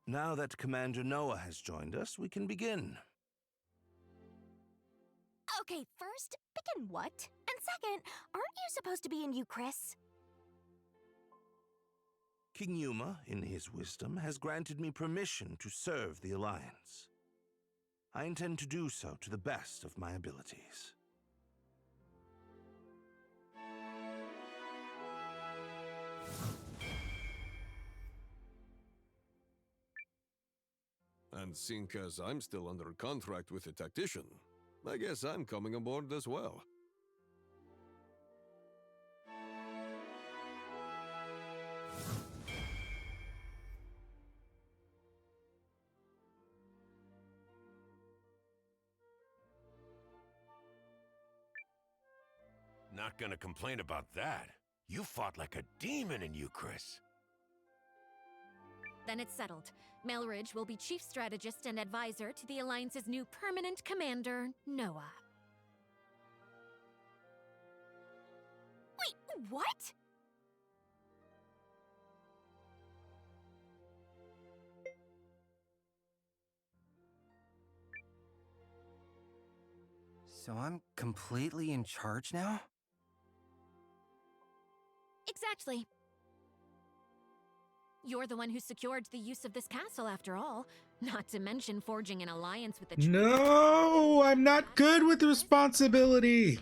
Now that Commander Noah has joined us, we can begin. Okay, first, begin what? And second, aren't you supposed to be in Euchris? King Yuma, in his wisdom, has granted me permission to serve the Alliance. I intend to do so to the best of my abilities. And seeing as I'm still under contract with the tactician, I guess I'm coming aboard as well. Not gonna complain about that. You fought like a demon in Euchris. Then it's settled. Melridge will be chief strategist and advisor to the Alliance's new permanent commander, Noah. Wait, what? So I'm completely in charge now? Exactly. You're the one who secured the use of this castle, after all. Not to mention forging an alliance with the... No, I'm not good with responsibility.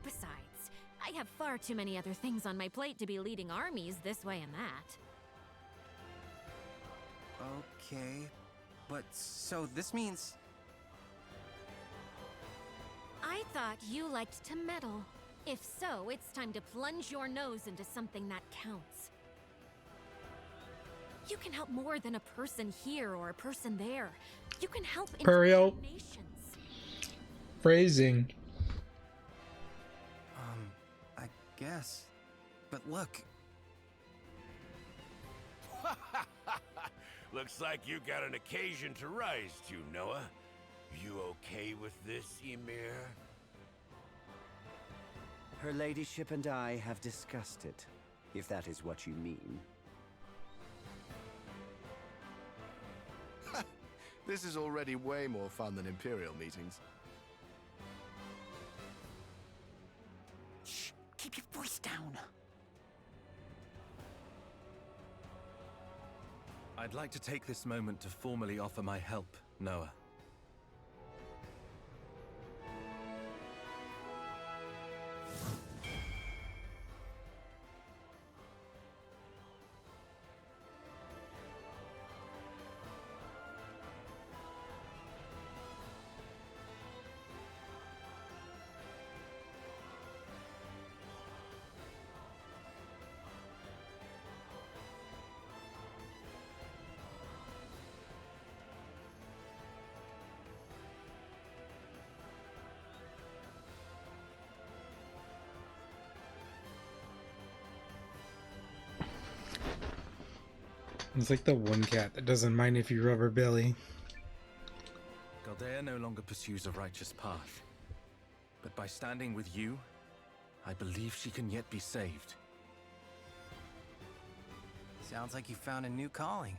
Besides, I have far too many other things on my plate to be leading armies this way and that. Okay, but so this means... I thought you liked to meddle. If so, it's time to plunge your nose into something that counts. You can help more than a person here or a person there. You can help Periel. nations. Phrasing. I guess. But look. Looks like you got an occasion to rise to, Noah. You okay with this, Ymir? Her ladyship and I have discussed it, if that is what you mean. This is already way more fun than Imperial meetings. Shh, keep your voice down. I'd like to take this moment to formally offer my help, Noah. It's like the one cat that doesn't mind if you rub her belly. Galdea no longer pursues a righteous path. But by standing with you, I believe she can yet be saved. Sounds like you found a new calling.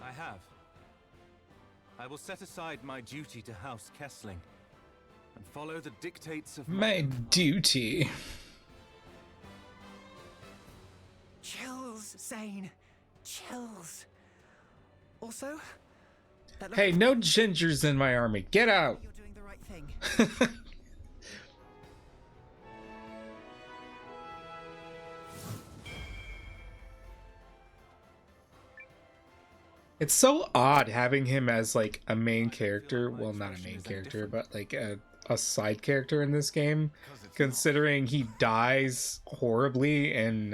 I have. I will set aside my duty to House Kessling and follow the dictates of My duty. Chills, Zane. Chills. Also, Hey, no gingers in my army. Get out. you're doing the right thing. It's so odd having him as like a main character. Well, not a main character, but like a side character in this game, considering he dies horribly in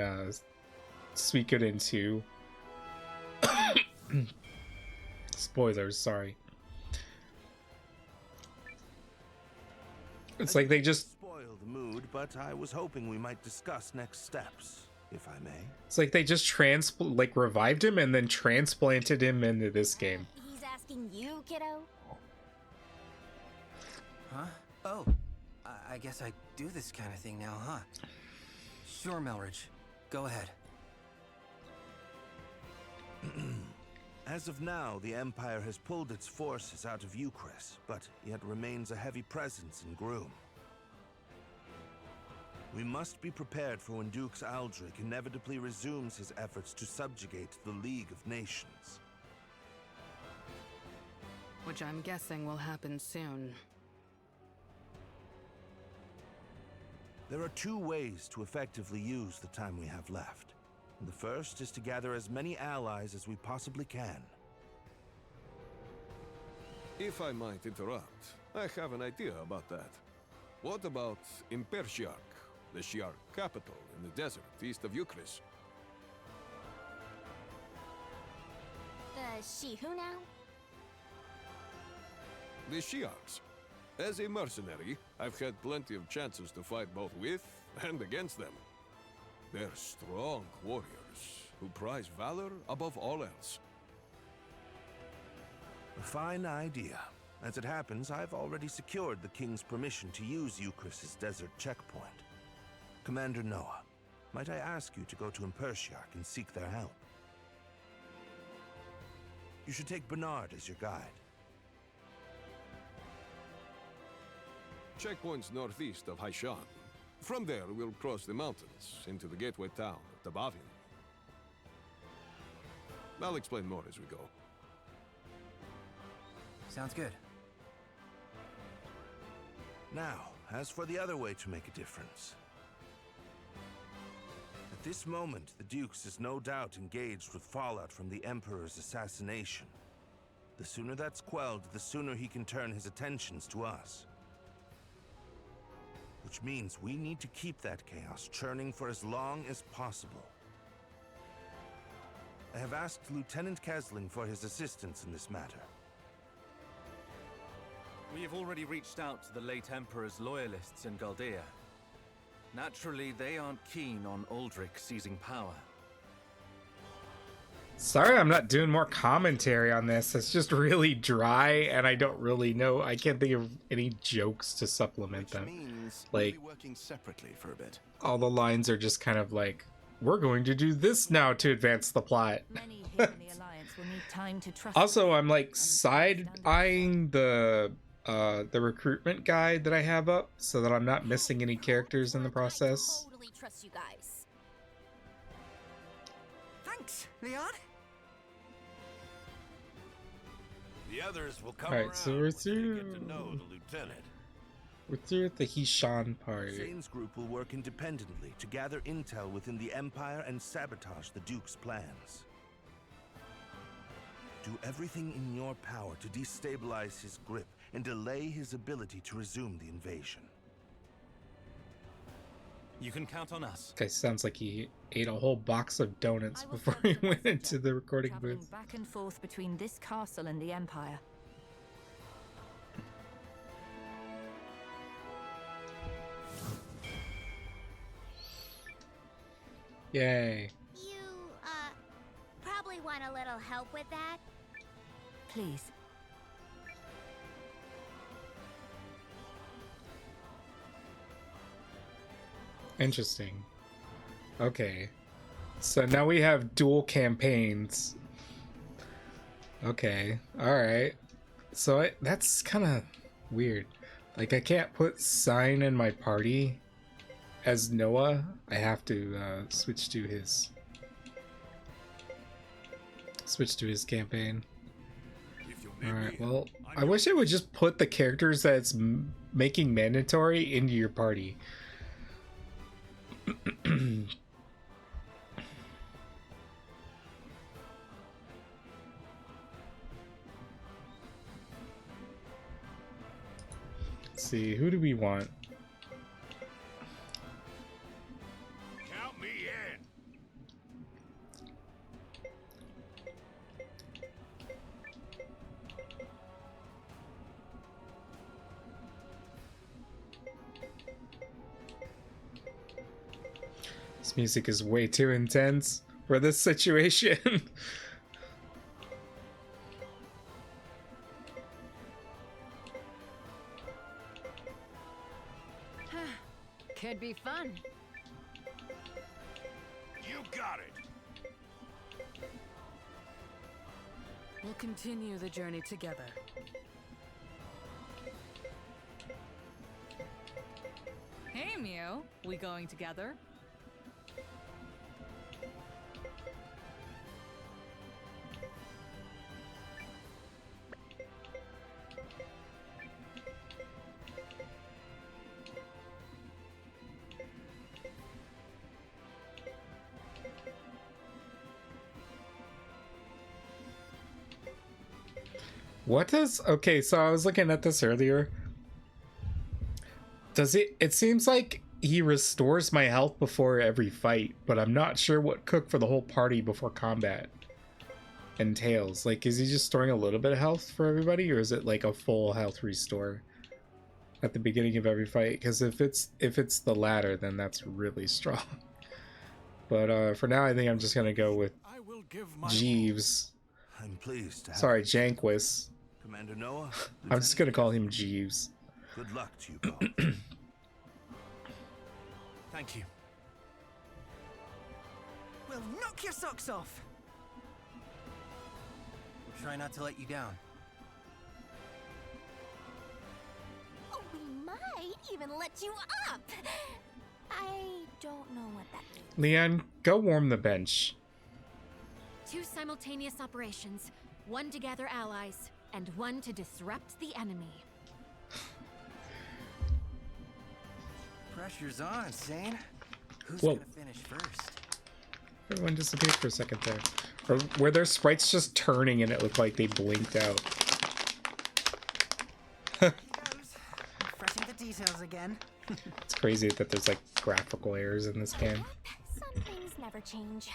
Suikoden 2. Spoilers, sorry. It's like they just spoil the mood, but I was hoping we might discuss next steps, if I may. It's like they just revived him and then transplanted him into this game. He's asking you, kiddo? Huh? Oh, I guess I do this kind of thing now, huh? Sure, Melridge. Go ahead. As of now, the Empire has pulled its forces out of Euchris, but yet remains a heavy presence in Groom. We must be prepared for when Dux Aldrich inevitably resumes his efforts to subjugate the League of Nations. Which I'm guessing will happen soon. There are two ways to effectively use the time we have left. The first is to gather as many allies as we possibly can. If I might interrupt, I have an idea about that. What about Impershiark, the Shi'ar capital in the desert east of Euchris? The she who now? The Shi'ars. As a mercenary, I've had plenty of chances to fight both with and against them. They're strong warriors who prize valor above all else. A fine idea. As it happens, I've already secured the King's permission to use Euchris' desert checkpoint. Commander Noah, might I ask you to go to Impershiark and seek their help? You should take Bernard as your guide. Checkpoint's northeast of Haishan. From there, we'll cross the mountains into the gateway town of Tabavian. I'll explain more as we go. Sounds good. Now, as for the other way to make a difference. At this moment, the Dukes is no doubt engaged with fallout from the Emperor's assassination. The sooner that's quelled, the sooner he can turn his attentions to us. Which means we need to keep that chaos churning for as long as possible. I have asked Lieutenant Kesling for his assistance in this matter. We have already reached out to the late Emperor's loyalists in Galdea. Naturally, they aren't keen on Aldrich seizing power. Sorry I'm not doing more commentary on this. It's just really dry and I don't really know. I can't think of any jokes to supplement them. Like, we'll be working separately for a bit. all the lines are just kind of like, we're going to do this now to advance the plot. Many here in the Alliance will need time to trust. Also, I'm like side-eyeing the recruitment guide that I have up so that I'm not missing any characters in the process. I totally trust you guys. Thanks, Leon. The others will come Alright, around so we're once they through. get to know the lieutenant. We're through the Hishan part. Zane's group will work independently to gather intel within the Empire and sabotage the Duke's plans. Do everything in your power to destabilize his grip and delay his ability to resume the invasion. You can count on us. Guy sounds like he ate a whole box of donuts before he went into the recording Traveling booth. back and forth between this castle and the Empire. Yay. You, probably want a little help with that? Please. Interesting. Okay. So now we have dual campaigns. Okay. Alright. So that's kind of weird. Like, I can't put Sign in my party as Noah. I have to switch to his campaign. Alright, well, I wish I would just put the characters that it's making mandatory into your party. Let's see, who do we want? Count me in. This music is way too intense for this situation. Could be fun. You got it. We'll continue the journey together. Hey, Mew. We going together? What does... Okay, so I was looking at this earlier. Does it seems like he restores my health before every fight, but I'm not sure what cook for the whole party before combat entails. Like, is he just storing a little bit of health for everybody, or is it like a full health restore at the beginning of every fight? Because if it's the latter, then that's really strong. But for now, I think I'm just gonna go with Jeeves. I'm pleased to have Sorry, Janquist. Commander Noah. I'm just gonna call him Jeeves. Good luck to you both. Thank you. We'll knock your socks off. We'll try not to let you down. Oh, we might even let you up. I don't know what that means. Leon, go warm the bench. 2 simultaneous operations, 1 to gather allies, and 1 to disrupt the enemy. Pressure's on, Sane. Who's Whoa. gonna finish first? Everyone disappeared for a second there. Or were their sprites just turning and it looked like they blinked out? He goes. Refreshing the details again. It's crazy that there's like graphical errors in this game. Some things never change.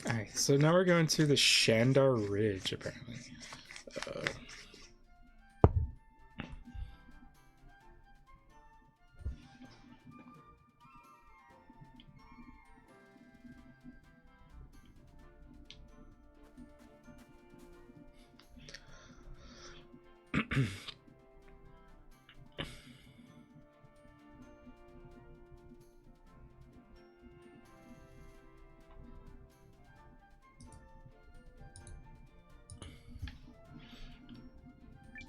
Alright, so now we're going to the Shandar Ridge, apparently.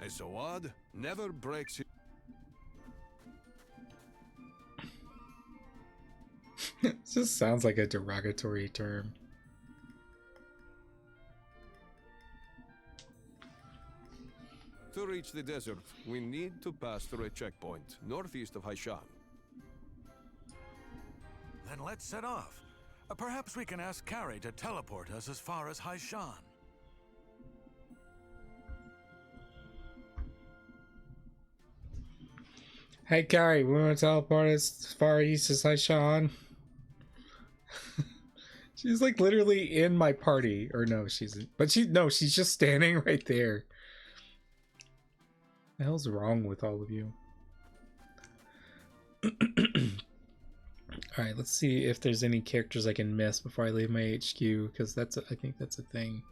A Sawad never breaks it. It just sounds like a derogatory term. To reach the desert, we need to pass through a checkpoint northeast of Haishan. Then let's set off. Perhaps we can ask Carrie to teleport us as far as Haishan. Hey Carrie, we want to teleport us as far east as Haishan. She's like literally in my party. Or no, she's but she's just standing right there. The hell's wrong with all of you? Alright, let's see if there's any characters I can miss before I leave my HQ, because I think that's a thing.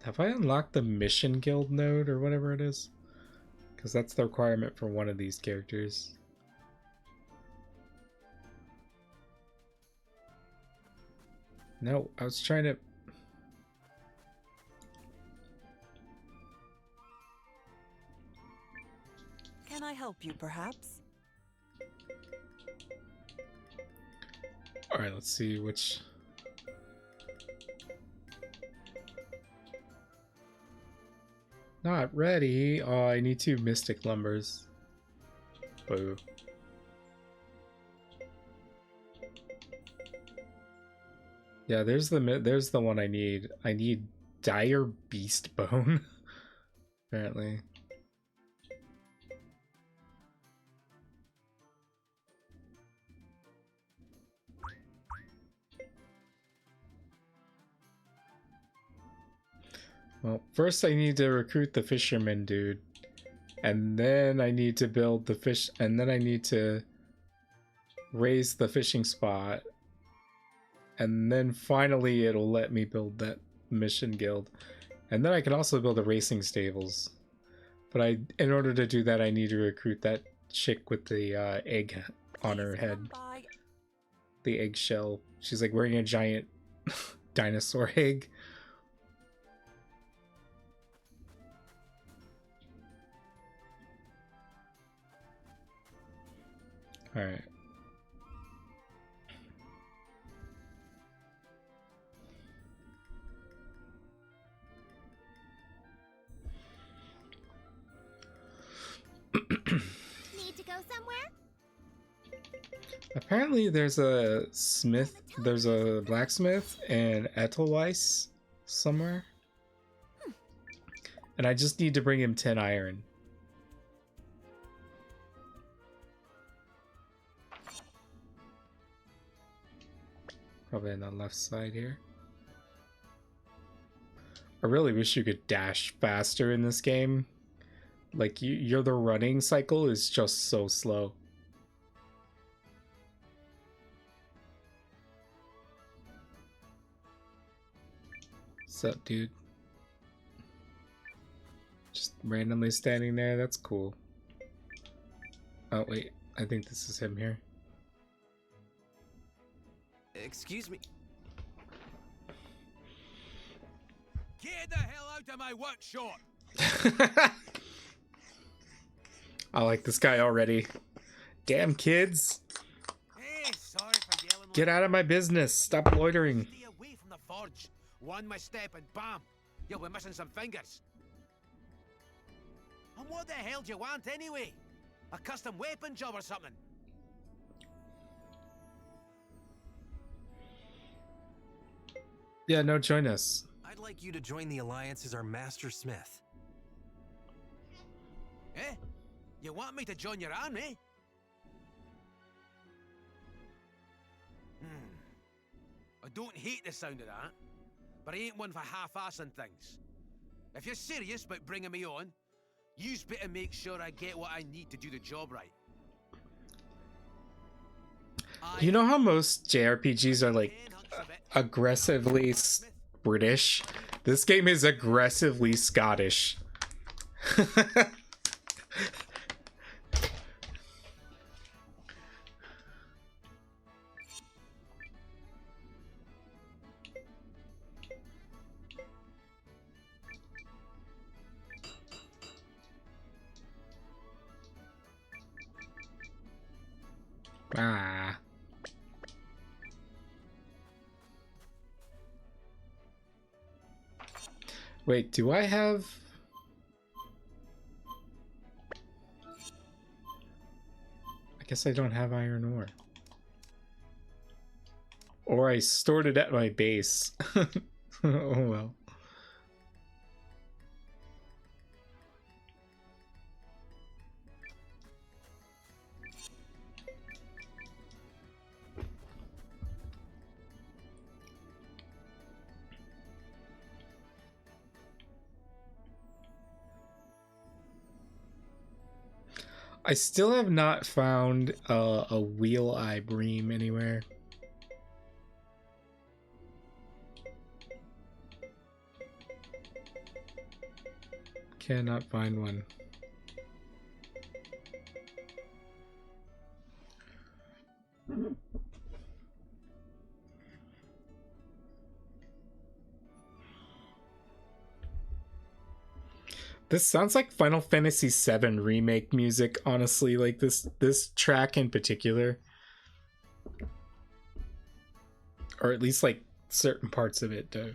Have I unlocked the Mission Guild node or whatever it is? Because that's the requirement for one of these characters. No, I was trying to... help you, perhaps? Alright, let's see which... Not ready. Oh, I need 2 Mystic Lumbers. Boo. Yeah, there's the one I need. I need Dire Beast Bone. Apparently. Well, first I need to recruit the fisherman dude. And then I need to build the fish, and then I need to raise the fishing spot. And then finally it'll let me build that mission guild. And then I can also build the racing stables. But in order to do that, I need to recruit that chick with the egg on her head. The eggshell. She's like wearing a giant dinosaur egg. Alright. Need to go somewhere? Apparently there's a blacksmith in Edelweiss somewhere. And I just need to bring him 10 iron. Probably on the left side here. I really wish you could dash faster in this game. Like, the running cycle is just so slow. What's up, dude? Just randomly standing there, that's cool. Oh, wait. I think this is him here. Excuse me. Get the hell out of my workshop! I like this guy already. Damn kids. Hey, sorry for yelling. Get out of my business. Stop loitering. Stay away from the forge. One misstep and bam, you'll be missing some fingers. And what the hell do you want anyway? A custom weapon job or something? Yeah, no, join us. I'd like you to join the Alliance as our Master Smith. Eh? You want me to join your army? I don't hate the sound of that, but I ain't one for half-assing things. If you're serious about bringing me on, you's better make sure I get what I need to do the job right. You know how most JRPGs are like aggressively British? This game is aggressively Scottish. Ah. Wait, do I have... I guess I don't have iron ore. Or I stored it at my base. Oh well. I still have not found a wheel eye bream anywhere. Cannot find one. This sounds like Final Fantasy VII remake music, honestly, like this track in particular. Or at least like certain parts of it do.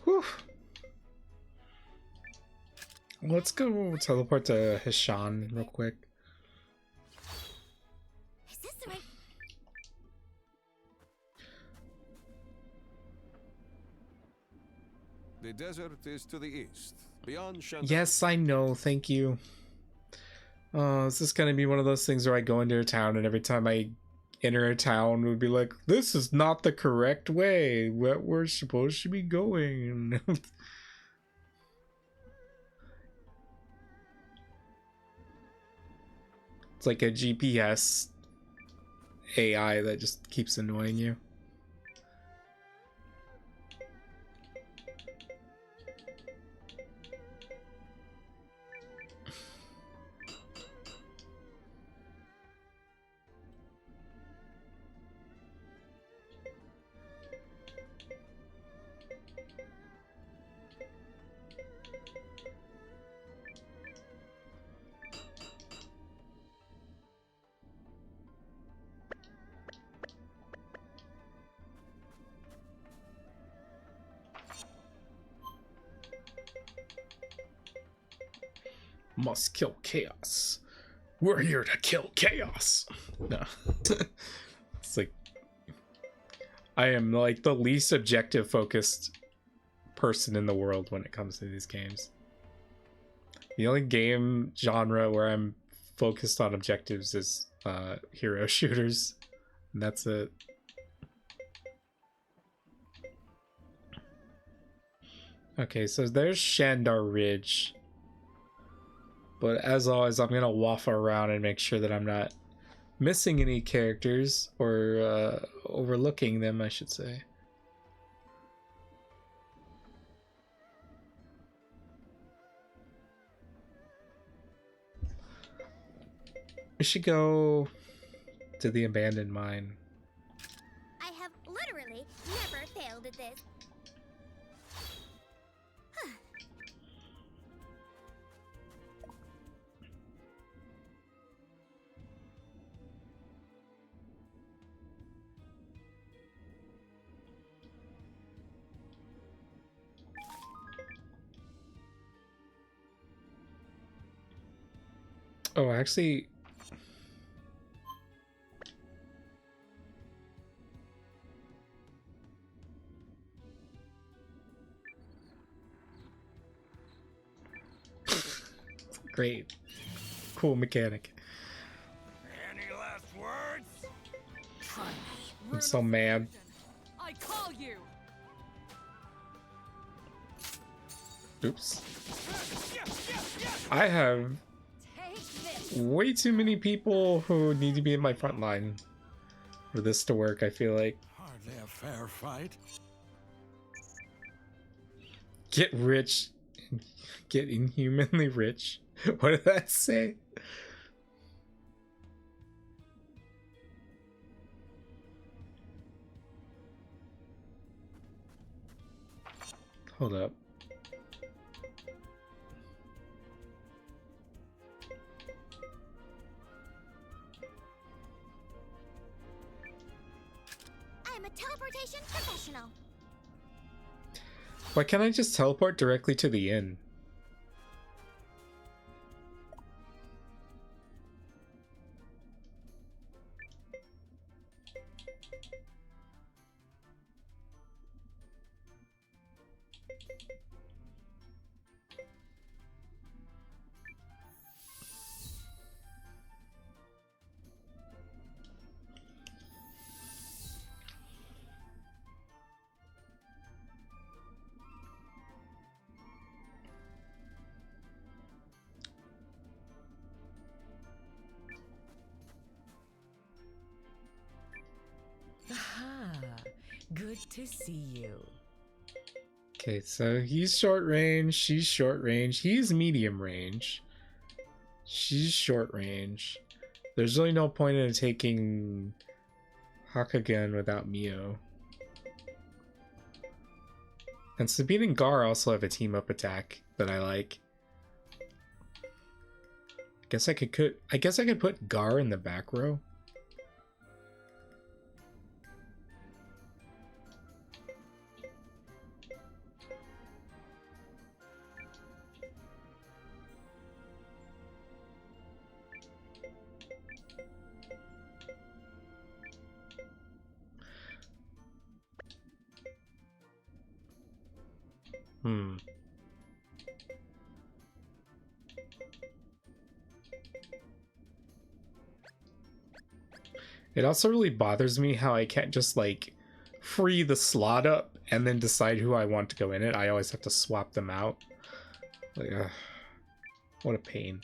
Whew. Let's go teleport to Hishan real quick. Is this the right? The desert is to the east, beyond Shanghai. Yes, I know. Thank you. Is this gonna be one of those things where I go into a town and every time I enter a town would be like, this is not the correct way what we're supposed to be going? It's like a GPS AI that just keeps annoying you. Must kill chaos. We're here to kill chaos. No. It's like I am like the least objective focused person in the world when it comes to these games. The only game genre where I'm focused on objectives is hero shooters. And that's it. Okay, so there's Shandar Ridge. But as always, I'm gonna waffle around and make sure that I'm not missing any characters or overlooking them, I should say. We should go to the abandoned mine. I have literally never failed at this. Oh, actually... Great. Cool mechanic. Any last words? I'm so mad. I call you. Oops. I have way too many people who need to be in my front line for this to work, I feel like. Hardly a fair fight. Get rich. Get inhumanly rich. What did that say? Hold up. I'm a teleportation professional. Why can't I just teleport directly to the inn? to see you. Okay, so he's short range, she's short range, he's medium range. She's short range. There's really no point in taking Hakugen without Mio. And Sabine and Gar also have a team up attack that I like. I guess I could put Gar in the back row. It also really bothers me how I can't just like free the slot up and then decide who I want to go in it. I always have to swap them out. Like, what a pain.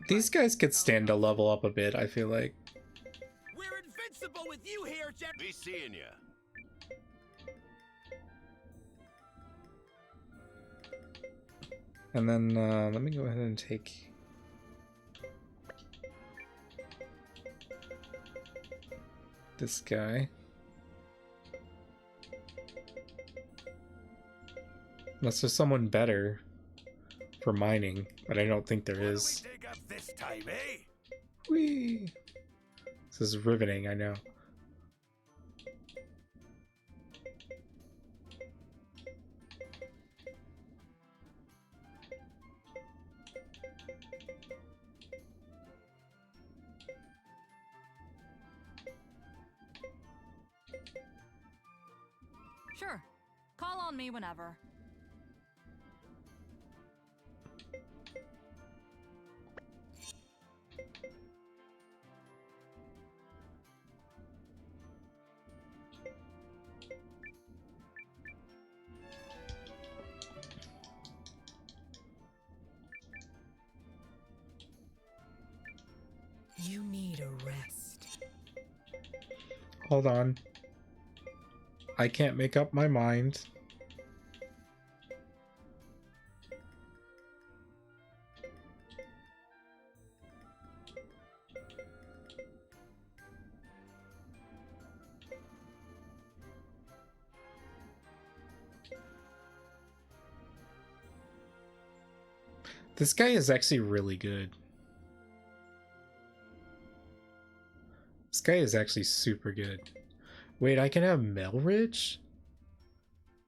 These guys could stand to level up a bit, I feel like. We're invincible with you here, Jet. Be seeing ya. And then let me go ahead and take this guy. Unless there's someone better for mining, but I don't think there is. Dig up this time, eh? Whee! This is riveting, I know. Sure. Call on me whenever. You need a rest. Hold on. I can't make up my mind. This guy is actually really good. This guy is actually super good. Wait, I can have Melridge?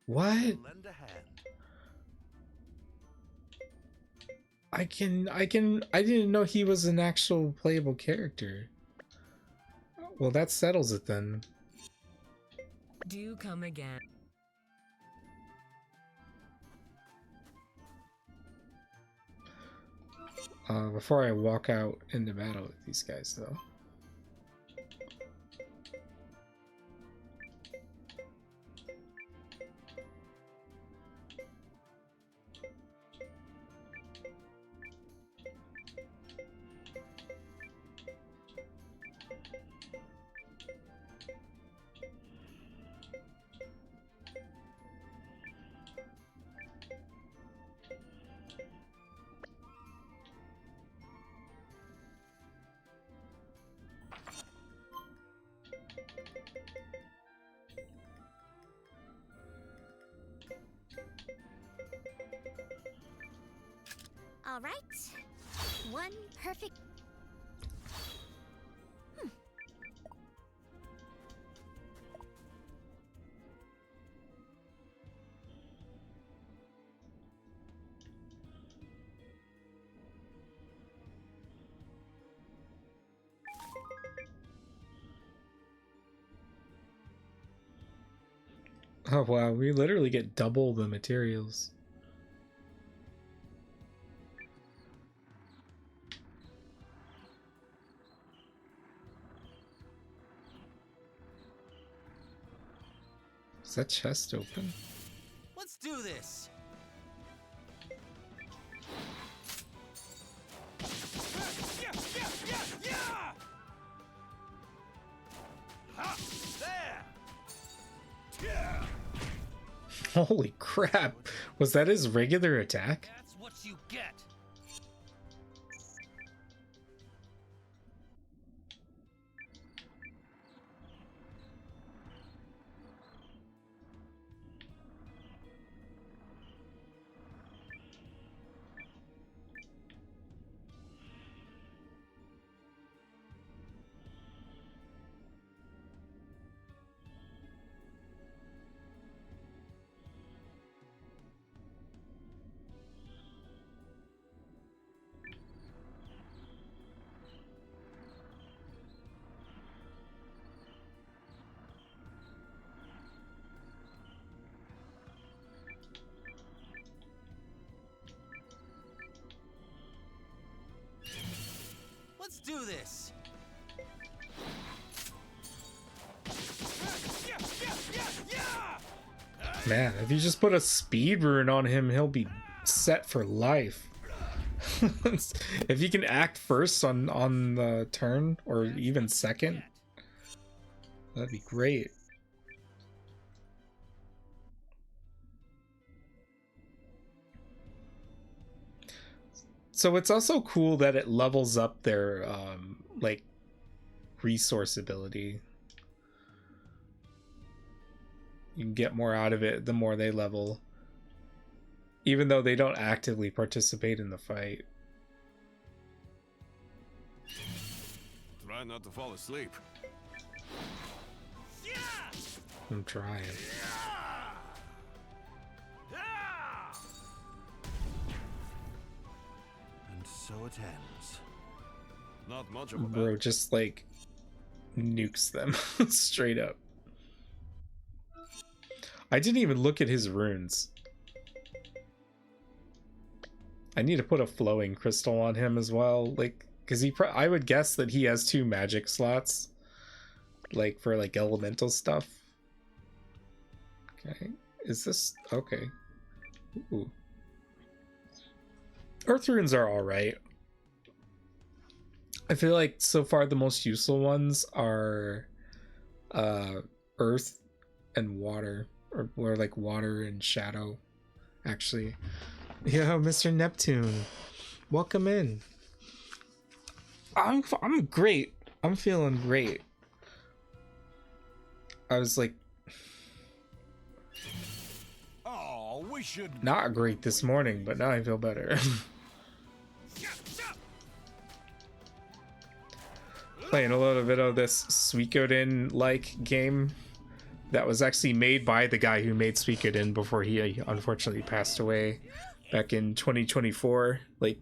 What? Lend a hand. I didn't know he was an actual playable character. Well, that settles it then. Do come again. Before I walk out into battle with these guys, though. All right. One perfect... Oh wow, we literally get double the materials. Is that chest open? Let's do this. Holy crap! Was that his regular attack? That's what you get. Let's do this. Man, if you just put a speed rune on him, he'll be set for life. If you can act first on the turn, or even second, that'd be great. So it's also cool that it levels up their like resource ability. You can get more out of it the more they level, even though they don't actively participate in the fight. Try not to fall asleep. I'm trying. And so it ends. Not much of a Bro just like nukes them straight up. I didn't even look at his runes. I need to put a flowing crystal on him as well, like, because I would guess that he has 2 magic slots, like for like elemental stuff. Okay, is this okay? Ooh. Earth runes are all right. I feel like so far the most useful ones are earth and water, or like water and shadow, actually. Yo, Mr. Neptune, welcome in. I'm great. I'm feeling great. I was like, oh, we should not great this morning, but now I feel better. Playing a little bit of this Suikoden-like game that was actually made by the guy who made Suikoden before he unfortunately passed away back in 2024, like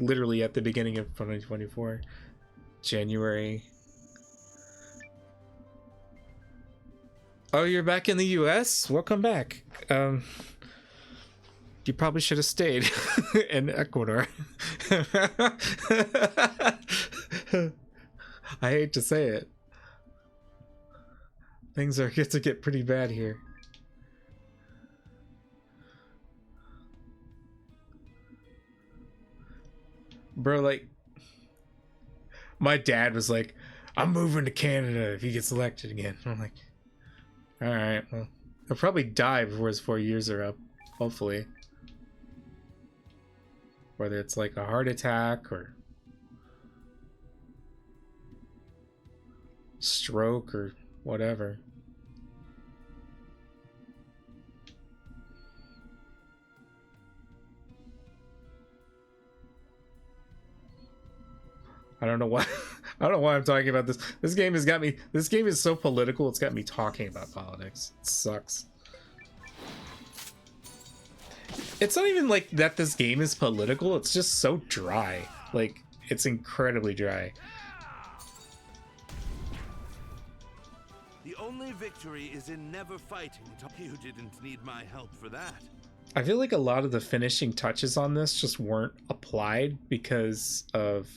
literally at the beginning of 2024, January. Oh, you're back in the US? Welcome back. You probably should have stayed in Ecuador. I hate to say it. Things are going to get pretty bad here. Bro, like, my dad was like, I'm moving to Canada if he gets elected again. I'm like, alright, well, he'll probably die before his 4 years are up, hopefully. Whether it's like a heart attack or stroke or whatever. I don't know why. I don't know why I'm talking about this. This game has got me. This game is so political. It's got me talking about politics. It sucks. It's not even like that. This game is political. It's just so dry. Like, it's incredibly dry. only victory is in never fighting. You didn't need my help for that. I feel like a lot of the finishing touches on this just weren't applied because of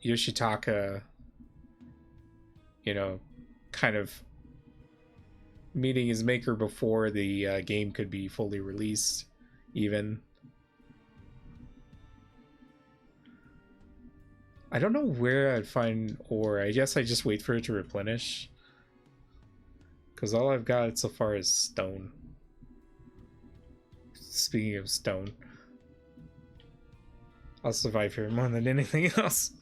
Yoshitaka, kind of meeting his maker before the game could be fully released, even. I don't know where I'd find ore. I guess I just wait for it to replenish. Because all I've got so far is stone. Speaking of stone, I'll survive here more than anything else.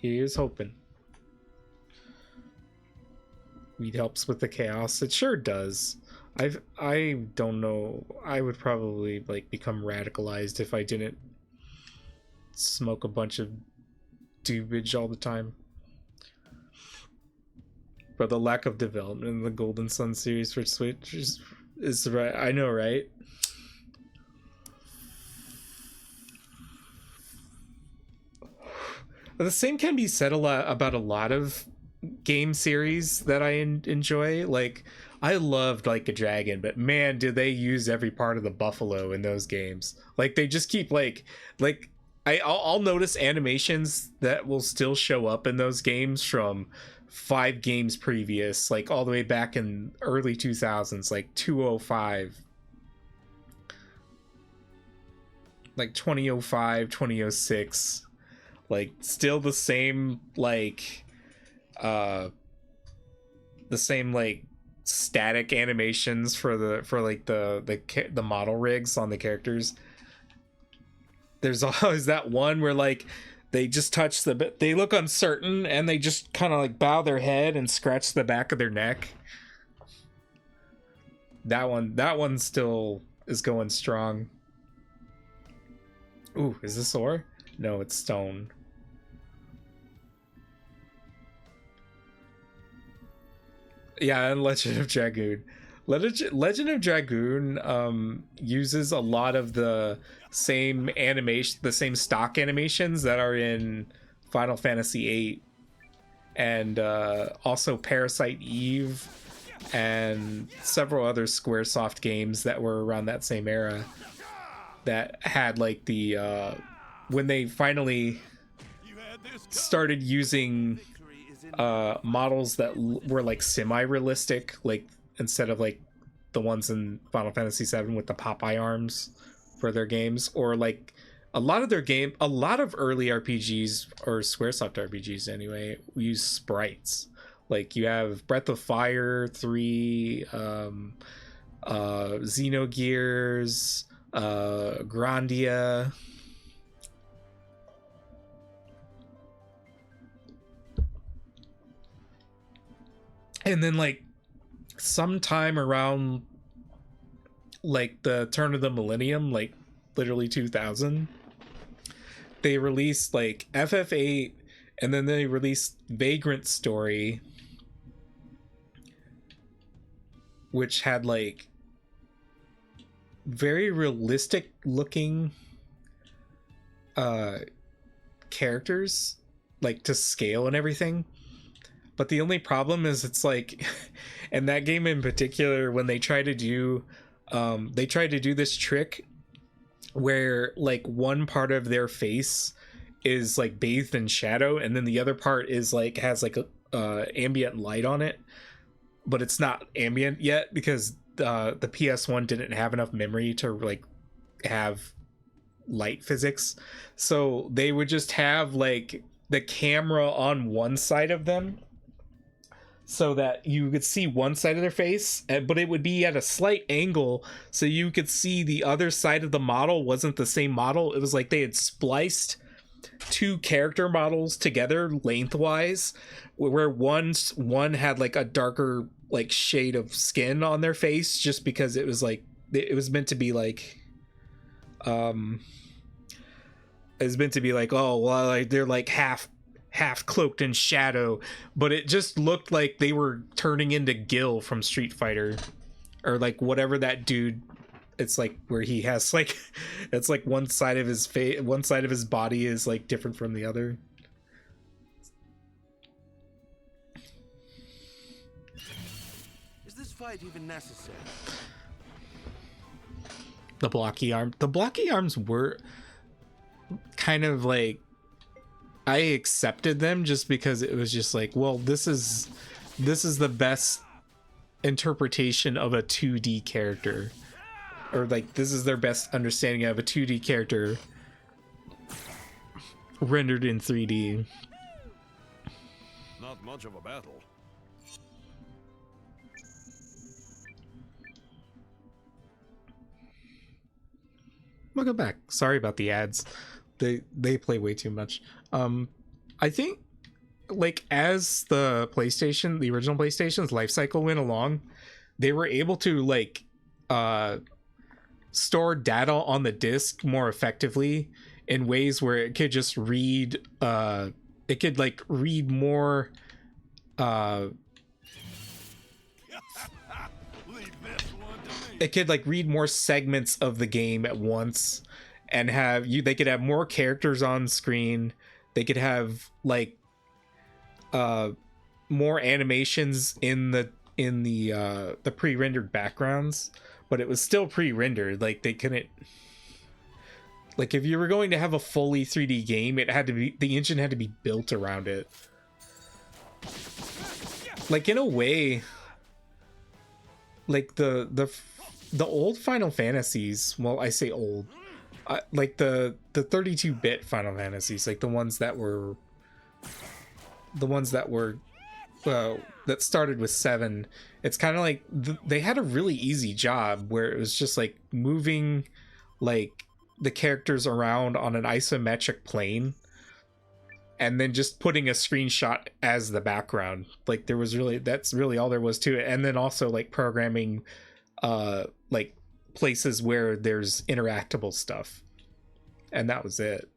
Here's hoping. Weed helps with the chaos. It sure does. I don't know. I would probably like become radicalized if I didn't smoke a bunch of dubage all the time. But the lack of development in the Golden Sun series for Switch is right. I know, right? The same can be said about a lot of game series that I enjoy. Like, I loved Like a Dragon, but man, did they use every part of the buffalo in those games. Like, they just keep I'll notice animations that will still show up in those games from 5 games previous, like all the way back in early 2000s, like 205, like 2005, 2006, like still the same static animations for the model rigs on the characters. There's always that one where like they just touch they look uncertain and they just kind of like bow their head and scratch the back of their neck. That one still is going strong. Ooh, is this ore? No, it's stone. Yeah, and Legend of Dragoon. Legend of Dragoon uses a lot of the same animation, the same stock animations that are in Final Fantasy VIII, and also Parasite Eve, and several other Squaresoft games that were around that same era that had like the when they finally started using models that were like semi-realistic, like instead of like the ones in Final Fantasy VII with the Popeye arms for their games, or like a lot of early RPGs, or Squaresoft RPGs anyway, use sprites. Like you have Breath of Fire 3, Xenogears, Grandia. And then like sometime around like the turn of the millennium, like literally 2000, they released like FF8, and then they released Vagrant Story, which had like very realistic looking characters, like to scale and everything. But the only problem is it's like, in that game in particular, when they try to do this trick where like one part of their face is like bathed in shadow, and then the other part is like has like a ambient light on it, but it's not ambient yet because the PS1 didn't have enough memory to like have light physics. So they would just have like the camera on one side of them, so that you could see one side of their face, but it would be at a slight angle, so you could see the other side of the model wasn't the same model. It was like they had spliced 2 character models together lengthwise, where one had like a darker like shade of skin on their face, just because it was like it was meant to be like oh well, like they're like half cloaked in shadow, but it just looked like they were turning into Gil from Street Fighter, or like whatever that dude. It's like where he has like, it's like one side of his face, one side of his body is like different from the other. fight even necessary? The blocky arms were kind of like, I accepted them just because it was just like, well, this is the best interpretation of a 2D character, or like this is their best understanding of a 2D character rendered in 3D. Not much of a battle. Welcome back. Sorry about the ads. They play way too much. I think like as the original PlayStation's life cycle went along, they were able to like store data on the disc more effectively in ways where it could just read it could like read more it could like read more segments of the game at once, and they could have more characters on screen. They could have like more animations in the pre-rendered backgrounds, but it was still pre-rendered. Like they couldn't, like if you were going to have a fully 3D game, the engine had to be built around it. Like in a way, like the old Final Fantasies, well, I say old, like the 32-bit Final Fantasies, like the ones that that started with 7, it's kind of like they had a really easy job where it was just like moving like the characters around on an isometric plane and then just putting a screenshot as the background. Like that's really all there was to it. And then also like programming like places where there's interactable stuff, and that was it.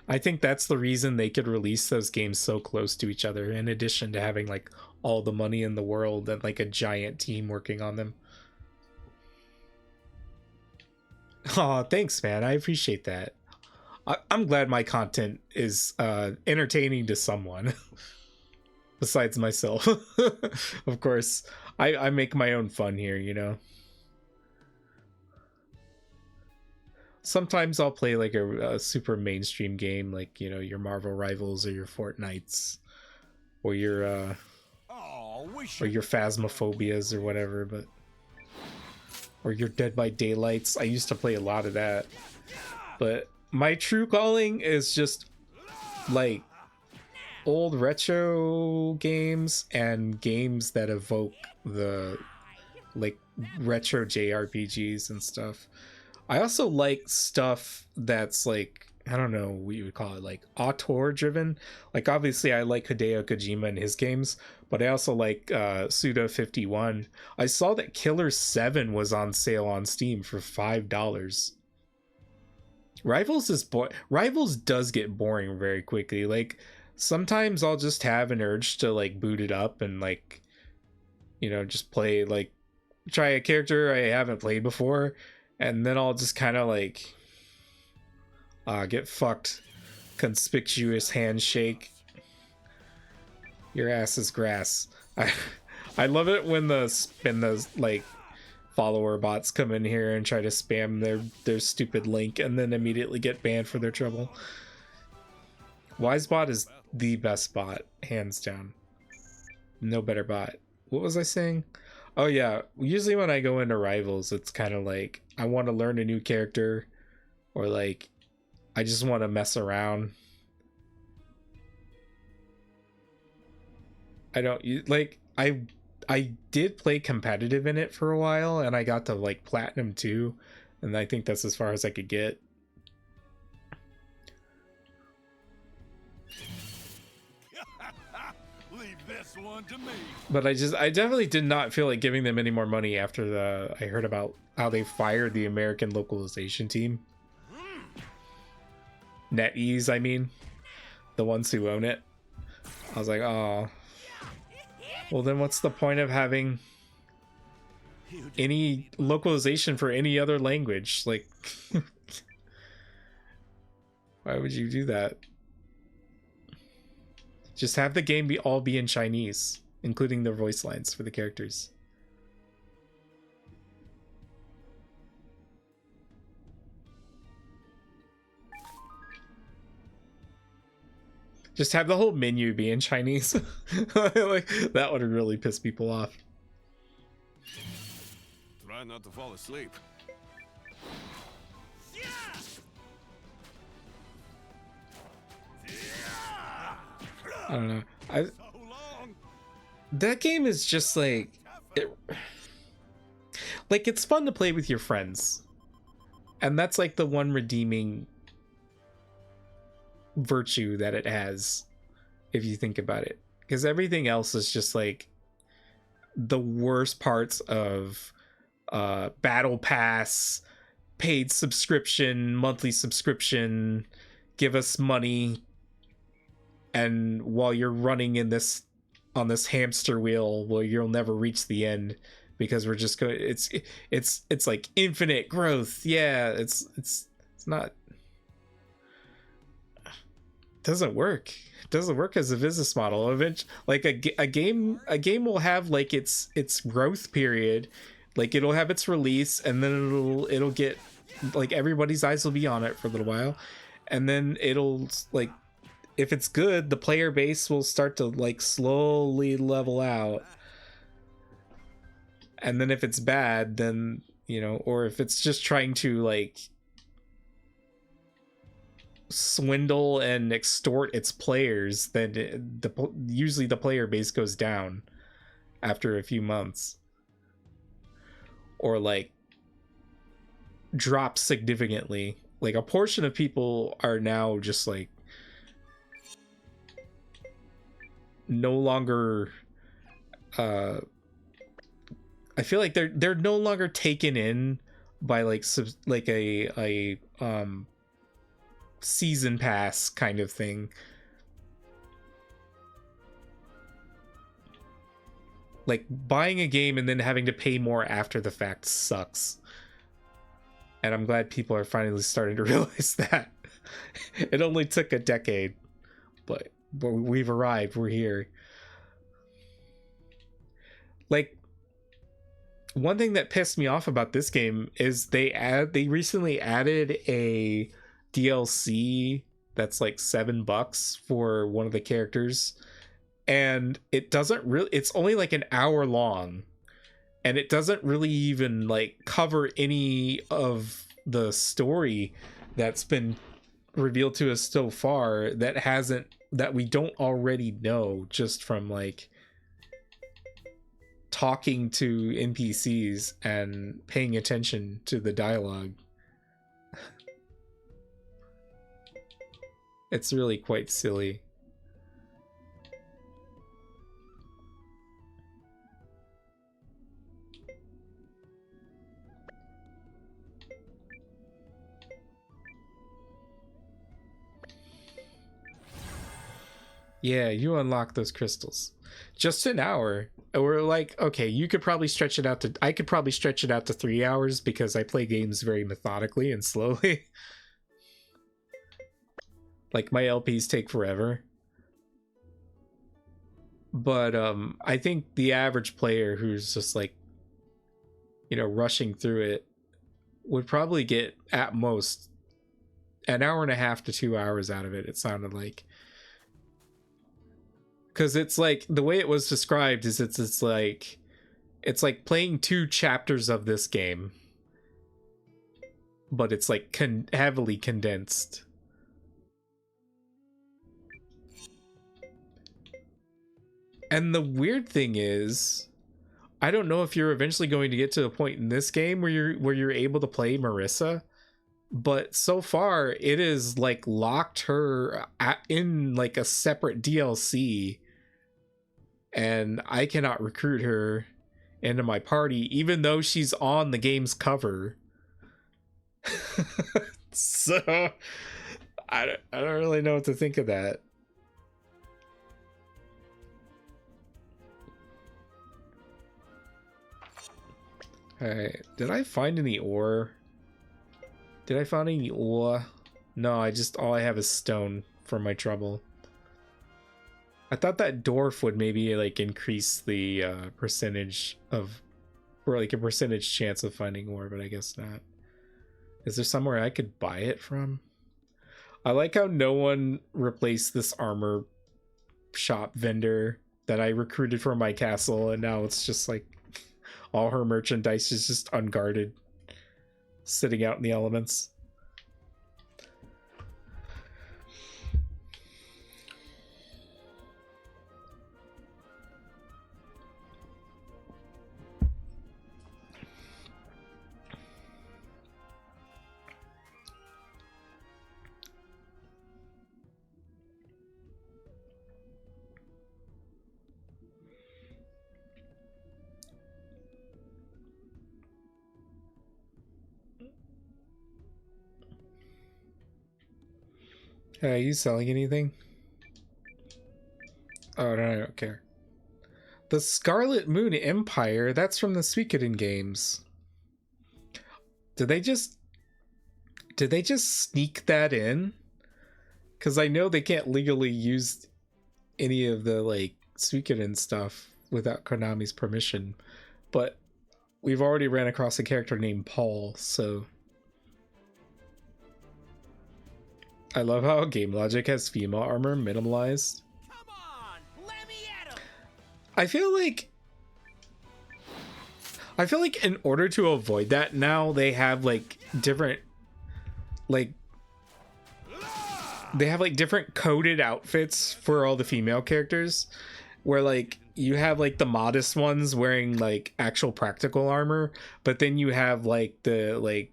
I think that's the reason they could release those games so close to each other, in addition to having like all the money in the world and like a giant team working on them. Oh, thanks, man. I appreciate that. I'm glad my content is entertaining to someone besides myself. Of course, I make my own fun here, you know. Sometimes I'll play like a super mainstream game, like, you know, your Marvel Rivals or your Fortnites or your Phasmophobias or whatever, but or your Dead by Daylights. I used to play a lot of that, but my true calling is just like old retro games and games that evoke the like retro JRPGs and stuff. I also like stuff that's like, I don't know what you would call it, like auteur driven. Like obviously I like Hideo Kojima and his games, but I also like Suda51. I saw that Killer 7 was on sale on Steam for $5. Rivals does get boring very quickly. Like sometimes I'll just have an urge to like boot it up and like, you know, just play, like try a character I haven't played before, and then I'll just kind of like get fucked. Conspicuous handshake. Your ass is grass. I love it when the like follower bots come in here and try to spam their stupid link and then immediately get banned for their trouble. Wisebot is the best bot, hands down. No better bot. What was I saying? Oh yeah, usually when I go into Rivals, it's kind of like I want to learn a new character, or like I just want to mess around. I don't like I did play competitive in it for a while, and I got to like Platinum 2, and I think that's as far as I could get. Leave this one to me. But I definitely did not feel like giving them any more money after I heard about how they fired the American localization team. NetEase, I mean, the ones who own it. I was like, oh, well then what's the point of having any localization for any other language. Like, why would you do that? Just have the game all be in Chinese, including the voice lines for the characters. Just have the whole menu be in Chinese. Like, that would really piss people off. Try not to fall asleep. I don't know. That game is just like it's fun to play with your friends, and that's like the one redeeming virtue that it has, if you think about it, because everything else is just like the worst parts of battle pass, paid subscription, monthly subscription, give us money, and while you're running on this hamster wheel, well, you'll never reach the end because we're just going. It's like infinite growth. Yeah, it's not. It doesn't work. It doesn't work as a business model. Eventually, like a game will have like its growth period. Like, it'll have its release, and then it'll get, like, everybody's eyes will be on it for a little while, and then it'll, like, if it's good, the player base will start to, like, slowly level out. And then if it's bad, then, you know, or if it's just trying to, like, swindle and extort its players, then usually the player base goes down after a few months. Or, like, drops significantly. Like, a portion of people are now just, like, no longer I feel like they're no longer taken in by like a season pass kind of thing. Like, buying a game and then having to pay more after the fact sucks. And I'm glad people are finally starting to realize that. It only took a decade, but we've arrived. We're here. Like, one thing that pissed me off about this game is they recently added a DLC that's like $7 for one of the characters, and it doesn't really, it's only like an hour long, and it doesn't really even like cover any of the story that's been revealed to us so far that we don't already know just from like talking to NPCs and paying attention to the dialogue. It's really quite silly. Yeah, you unlock those crystals. Just an hour. We're like, okay, you could probably stretch it out to... I could probably stretch it out to 3 hours because I play games very methodically and slowly. Like, my LPs take forever. But I think the average player who's just like, you know, rushing through it would probably get at most an hour and a half to 2 hours out of it, it sounded like. Because it's like, the way it was described is it's like playing 2 chapters of this game, but it's like heavily condensed. And the weird thing is, I don't know if you're eventually going to get to a point in this game where you're able to play Marissa, but so far it is like locked her in like a separate DLC, and I cannot recruit her into my party even though she's on the game's cover. So I don't really know what to think of that. Alright, did I find any ore? Did I find any ore? No, all I have is stone for my trouble. I thought that dwarf would maybe like increase the percentage of, or like a percentage chance of finding ore, but I guess not. Is there somewhere I could buy it from? I like how no one replaced this armor shop vendor that I recruited for my castle, and now it's just like all her merchandise is just unguarded, sitting out in the elements. Are you selling anything? Oh, no, I don't care. The Scarlet Moon Empire, that's from the Suikoden games. Did they just sneak that in? Because I know they can't legally use any of the like Suikoden stuff without Konami's permission, but we've already ran across a character named Paul, so I love how Game Logic has female armor minimalized. Come on, let me at him. I feel like in order to avoid that now they have like different different coded outfits for all the female characters, where like you have like the modest ones wearing like actual practical armor, but then you have like the like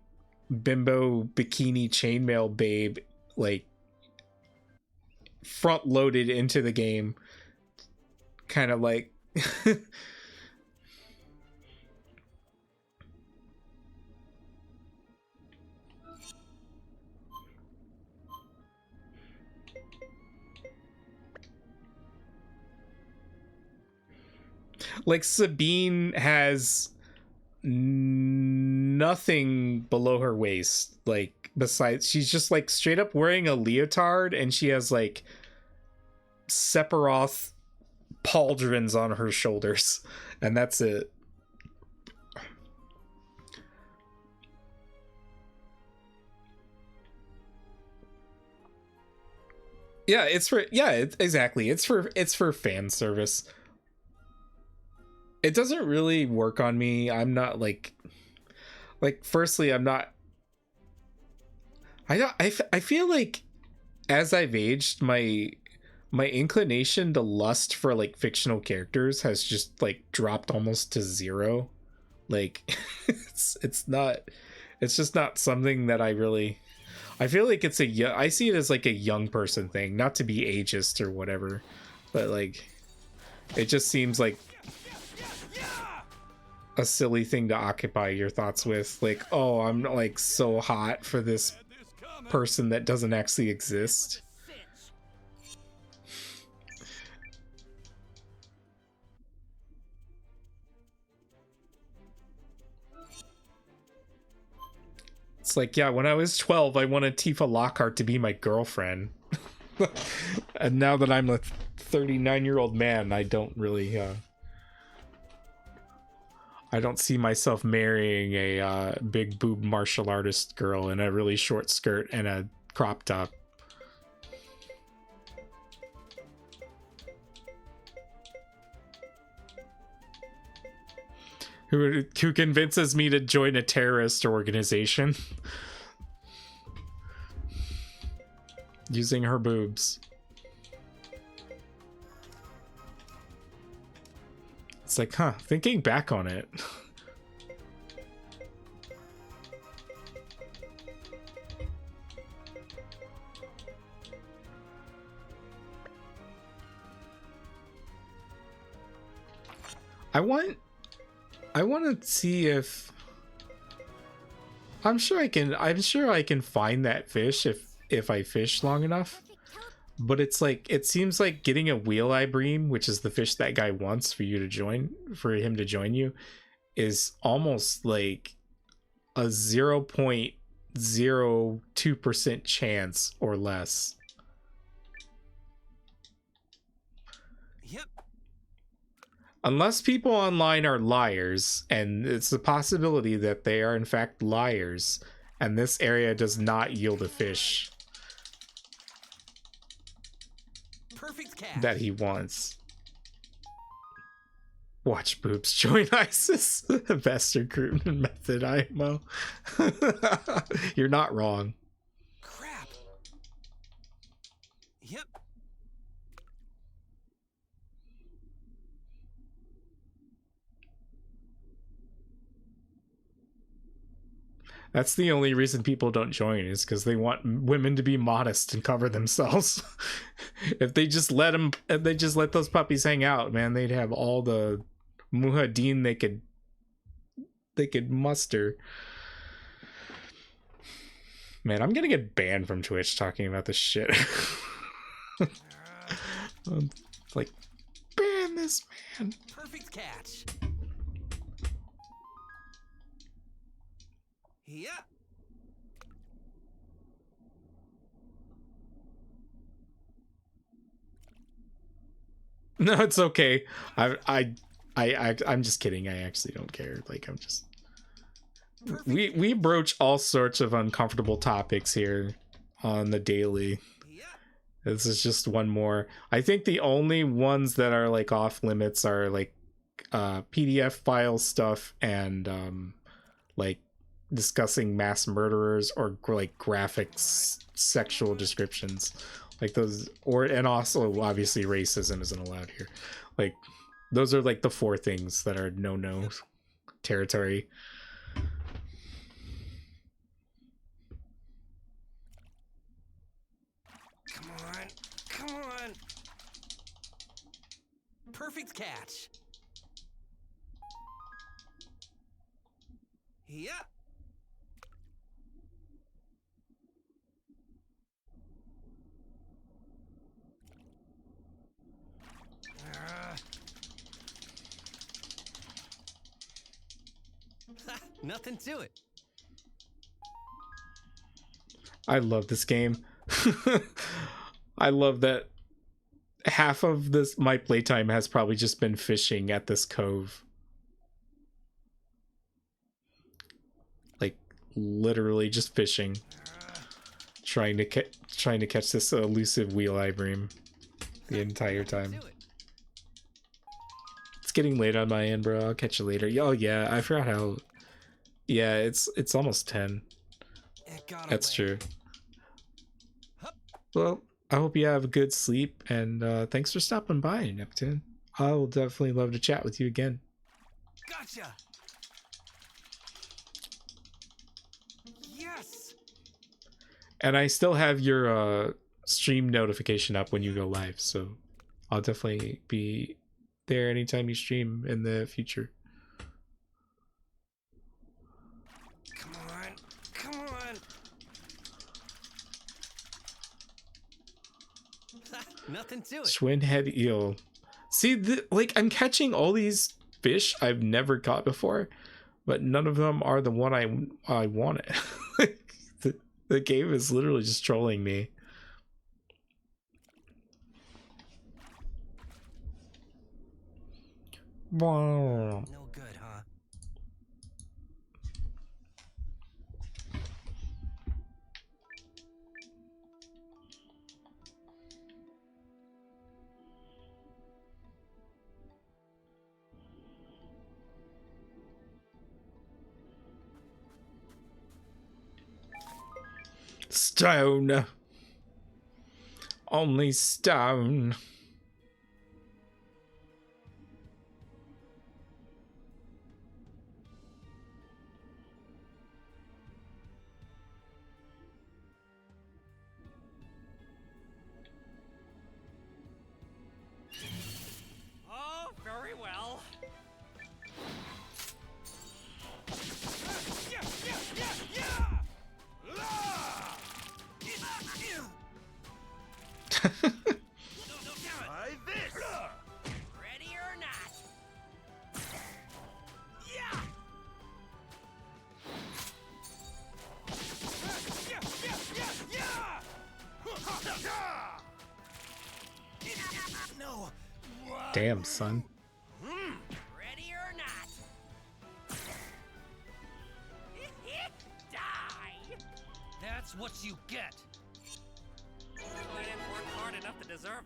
bimbo bikini chainmail babe like front loaded into the game, kind of like like Sabine has nothing below her waist, like besides she's just like straight up wearing a leotard, and she has like Sephiroth pauldrons on her shoulders, and that's it. Exactly, it's for fan service. It doesn't really work on me. I'm not like firstly, I'm not, I feel like as I've aged, my inclination to lust for like fictional characters has just like dropped almost to zero. Like it's just not something that I feel like I see it as like a young person thing, not to be ageist or whatever, but like it just seems like a silly thing to occupy your thoughts with. Like, oh, I'm like so hot for this person that doesn't actually exist. It's like, yeah, when I was 12, I wanted Tifa Lockhart to be my girlfriend. And now that I'm a 39-year-old man, I don't really I don't see myself marrying a big boob martial artist girl in a really short skirt and a crop top. Who convinces me to join a terrorist organization using her boobs. It's like, huh, thinking back on it. I want to see if I'm sure I can find that fish if I fish long enough. But it's like, it seems like getting a wheel-eye bream, which is the fish that guy wants for him to join you, is almost like a 0.02% chance or less. Yep. Unless people online are liars, and it's a possibility that they are in fact liars, and this area does not yield a fish Perfect catch. that he wants. Watch boobs join ISIS. Best recruitment method, IMO. You're not wrong. Crap. Yep. That's the only reason people don't join, is because they want women to be modest and cover themselves. If they just let those puppies hang out, man, they'd have all the muhadin they could muster. Man, I'm gonna get banned from Twitch talking about this shit. Like, ban this man. Perfect catch. Yeah. No, it's okay. I'm just kidding. I actually don't care. Like, I'm just... We broach all sorts of uncomfortable topics here on the daily. This is just one more. I think the only ones that are like off limits are like PDF file stuff and like discussing mass murderers or like graphics sexual descriptions. Like those, and also obviously racism isn't allowed here. Like those are like the 4 things that are no territory. Come on. Perfect catch. Yeah. Nothing to it. I love this game. I love that half of my playtime has probably just been fishing at this cove. Like literally just fishing, trying to catch this elusive wheel-eye bream the entire time. It's getting late on my end, bro. I'll catch you later. Oh yeah, I forgot how. Yeah, it's almost 10. That's true. Well, I hope you have a good sleep, and thanks for stopping by, Neptune. I'll definitely love to chat with you again. Gotcha. Yes. And I still have your stream notification up when you go live, so I'll definitely be there anytime you stream in the future. Come on. Nothing to it. Twin-head eel. See, like, I'm catching all these fish I've never caught before, but none of them are the one I wanted. The game is literally just trolling me. Wow. No good, huh? Stone. Only stone. Oh, very well. Try this. Ready or not? Yeah. No. Damn, son. Ready or not? Die! That's what you get. I didn't work hard enough to deserve.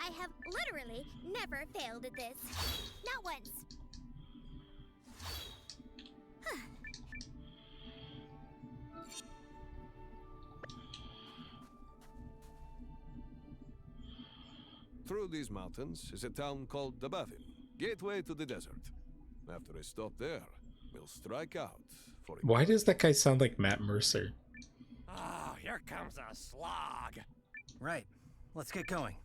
I have literally never failed at this. Not once. Through these mountains is a town called Dabathin, gateway to the desert. After I stop there, we'll strike out for a... Why does that guy sound like Matt Mercer? Oh, here comes a slog. Right. Let's get going.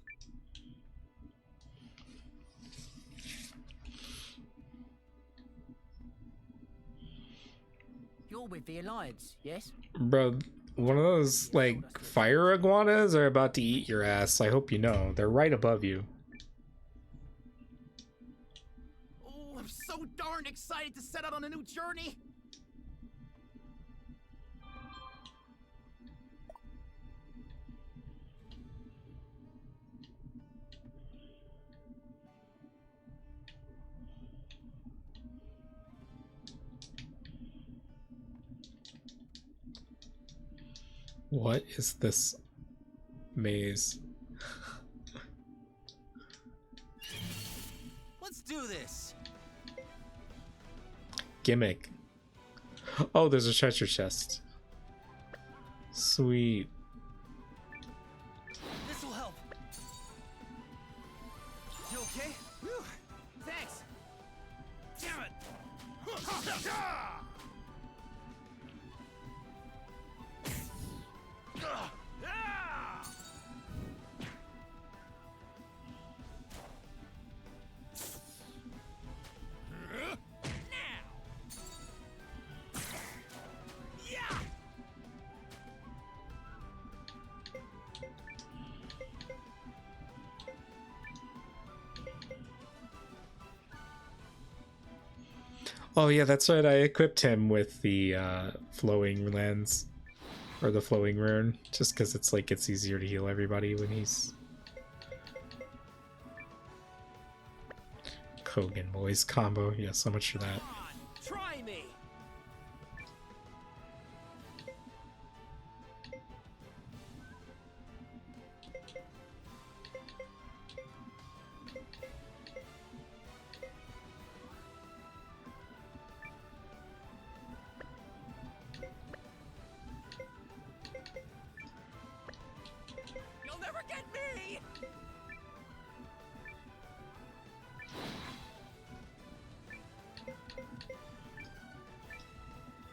You're with the Alliance, yes? Bro, one of those, like, fire iguanas are about to eat your ass. I hope you know. They're right above you. Oh, I'm so darn excited to set out on a new journey. What is this maze? Let's do this. Gimmick. Oh, there's a treasure chest. Sweet. This'll help. You okay? Whew. Thanks. Damn it. Oh yeah, that's right. I equipped him with the flowing lens, or the flowing rune, just because it's like it's easier to heal everybody when he's Kogan boys combo. Yeah, so much for that. Try me. You'll never get me!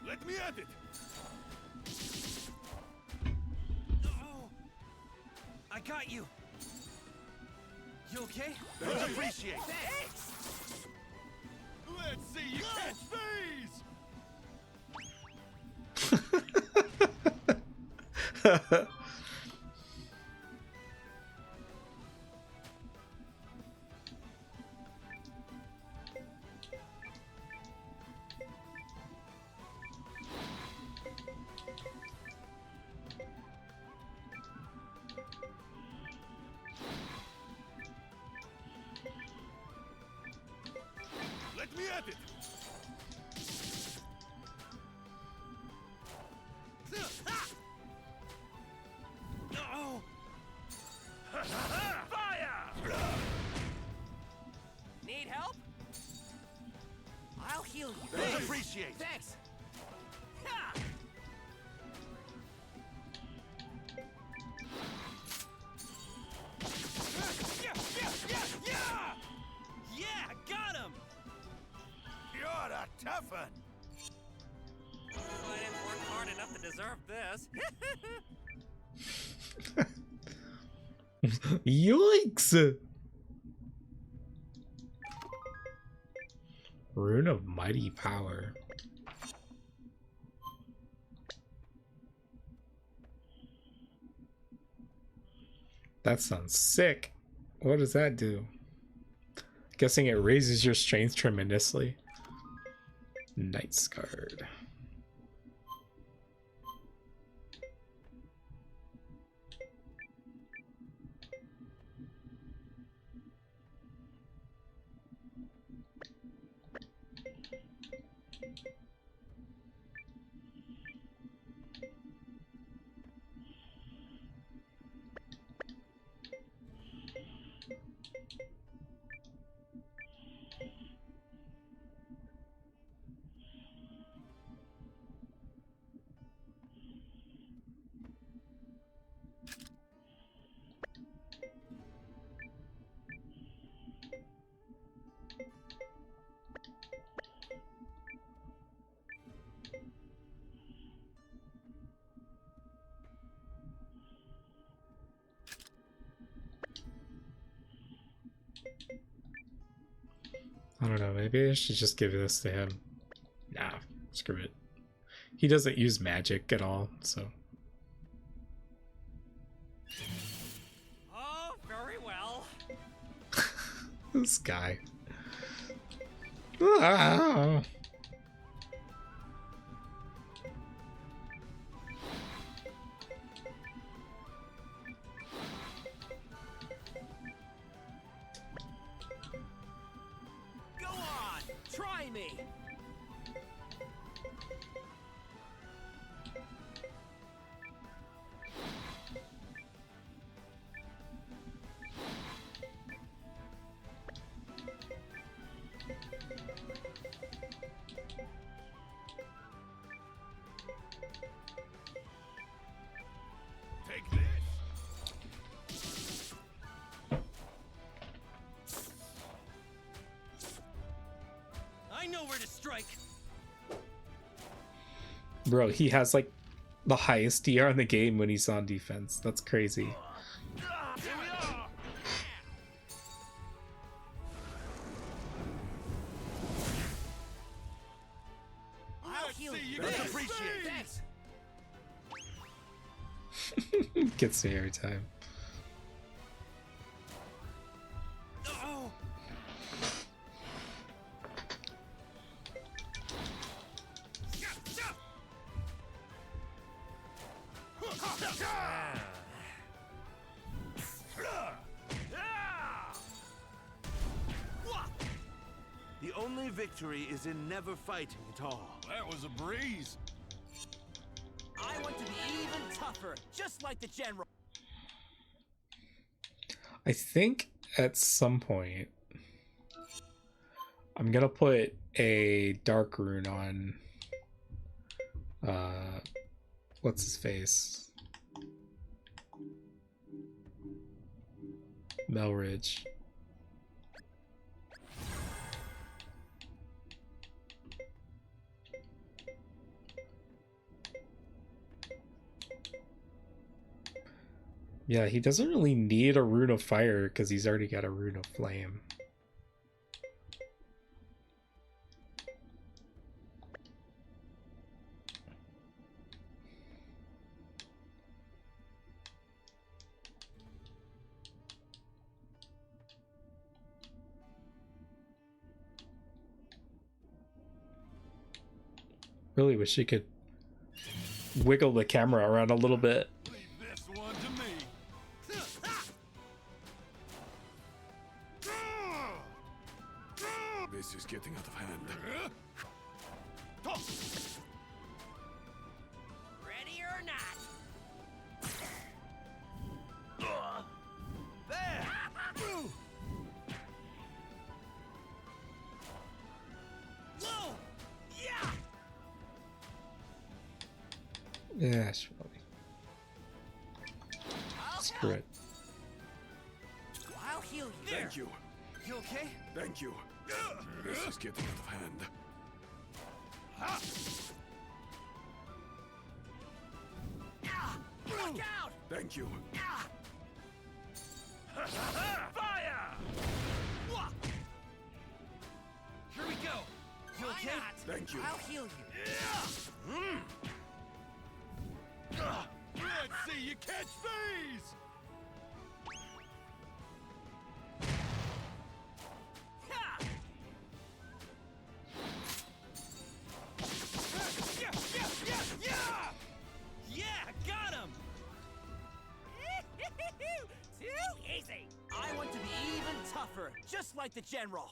Let me at it! Oh, I got you. You okay? Much appreciate. Thanks. Let's see you catch these! got it! No! Fire! Need help? I'll heal you. Thanks. Appreciate. Thanks. Yeah, got him! You're a tough one. I didn't work hard enough to deserve this. Yikes! Rune of Mighty Power. That sounds sick. What does that do? Guessing it raises your strength tremendously. Knight's Guard. I don't know, maybe I should just give this to him. Nah, screw it. He doesn't use magic at all, so. Oh, very well. This guy. Ah. Go on, try me. Take this. I know where to strike. Bro, he has like the highest DR in the game when he's on defense. That's crazy. Here we are. I'll heal you. Let's appreciate. Thanks. Gets me every time. Oh. The only victory is in never fighting at all. That was a breeze. I want to be even tougher, just like the general. I think at some point I'm gonna put a dark rune on what's his face? Melridge. Yeah, he doesn't really need a rune of fire because he's already got a rune of flame. Really wish you could wiggle the camera around a little bit. Leave this one to me. This is getting out of hand. Ready or not? There! Whoa! Yeah! Yeah, sure. Screw it. I'll heal you. Thank you. You okay? Thank you. This is getting out of hand. Look out! Thank you. Fire! Here we go. You Why okay? not? Thank you. I'll heal you. Let's see you catch these! Yeah, got him! Too easy! I want to be even tougher, just like the General.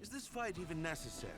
Is this fight even necessary?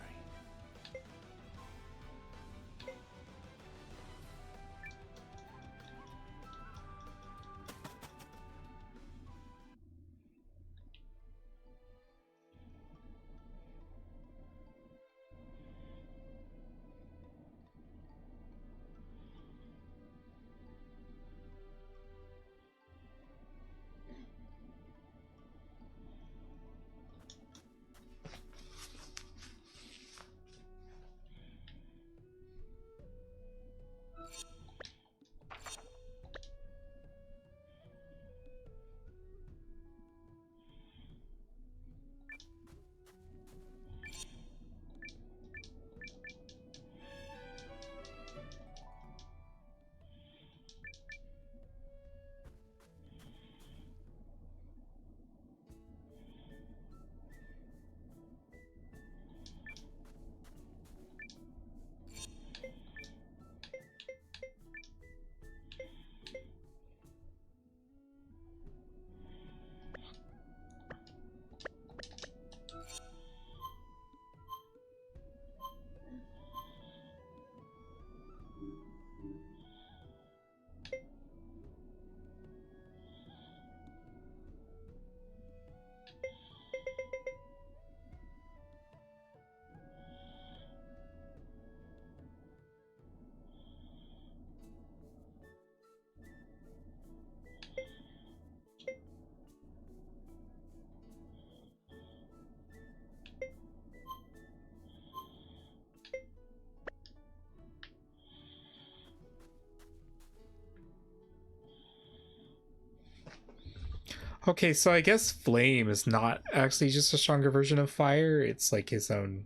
Okay, so I guess flame is not actually just a stronger version of fire. It's like his own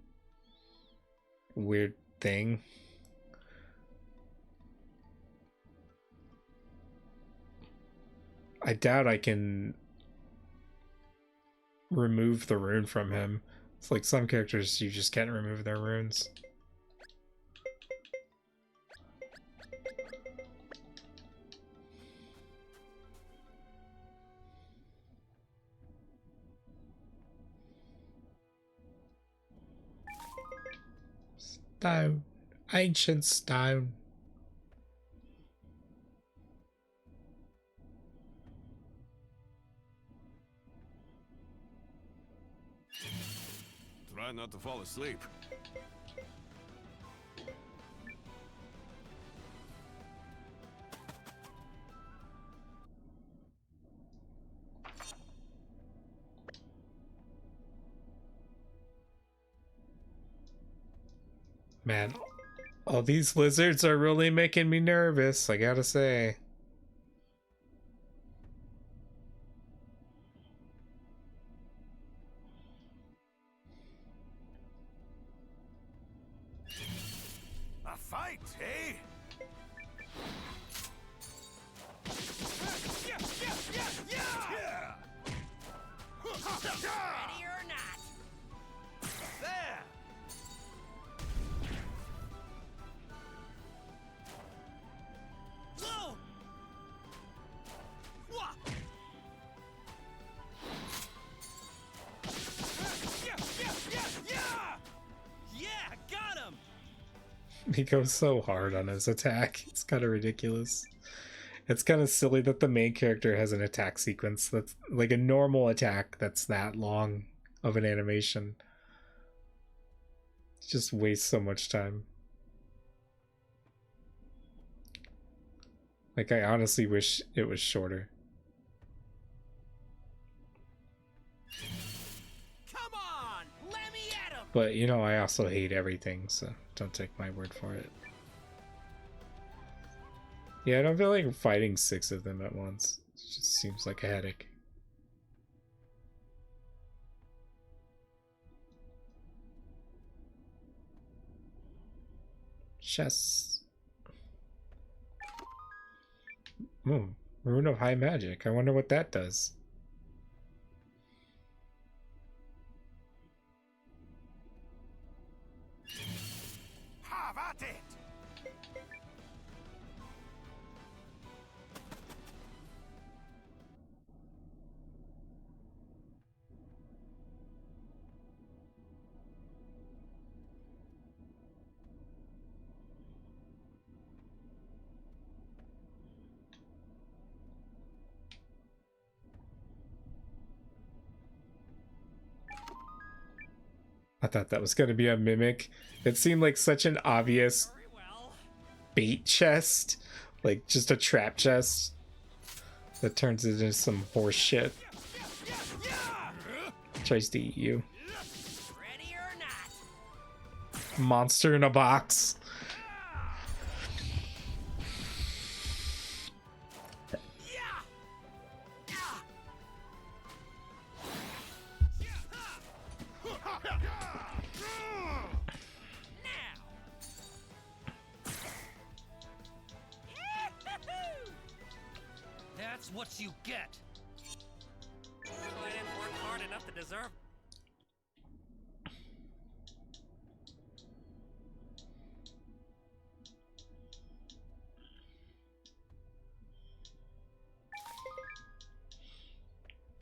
weird thing. I doubt I can remove the rune from him. It's like some characters you just can't remove their runes. Stone. Ancient stone. Try not to fall asleep. Man, all these lizards are really making me nervous, I gotta say. A fight, eh? Yeah! Ready or not? There! Whoa! What? Yeah! Got him! He goes so hard on his attack. It's kind of ridiculous. It's kind of silly that the main character has an attack sequence that's like a normal attack that's that long of an animation. It just wastes so much time. Like, I honestly wish it was shorter. Come on, let me at him. But, you know, I also hate everything, so don't take my word for it. Yeah, I don't feel like fighting 6 of them at once. It just seems like a headache. Chess. Rune of High Magic. I wonder what that does. Have at it! I thought that was going to be a mimic. It seemed like such an obvious bait chest. Like, just a trap chest that turns into some horse shit. Tries to eat you. Ready or not? Monster in a box. That's what you get. I didn't work hard enough to deserve.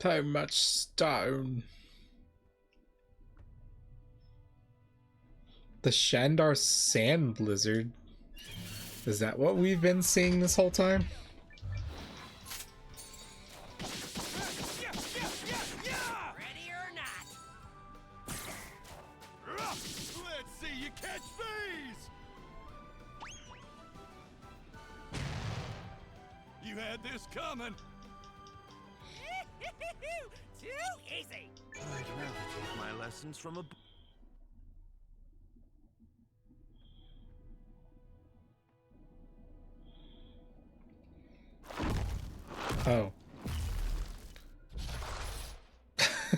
So much stone. The Shandar Sand Blizzard. Is that what we've been seeing this whole time? Ready or not? Let's see you catch these! You had this coming. Too easy. I'd rather take my lessons from a... Oh.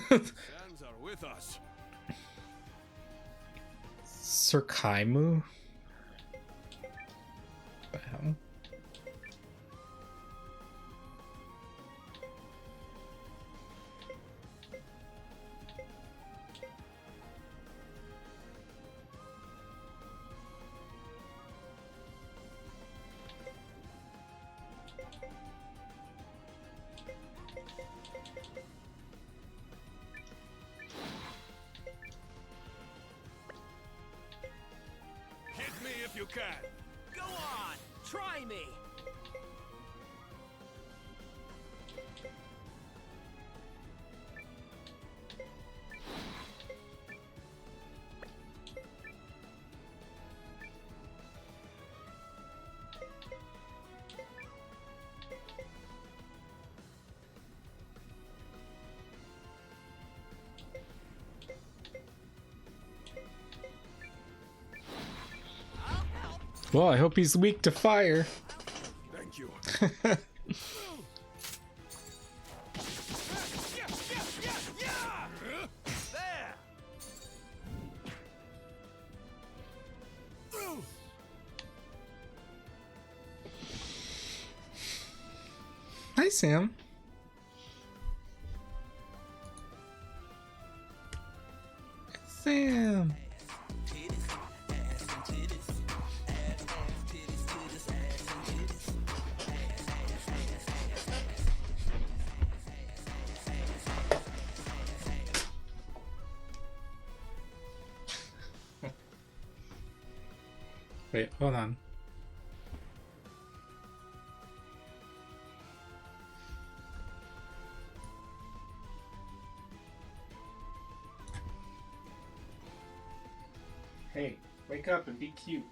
Sands are with us. Sir Kaimu? What the hell? Hit me if you can. Go on! Try me! Well, I hope he's weak to fire. Thank you. There! Hi, Sam. Sam. Wait, hold on. Hey, wake up and be cute.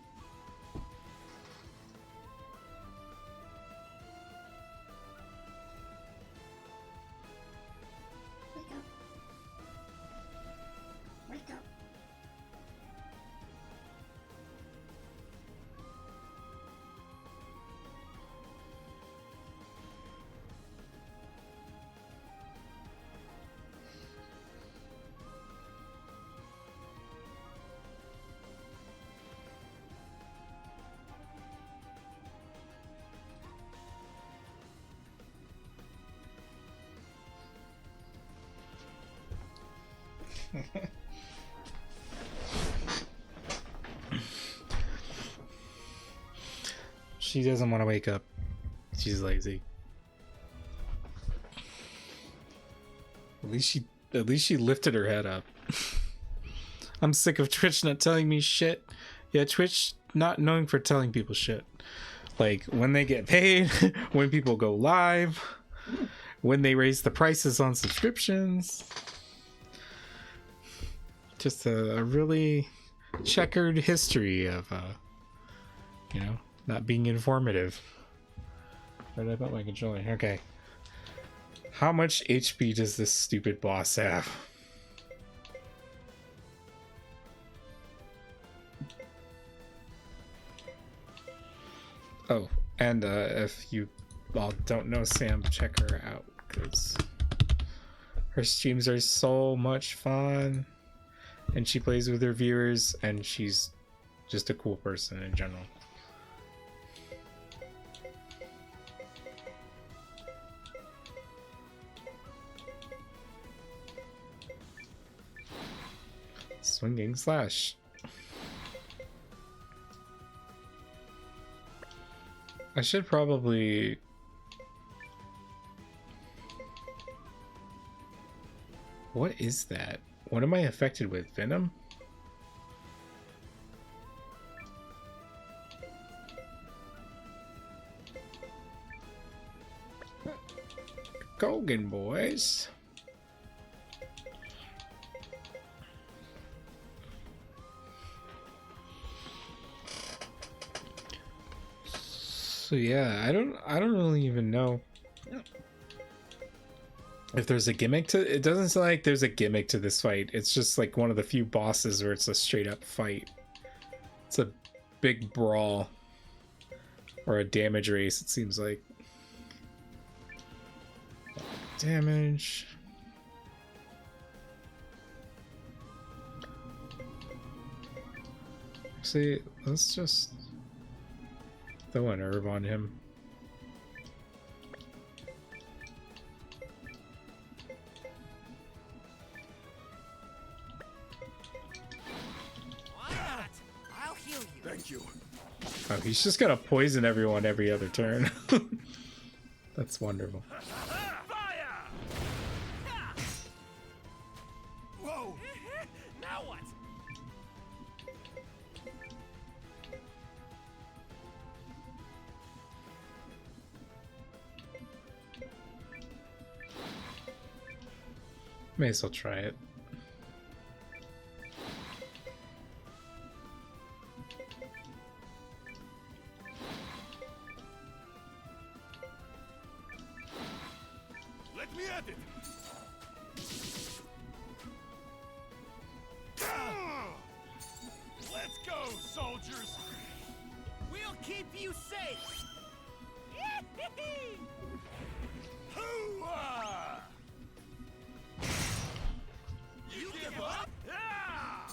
Wake up. Wake up. She doesn't want to wake up. She's lazy. At least she lifted her head up. I'm sick of Twitch not telling me shit. Yeah, Twitch not known for telling people shit. Like when they get paid, when people go live, when they raise the prices on subscriptions. Just a really checkered history of, you know, not being informative. Where did I put my controller? Okay. How much HP does this stupid boss have? Oh, and if you all don't know Sam, check her out, because her streams are so much fun. And she plays with her viewers, and she's just a cool person in general. Swinging slash. I should probably... What is that? What am I affected with? Venom? Kogan boys. So yeah, I don't really even know if there's a gimmick to it. Doesn't sound like there's a gimmick to this fight. It's just like one of the few bosses where it's a straight up fight. It's a big brawl or a damage race, it seems like. Damage. See, let's just throw an herb on him. I'll heal you. Thank you. Oh, he's just gonna poison everyone every other turn. That's wonderful. Whoa! Now what? May as well try it. Let me at it. Let's go, soldiers. We'll keep you safe. Hoo-ah! You give up? Ah!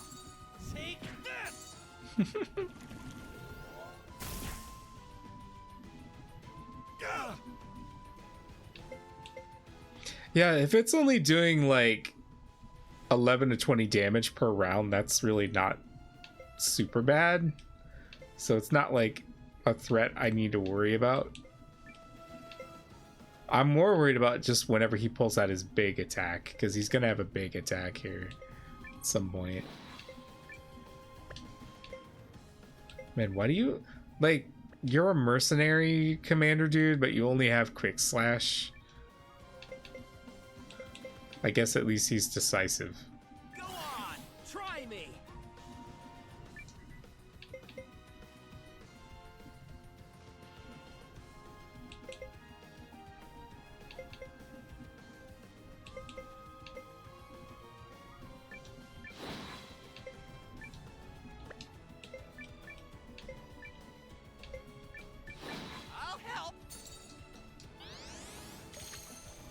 Take this. Ah! Yeah, if it's only doing like 11 to 20 damage per round, that's really not super bad. So it's not like a threat I need to worry about. I'm more worried about just whenever he pulls out his big attack, because he's gonna have a big attack here at some point. Man, why do you like, you're a mercenary commander, dude, but you only have quick slash? I guess at least he's decisive. Go on, try me. I'll help.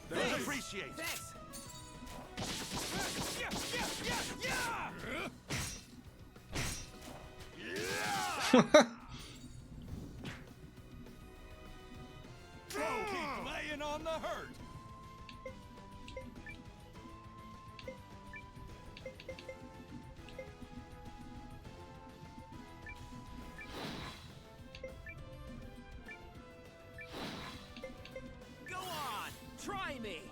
Thanks. Appreciate. Thanks. Keep laying on the hurt. Go on, try me.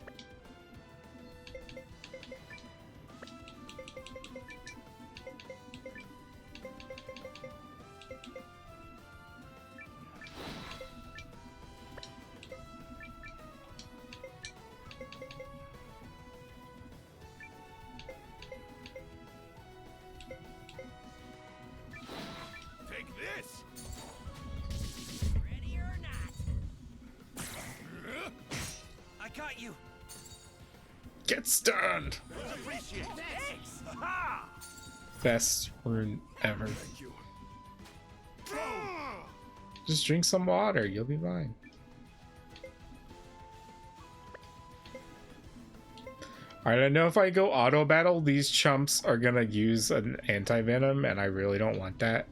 Take this. Ready or not. I got you. Get stunned! Appreciate. Thanks. Ha! Best rune ever. Thank you. Just drink some water, you'll be fine. Alright, I know if I go auto battle, these chumps are gonna use an anti-venom, and I really don't want that.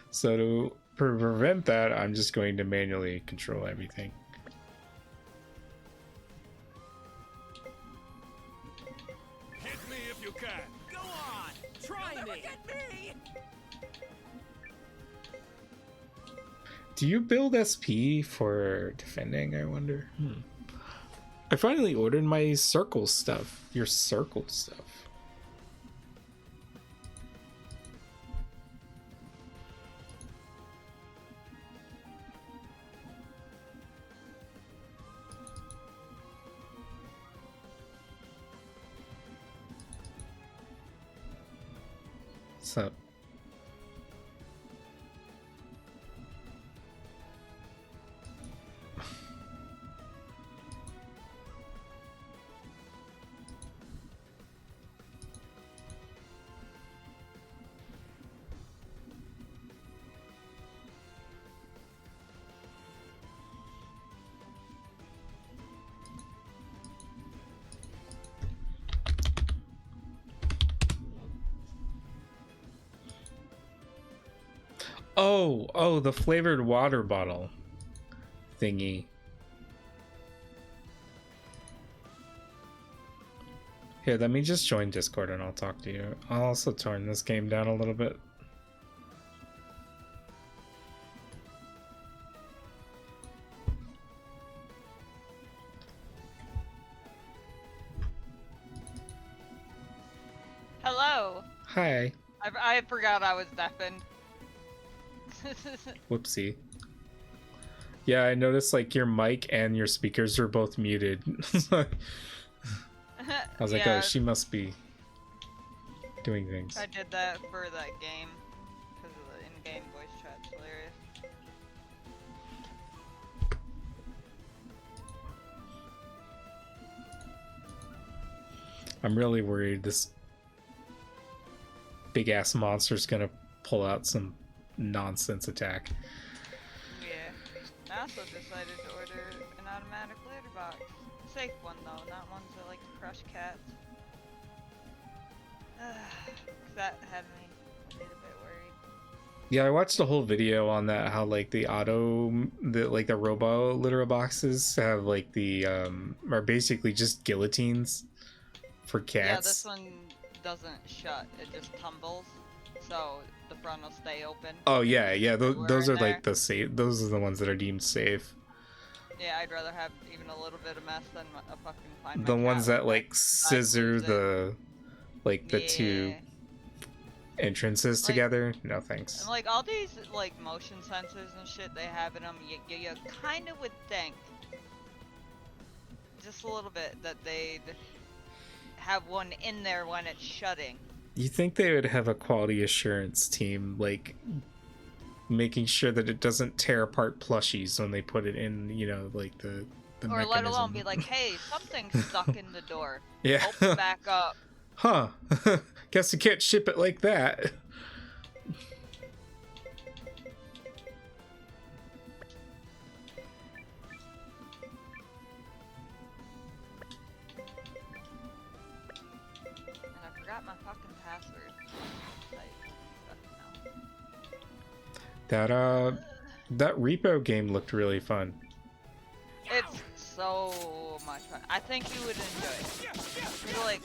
So to prevent that, I'm just going to manually control everything. Hit me if you can. Go on, try me. Get me. Do you build SP for defending, I wonder? I finally ordered my circle stuff. Your circle stuff. What's up? Oh, the flavored water bottle thingy. Here, let me just join Discord and I'll talk to you. I'll also turn this game down a little bit. Hello. Hi. I forgot I was deafened. Whoopsie. Yeah, I noticed like your mic and your speakers are both muted. I was like, Yeah. oh, she must be doing things. I did that for that game because of the in-game voice chat's hilarious. I'm really worried this big ass monster's gonna pull out some nonsense attack. Yeah. I also decided to order an automatic litter box. Safe one though, not ones that like to crush cats. That had me a little bit worried. Yeah, I watched a whole video on that, how like the robo litter boxes have like the are basically just guillotines for cats. Yeah, this one doesn't shut, it just tumbles. So the front will stay open. Oh yeah, those are there. like the safe. Those are the ones that are deemed safe. Yeah, I'd rather have even a little bit of mess than a fucking find The my ones cat that with like scissor the two entrances together. No thanks. And like all these like motion sensors and shit they have in them, you kind of would think just a little bit that they'd have one in there when it's shutting. You think they would have a quality assurance team, like making sure that it doesn't tear apart plushies when they put it in, you know, like the or mechanism. let alone be like, hey, something's stuck in the door. Yeah. Open back up. Huh. Guess you can't ship it like that. And I forgot my fucking password. That repo game looked really fun. It's so much fun. I think you would enjoy it.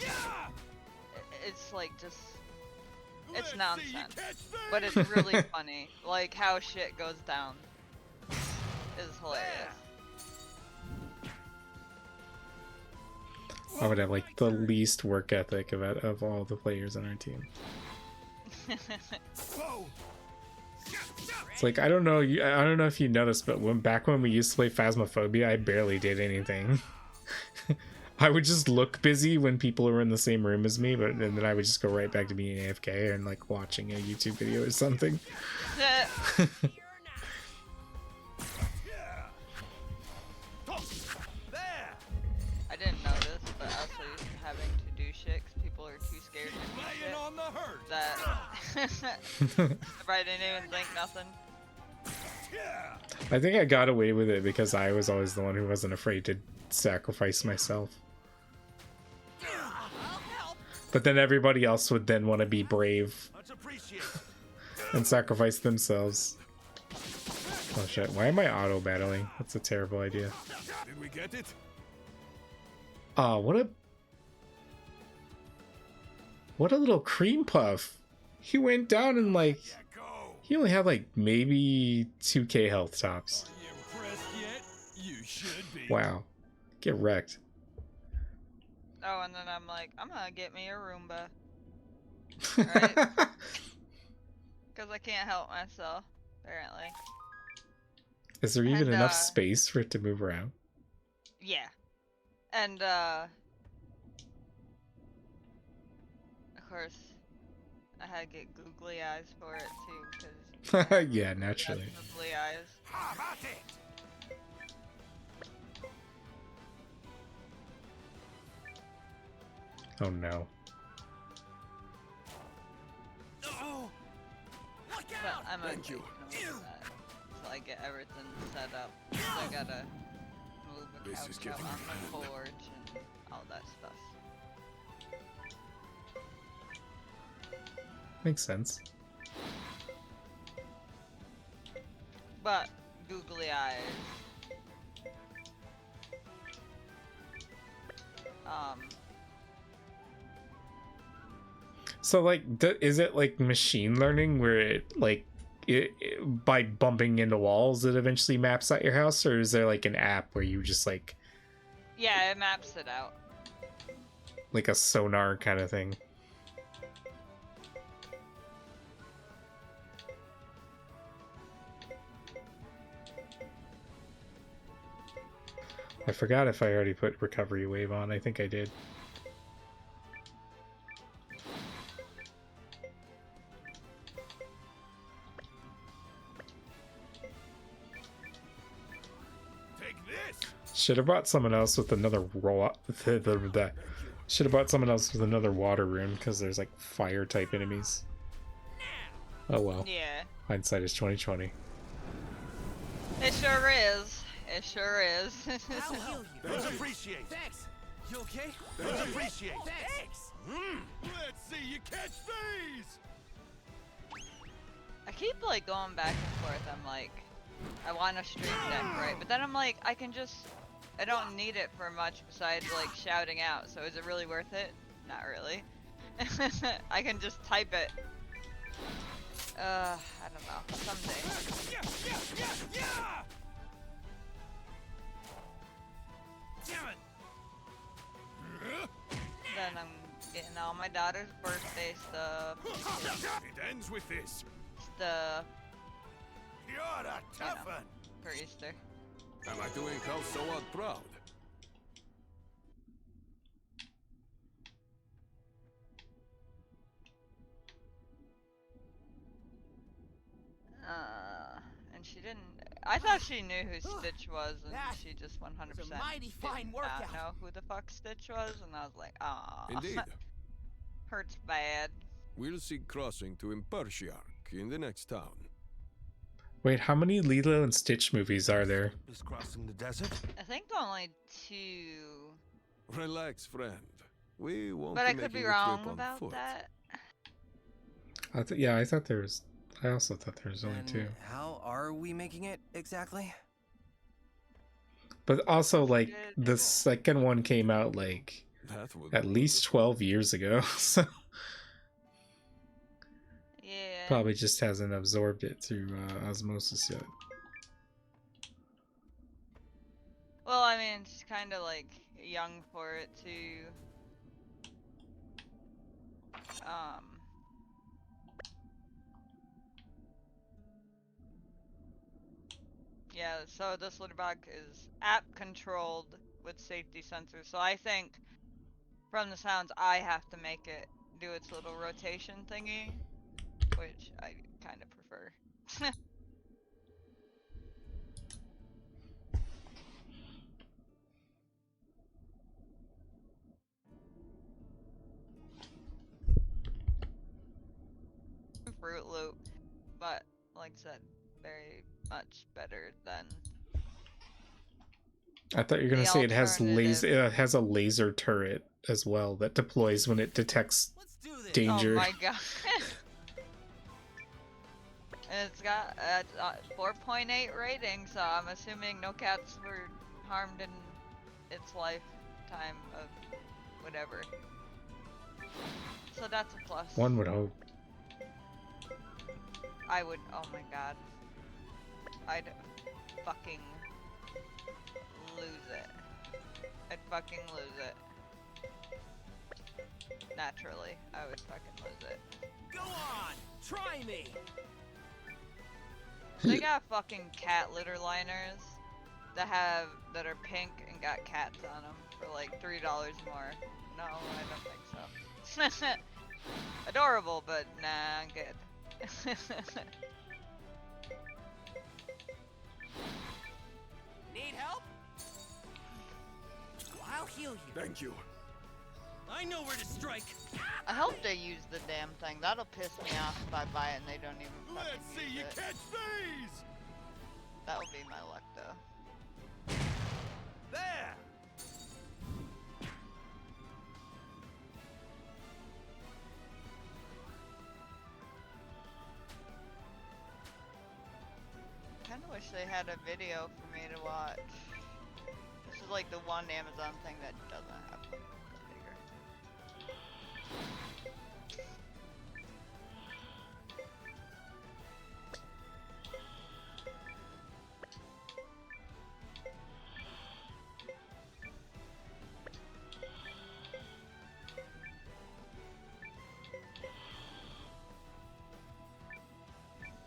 It's like, just, it's nonsense, but it's really funny. Like how shit goes down is hilarious. I would have like the least work ethic of all the players on our team. It's like I don't know if you noticed, but back when we used to play Phasmophobia, I barely did anything. I would just look busy when people were in the same room as me, and then I would just go right back to being AFK and like watching a YouTube video or something. I didn't notice, but also having to do shit 'cause people are too scared to do shit. That I didn't even think nothing. I think I got away with it because I was always the one who wasn't afraid to sacrifice myself. But then everybody else would then want to be brave and sacrifice themselves. Oh shit, why am I auto battling? That's a terrible idea. Did we get it? Oh, what a little cream puff. He went down and like he only had like maybe 2k health tops. Wow. Get wrecked. Oh, and then I'm like, I'm gonna get me a Roomba. Right? Because I can't help myself, apparently. Is there even enough space for it to move around? Yeah. And, of course, I had to get googly eyes for it, too, because... Yeah, naturally. Googly eyes. Oh no. But I'm okay with that until I get everything set up. So I gotta move the couch out on the porch and all that stuff. Makes sense. But googly eyes. So like, is it like machine learning where it like by bumping into walls it eventually maps out your house, or is there like an app where you just like Yeah, it maps it out. like a sonar kind of thing? I forgot if I already put recovery wave on. I think I did. Should have brought someone else with another should have brought someone else with another water rune, because there's like fire type enemies. Oh well. Yeah. Hindsight is 2020. It sure is. It sure is. I'll heal you. Those appreciate. Thanks. You okay? Those appreciate. Thanks. Let's see you catch these. I keep like going back and forth. I'm like, I want a stream deck, right? But then I'm like, I don't need it for much besides like shouting out. So is it really worth it? Not really. I can just type it. I don't know. Someday. Damn it. Then I'm getting all my daughter's birthday stuff. It ends with this. Stuff. You're a tough one. For Easter. Am I doing Kalsoad proud? And she didn't. I thought she knew who Stitch was, and she just 100% mighty fine did workout. not know who the fuck Stitch was, and I was like, ah. Indeed. Hurts bad. We'll seek crossing to Impertiarch in the next town. Wait, how many Lilo and Stitch movies are there? Is crossing the desert? I think only 2. Relax, friend. We won't But be I could be making a wrong trip on about foot. that. Yeah, I thought there was. I also thought there was only And 2. how are we making it exactly? But also, like, the second one came out like at least 12 years ago, so yeah. probably just hasn't absorbed it through osmosis yet. Well, I mean, she's kind of like young for it too. Yeah, so this litter box is app controlled with safety sensors. So I think from the sounds I have to make it do its little rotation thingy, which I kind of prefer. Fruit Loop, but like I said, very much better than. I thought you were gonna say it has it has a laser turret as well that deploys when it detects danger. Oh my god. It's got a 4.8 rating, so I'm assuming no cats were harmed in its lifetime of whatever. So that's a plus. One would hope. I would, oh my god. I'd fucking lose it. I'd fucking lose it. Naturally, I would fucking lose it. Go on, try me. They got fucking cat litter liners that are pink and got cats on them for like $3 more. No, I don't think so. Adorable, but nah, I'm good. Need help? I'll heal you. Thank you. I know where to strike. I hope they use the damn thing. That'll piss me off if I buy it and they don't even fucking Let's see use you it. catch these. That would be my luck, though. There. Kinda wish wish they had a video for me to watch. This is like the one Amazon thing that doesn't have the figure.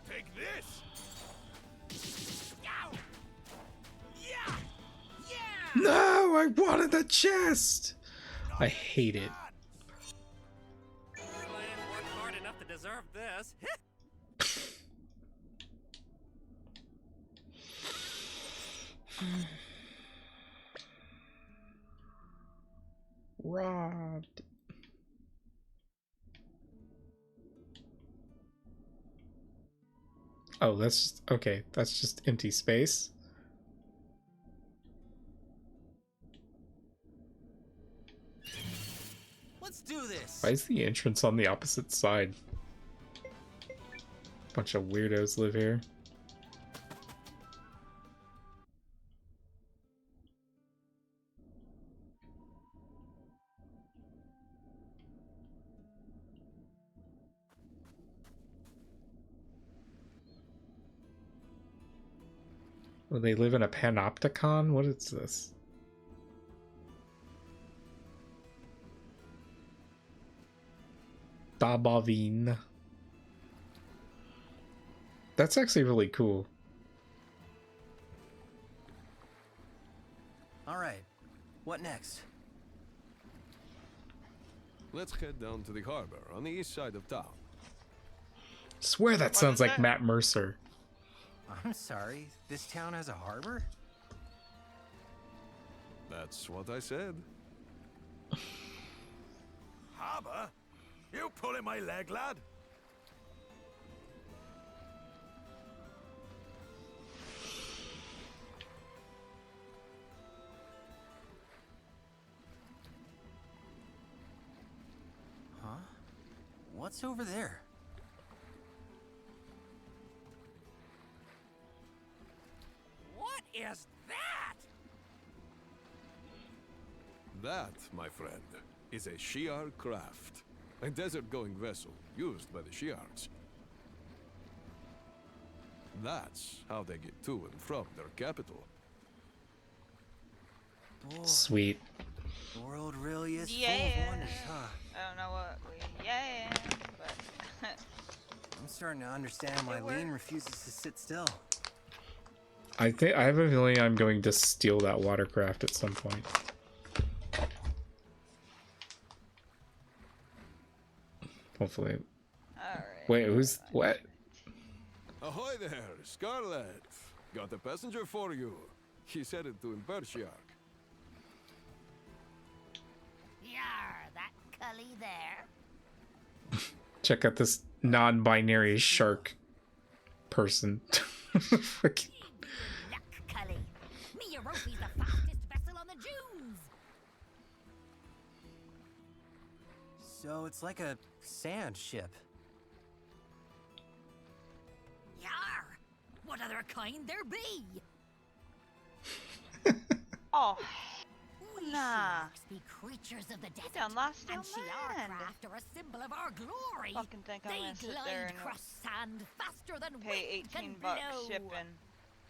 Take this! No, I wanted the chest. I hate it. I didn't work hard enough to deserve this. Robbed. Oh, that's just, okay. That's just empty space. Let's do this. Why is the entrance on the opposite side? Bunch of weirdos live here. Well, they live in a panopticon? What is this? Dabavine. That's actually really cool. Alright, what next? Let's head down to the harbor on the east side of town. Swear that sounds like Matt Mercer. I'm sorry, this town has a harbor? That's what I said. Harbor? You pulling my leg, lad? Huh? What's over there? What is that? That, my friend, is a Shi'ar craft. A desert-going vessel used by the Shi'ars. That's how they get to and from their capital. Boy, Sweet. the world really is full Yeah. of wonders, huh? I don't know what we but I'm starting to understand why Lean refuses to sit still. I have a feeling I'm going to steal that watercraft at some point. Hopefully. Alright. Wait, who's what? Ahoy there, Scarlet! Got a passenger for you. He's headed to Impershiak. Yar, that cully there. Check out this non-binary shark person. Freaking- Luck, cully. Me Europe's the fastest vessel on the dunes. So it's like a sand ship. Yar, what other kind there be? Oh, We nah. sharks be creatures of the desert, done lost your and Shi'ar mind. craft are a symbol of our glory. Fucking think I'm They gonna sit glide there and across sand faster than pay wind can 18 bucks blow. shipping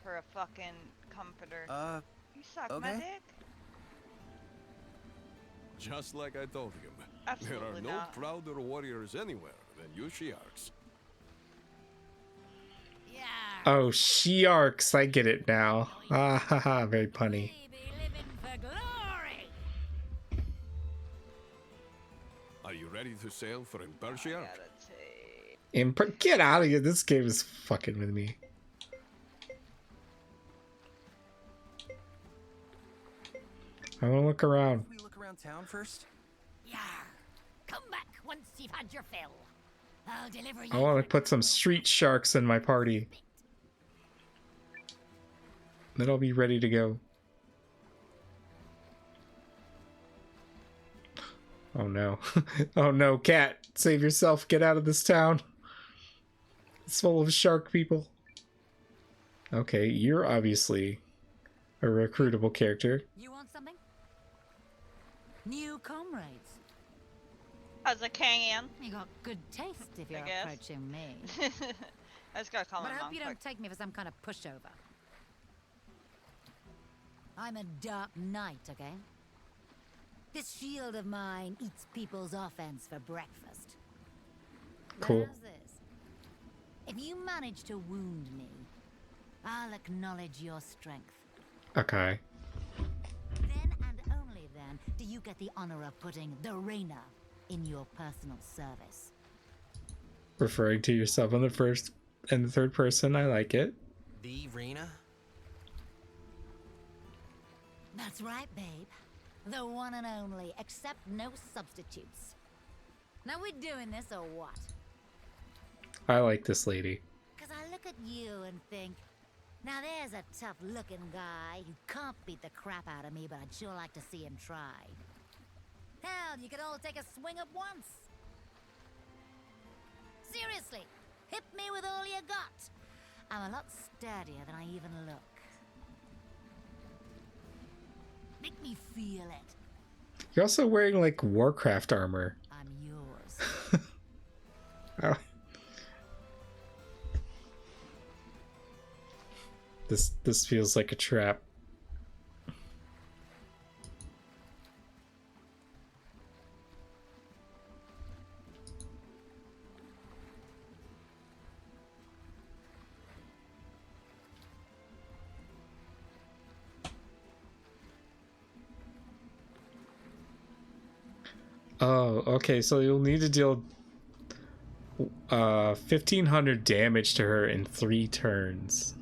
for a fucking comforter. You suck my okay. dick? Just like I told him. Absolutely there are no not. prouder warriors anywhere than you Shi'ars. Oh, Shi'arks, I get it now. Ah ha ha, very punny. For glory. Are you ready to sail for Impershiak? Get out of here, this game is fucking with me. I wanna look around. We look around town first? Yar, come back once you've had your fill. I'll deliver you. I wanna put some street sharks in my party. Then I'll be ready to go. Oh no. Oh no, cat. Save yourself. Get out of this town. It's full of shark people. Okay, you're obviously a recruitable character. You want something? New comrades. As a can. You got good taste if you're guess. approaching me. I just gotta call But my I mom hope you quick. don't take me for some kind of pushover. I'm a dark knight, okay? This shield of mine eats people's offense for breakfast. Cool. How's this? If you manage to wound me, I'll acknowledge your strength. Okay. Then and only then do you get the honor of putting the Reina in your personal service. Referring to yourself in the first and the third person, I like it. The Reina? That's right, babe. The one and only, except no substitutes. Now we're doing this or what? I like this lady. Because I look at you and think, now there's a tough-looking guy who can't beat the crap out of me, but I'd sure like to see him try. Hell, you could all take a swing at once. Seriously, hit me with all you got. I'm a lot sturdier than I even look. Make me feel it. You're also wearing like Warcraft armor. I'm yours. Oh. This feels like a trap. Oh, okay, so you'll need to deal 1500 damage to her in 3 turns.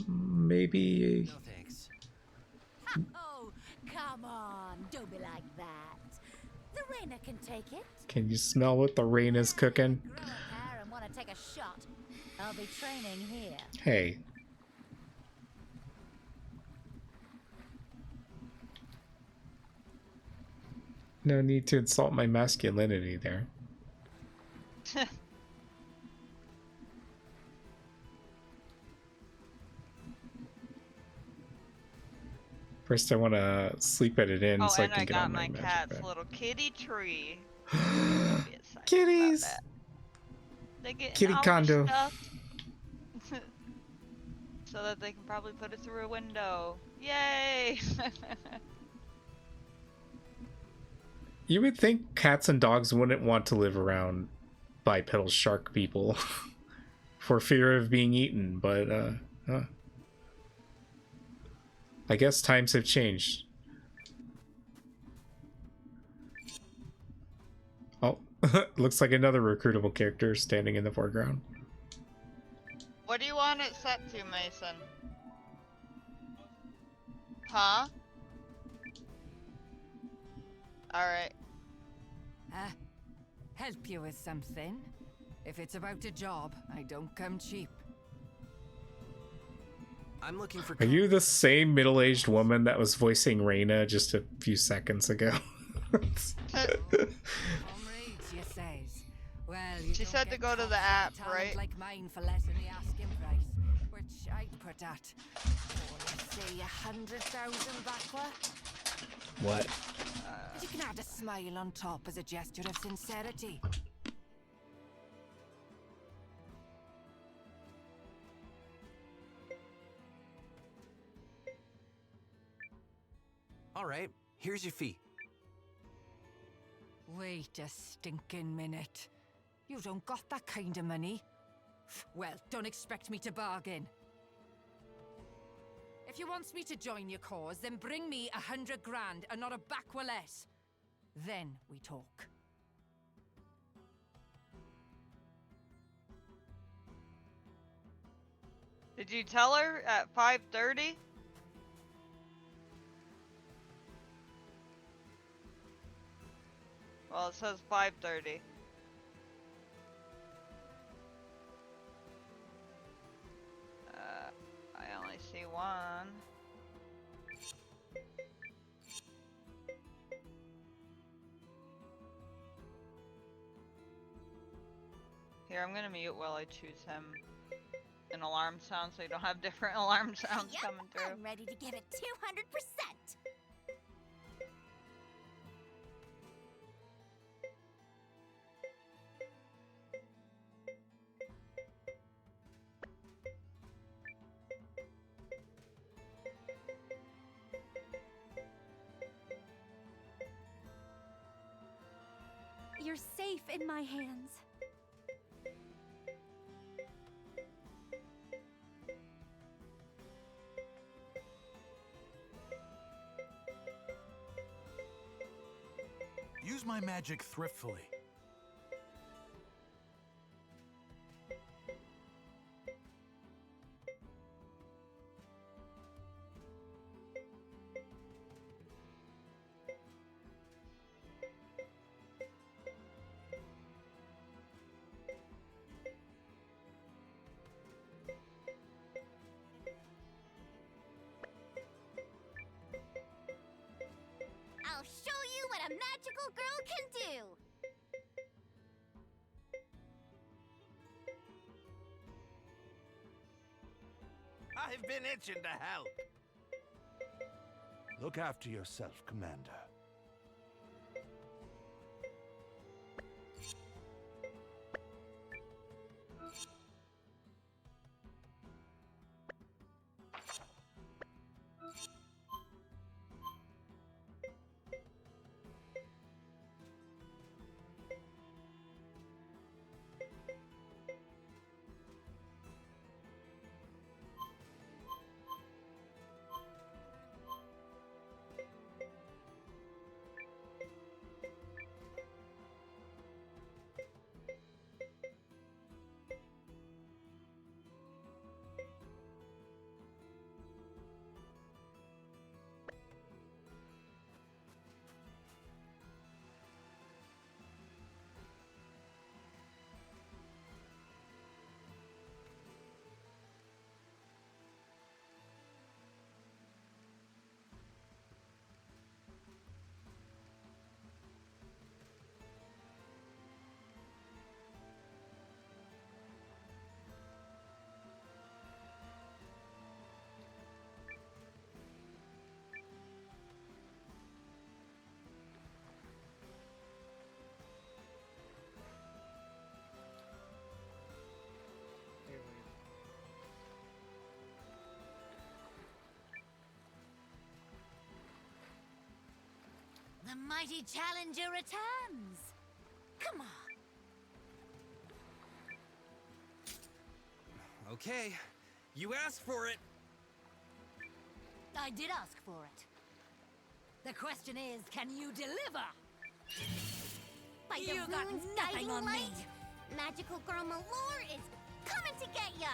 Maybe. No thanks. Oh, come on, don't be like that. The Reina can take it. Can you smell what the rain is cooking? Grow a pair and want to take a shot. I'll be training here. Hey. No need to insult my masculinity there. First, I want to sleep edit in Oh, so I and can I get got on my magic cat's bed. little kitty tree. Kitties! They get Kitty all condo. their stuff so that they can probably put it through a window. Yay! You would think cats and dogs wouldn't want to live around bipedal shark people for fear of being eaten, but I guess times have changed. Oh, looks like another recruitable character standing in the foreground. What do you want it set to, Mason? Huh? Alright. Help you with something? If it's about a job, I don't come cheap. I'm looking for. Are you the same middle-aged woman that was voicing Reina just a few seconds ago? Comrades, you says. Well, you She don't said to get go to the cops app, with talent right? like mine for less than the asking price, which I'd put at, let's say 100,000 Bakwa. What? And you can add a smile on top as a gesture of sincerity. All right, here's your fee. Wait a stinking minute. You don't got that kind of money. Well, don't expect me to bargain. If you wants me to join your cause, then bring me 100 grand and not a Bakwa less. Then we talk. Did you tell her at 5:30? Well, it says 5:30. I only see one. Here, I'm gonna mute while I choose him an alarm sound so you don't have different alarm sounds Yep, coming through. I'm ready to give it 200%. You're safe in my hands. Use my magic thriftfully. I'll show you what a magical girl can do. I've been itching to help. Look after yourself, Commander. The mighty challenger returns. Come on. Okay, you asked for it. I did ask for it. The question is, can you deliver? By the You got rune's nothing guiding on me. light, magical girl Malore is coming to get ya.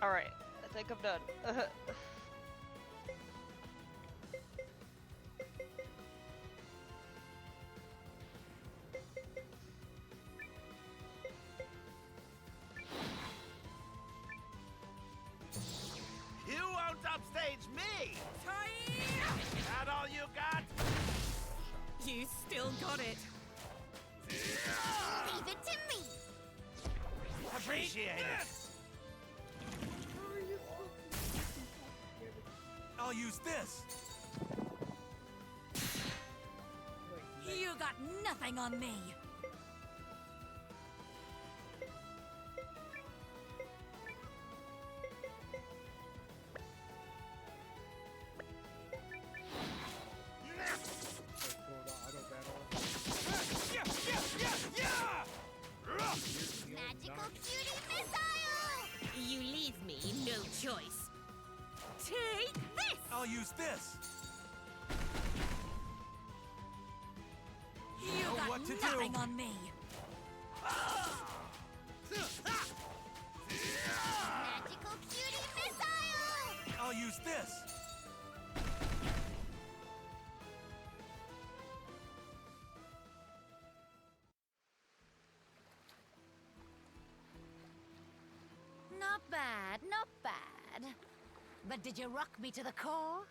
Alright, I think I'm done. You won't upstage me! That all you got? You still got it. Leave it to me. Appreciate it. I'll use this. You got nothing on me. leaves me no choice. Take this! I'll use this! You know got what to nothing do. on me. Magical cutie missile! I'll use this! Not bad, not bad. But did you rock me to the core?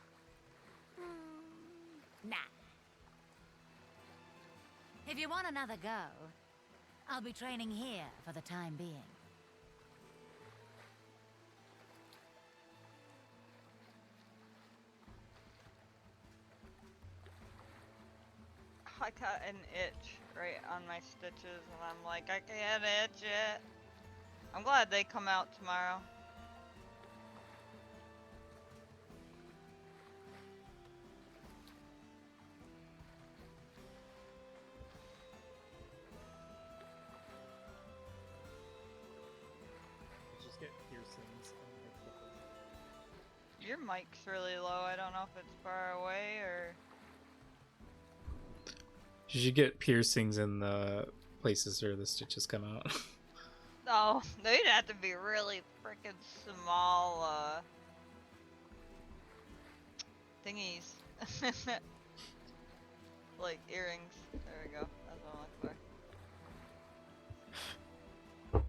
Nah. If you want another go, I'll be training here for the time being. I got an itch right on my stitches, and I'm like, I can't itch it. I'm glad they come out tomorrow. Just get piercings. Your mic's really low. I don't know if it's far away or... You should get piercings in the places where the stitches come out. Oh, they'd have to be really freaking small, thingies. Like earrings. There we go. That's what I'm looking for.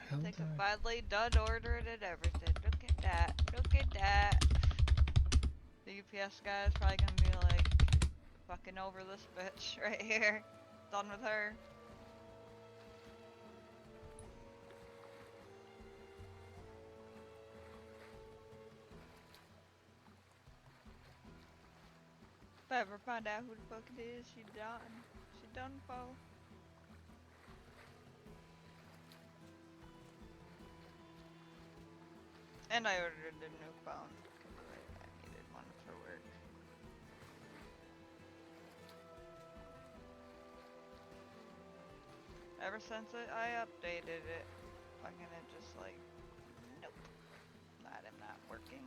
hell Think did I I- finally done ordering and everything. Look at that. Look at that. The UPS guy is probably gonna be like, fucking over this bitch right here. Done with her. If I ever find out who the fuck it is, she done. She done for. And I ordered a new phone because I needed one for work. Ever since I updated it, fucking it just like, nope, that am not working.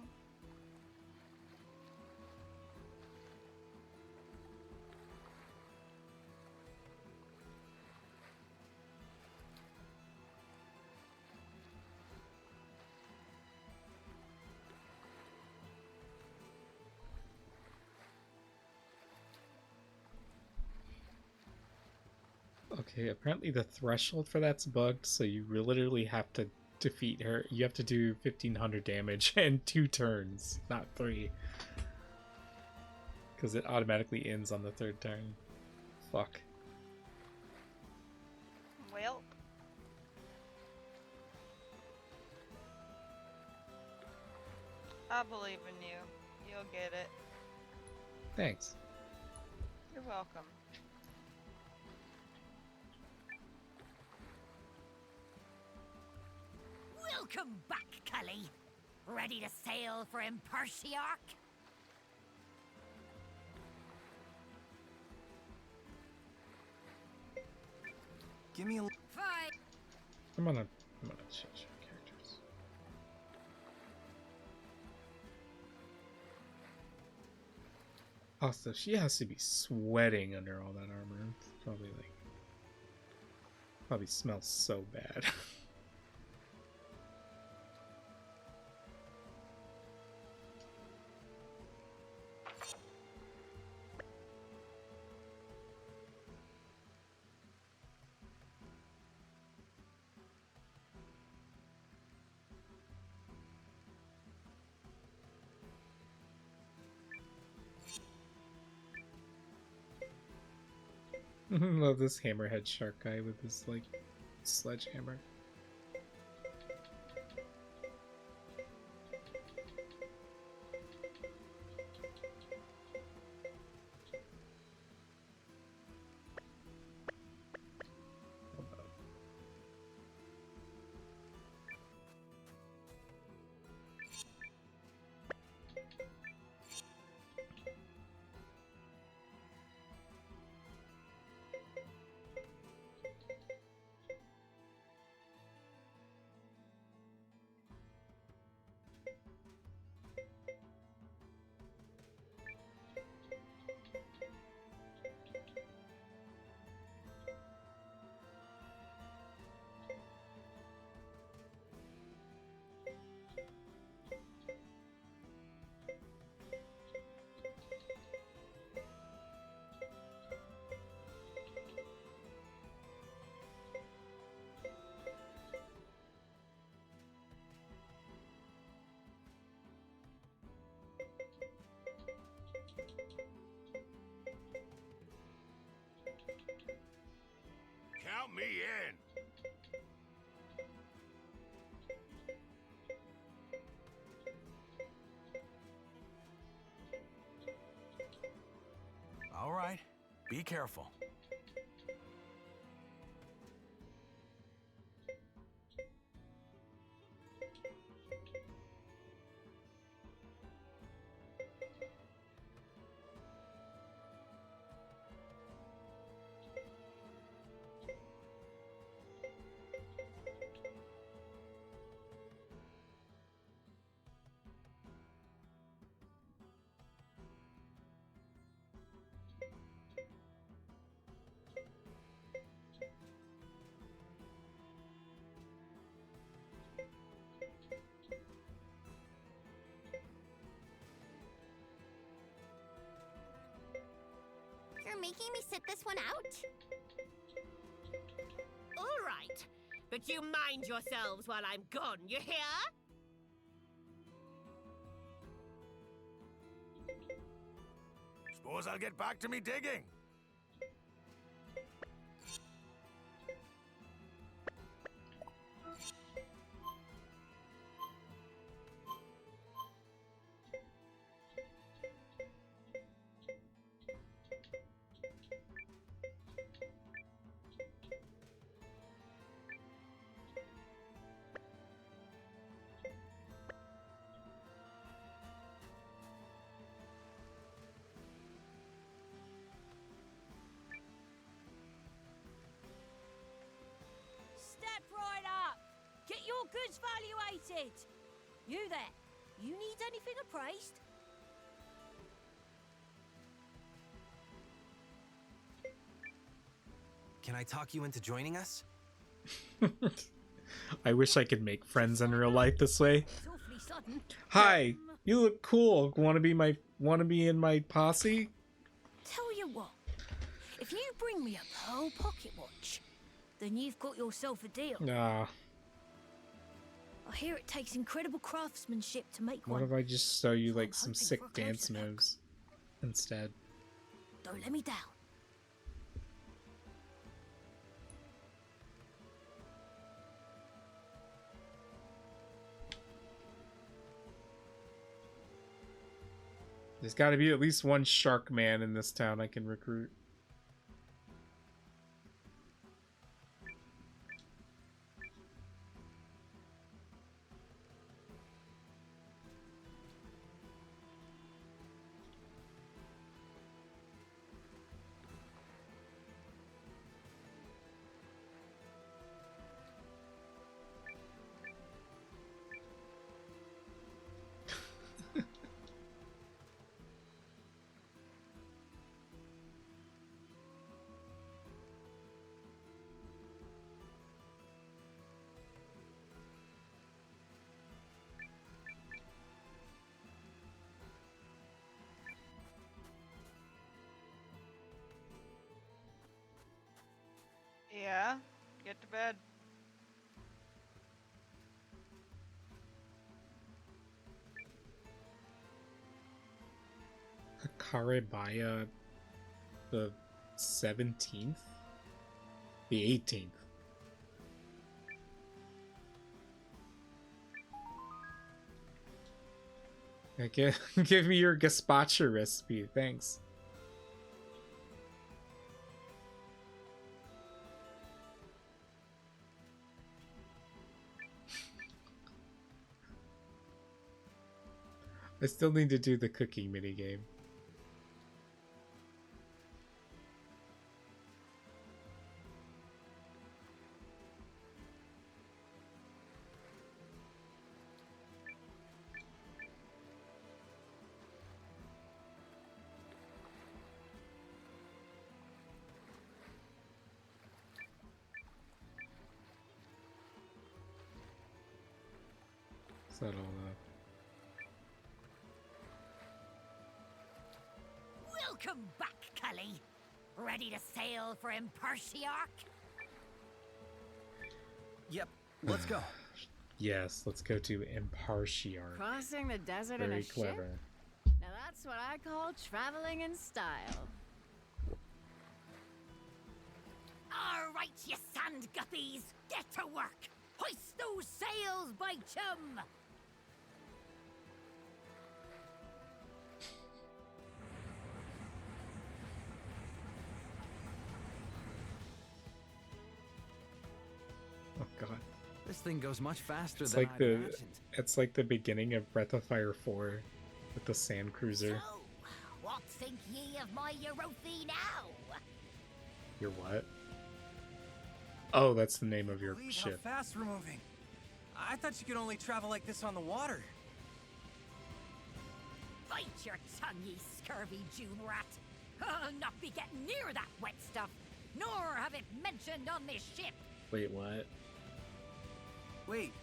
Okay, apparently the threshold for that's bugged, so you literally have to defeat her. You have to do 1500 damage and 2 turns, not 3. Because it automatically ends on the 3rd turn. Fuck. Well. I believe in you. You'll get it. Thanks. You're welcome. Welcome back, Cully. Ready to sail for Impertiarch? Give me a... Fight! I'm gonna change your characters. Also, she has to be sweating under all that armor. It's probably smells so bad. Love this hammerhead shark guy with his like sledgehammer. Be careful. You're making me sit this one out? All right, but you mind yourselves while I'm gone, you hear? Suppose I'll get back to me digging. Step right up! Get your goods valuated! You there, you need anything appraised? Can I talk you into joining us? I wish I could make friends in real life this way. It's awfully sudden. Hi, you look cool. Want to be in my posse? Tell you what, if you bring me a pearl pocket watch, then you've got yourself a deal. Nah. I hear it takes incredible craftsmanship to make What one. if I just show you like some hoping sick for a closer dance look. moves instead? Don't let me down. There's got to be at least one shark man in this town I can recruit. Yeah, get to bed. Karibaya the 17th? The 18th. Okay, give me your gazpacho recipe, thanks. I still need to do the cooking minigame. Settle up. Welcome back, Cully. Ready to sail for Impertiarch? Yep, let's go. Yes, let's go to Impartiarch. Crossing the desert in Very a ship? clever. Now that's what I call traveling in style. All right, you sand guppies, get to work. Hoist those sails, by chum. Oh god. This thing goes much faster It's than like I'd the imagined. it's like the beginning of Breath of Fire 4 with the sand cruiser. So, what think ye of my Eurothi now? Your what? Oh, that's the name of your Believe ship. how fast we're moving. I thought you could only travel like this on the water. Bite your tongue, ye scurvy June rat. I'll not be getting near that wet stuff, nor have it mentioned on this ship. Wait, what? Wait.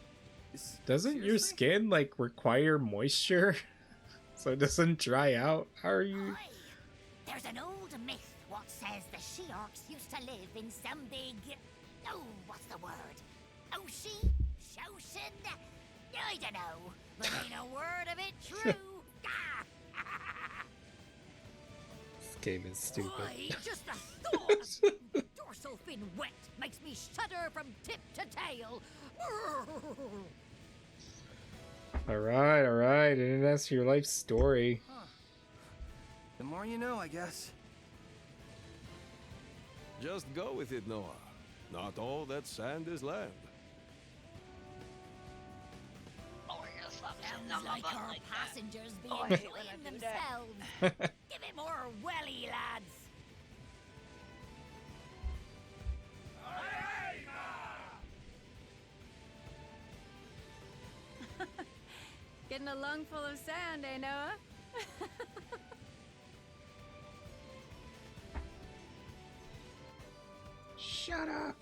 Doesn't your skin like require moisture so it doesn't dry out? How are you? There's an old myth what says the she-orcs used to live in some big... Oh, what's the word? Ocean? Shoshin? I don't know, but ain't a word of it true. This game is stupid. Why, just the thought of dorsal fin wet makes me shudder from tip to tail. Alright, and that's your life story. The more you know, I guess. Just go with it, Noah. Not all that sand is land. Sounds like our passengers be enjoying themselves. Give it more welly, lads. Getting a lung full of sand, eh, Noah? Shut up.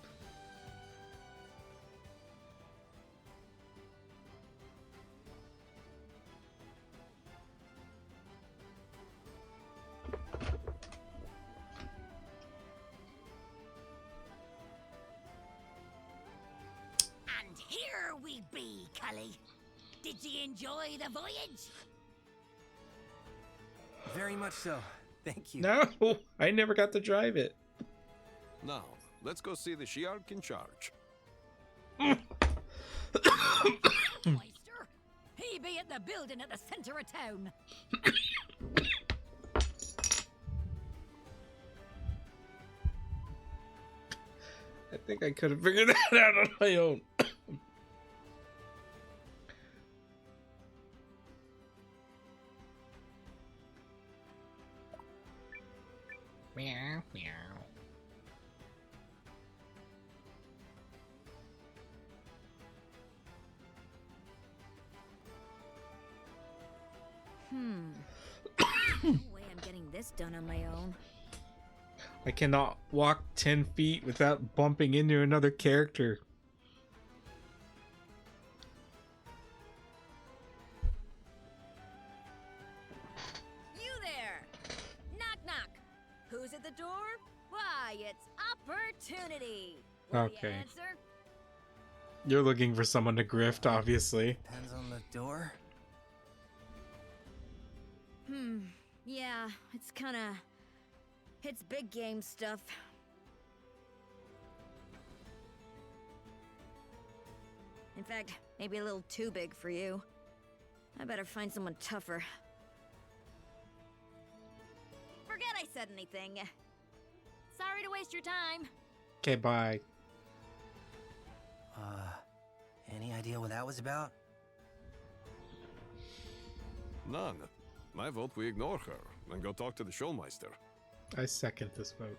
And here we be, Cully. Did ye enjoy the voyage? Very much so. Thank you. No, I never got to drive it. Now, let's go see the Shi'ark in charge. Meister, he be at the building at the center of town. I think I could have figured that out on my own. Meow, meow. No way I'm getting this done on my own. I cannot walk 10 feet without bumping into another character. You there! Knock knock. Who's at the door? Why, it's opportunity. Will you Okay. answer? You're looking for someone to grift, obviously. Depends on the door. Yeah, it's kinda... It's big game stuff. In fact, maybe a little too big for you. I better find someone tougher. Forget I said anything. Sorry to waste your time. Okay, bye. Any idea what that was about? None. My vote, we ignore her and go talk to the Showmeister. I second this vote.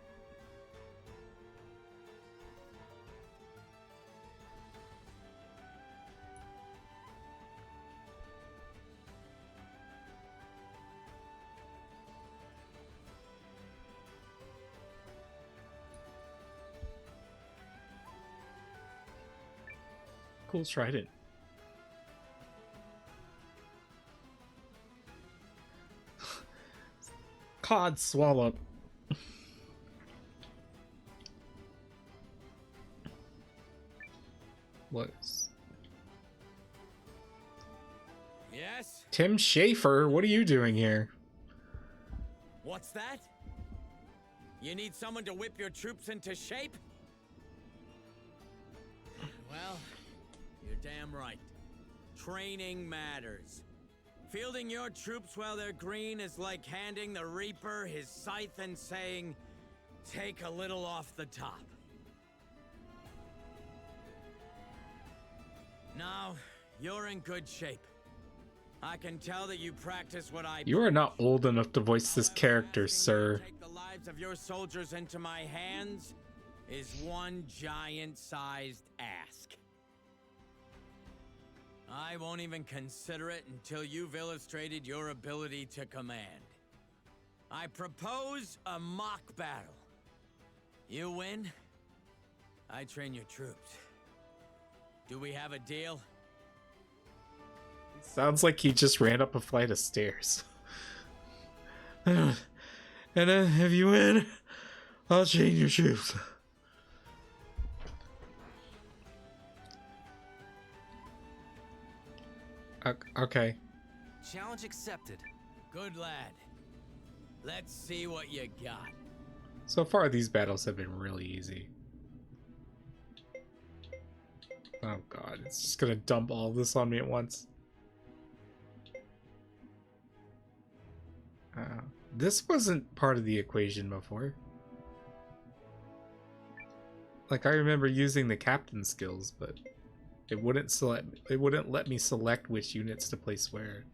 Cool trident. Cod swallow. What's Yes? Tim Schafer? What are you doing here? What's that? You need someone to whip your troops into shape? Well, you're damn right. Training matters. Fielding your troops while they're green is like handing the Reaper his scythe and saying, take a little off the top. Now, you're in good shape. I can tell that you practice what I You are not old enough to voice this character, sir. take the lives of your soldiers into my hands is one giant-sized ask. I won't even consider it until you've illustrated your ability to command. I propose a mock battle. You win, I train your troops. Do we have a deal? Sounds like he just ran up a flight of stairs. And if you win, I'll train your troops. Okay. Challenge accepted. Good lad. Let's see what you got. So far, these battles have been really easy. Oh god, it's just gonna dump all this on me at once. This wasn't part of the equation before. Like, I remember using the captain skills, but it wouldn't let me select which units to place where.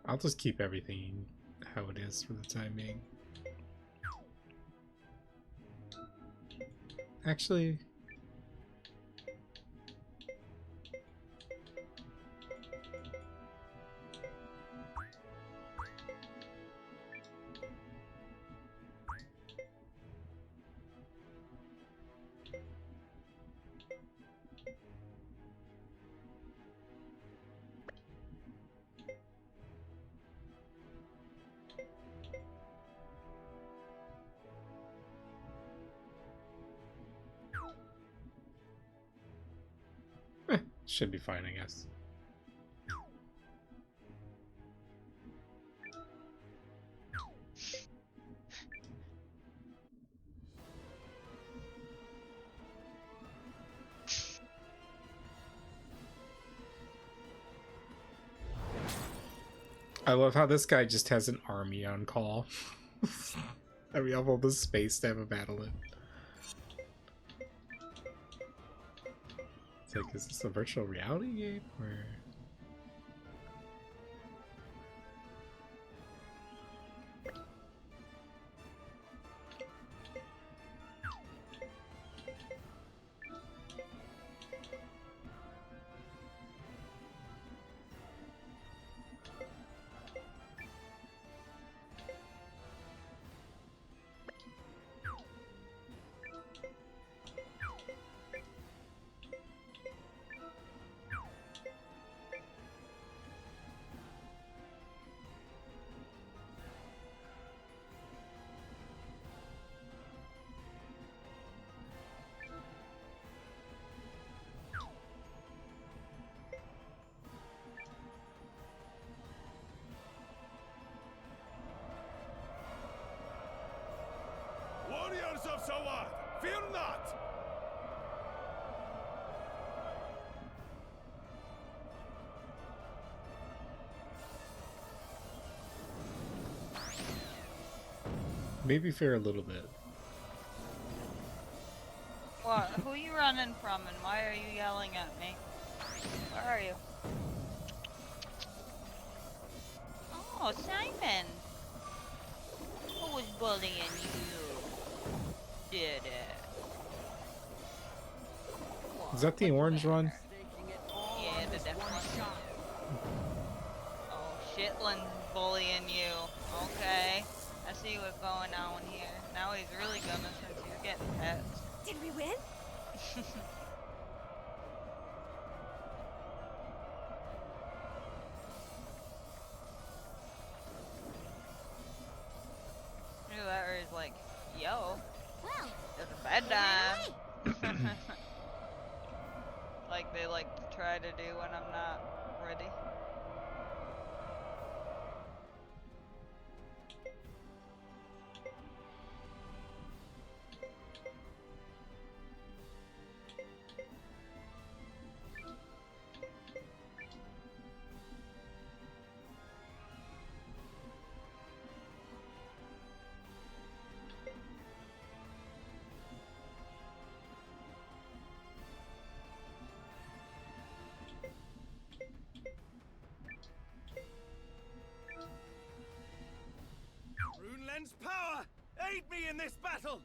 I'll just keep everything how it is for the time being. Actually, should be fine, I guess. I love how this guy just has an army on call. And we have all this space to have a battle in. It's like, is this a virtual reality game? Or... Warriors of Sawad, fear not! Maybe fear a little bit. What? Who are you running from and why are you yelling at me? Where are you? Oh, Simon! Who was bullying you? Did it? Is that the orange one? Yeah, the deaf one. Oh, Shitland's bullying you. Okay. I see what's going on here. Now he's really gonna since he's getting pets. Did we win? Look at that, where he's like, yo, Well, it's bedtime. Like they like to try to do when I'm not ready. Runeland's power! Aid me in this battle!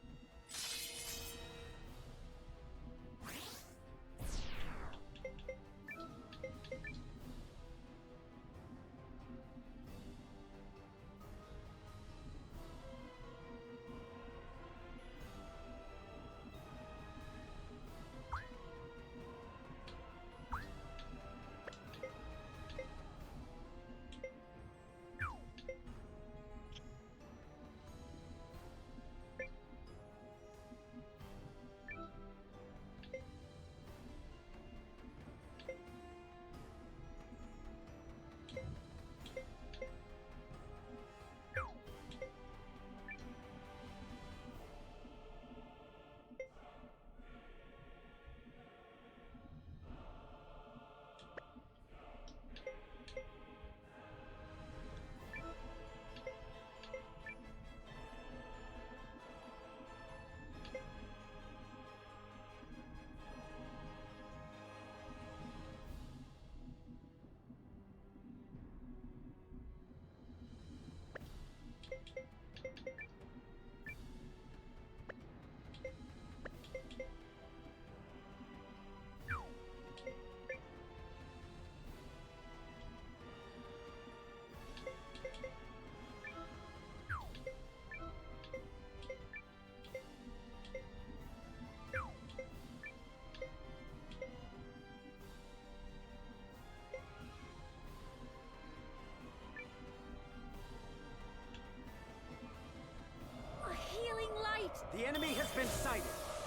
The enemy has been sighted.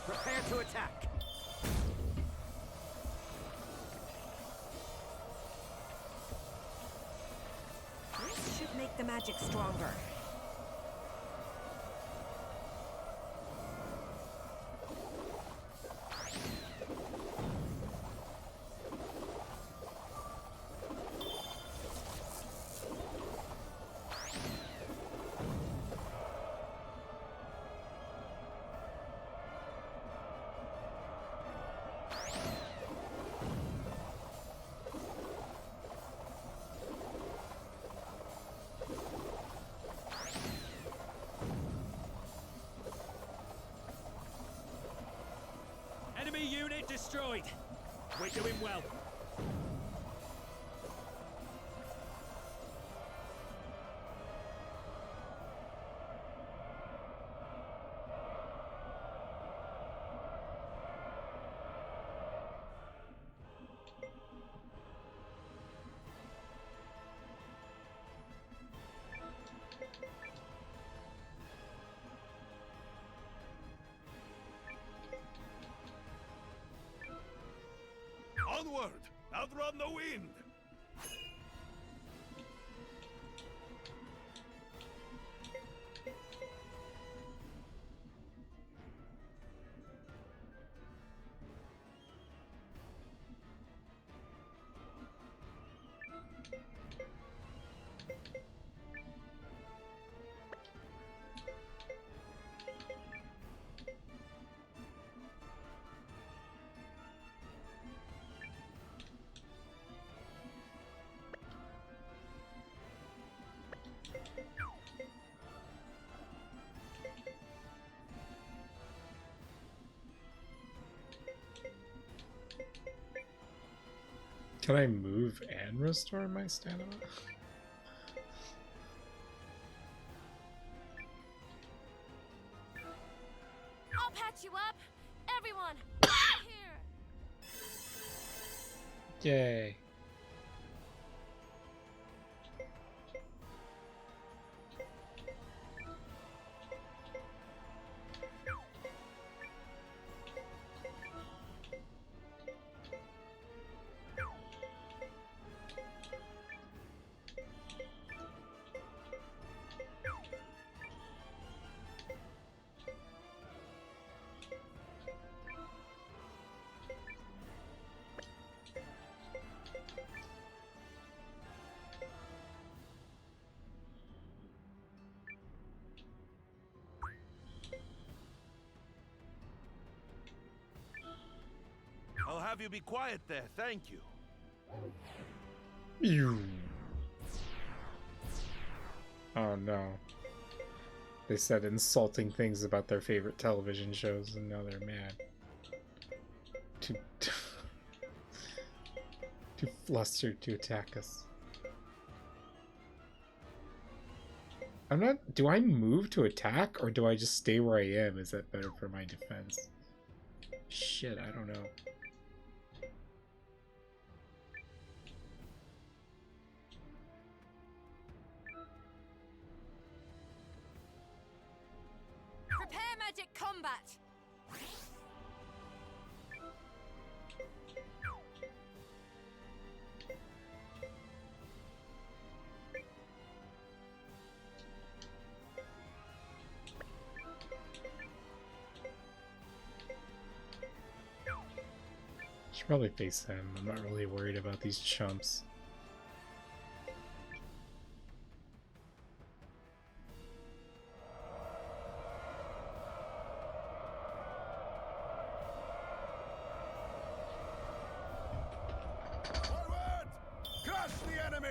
Prepare to attack. This should make the magic stronger. Enemy unit destroyed. We're doing well. Onward! Outrun the wind! Can I move and restore my stamina? I'll patch you up! Everyone, here! Yay. have you be quiet there, thank you. You. Oh no. They said insulting things about their favorite television shows and now they're mad. Too flustered to attack us. I'm not... Do I move to attack or do I just stay where I am? Is that better for my defense? Shit, I don't know. Prepare magic combat! Should probably face him. I'm not really worried about these chumps. Crush the enemy!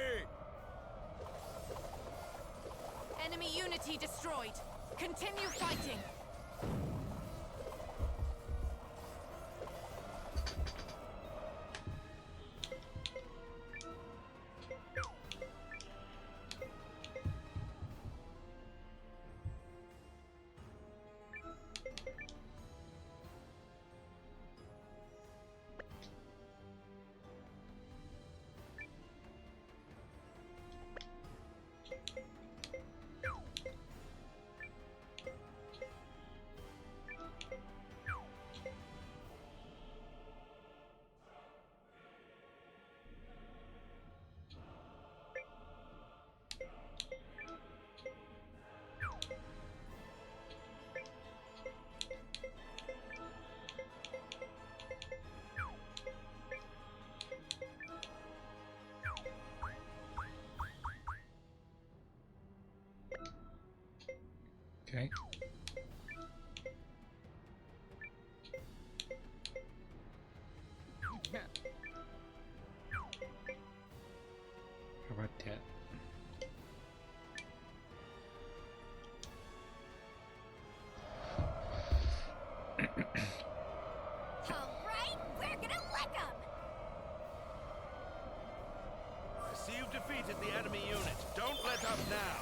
Enemy unity destroyed. Continue fighting. Okay. How about that? Alright, we're gonna lick 'em! I see you've defeated the enemy unit. Don't let up now.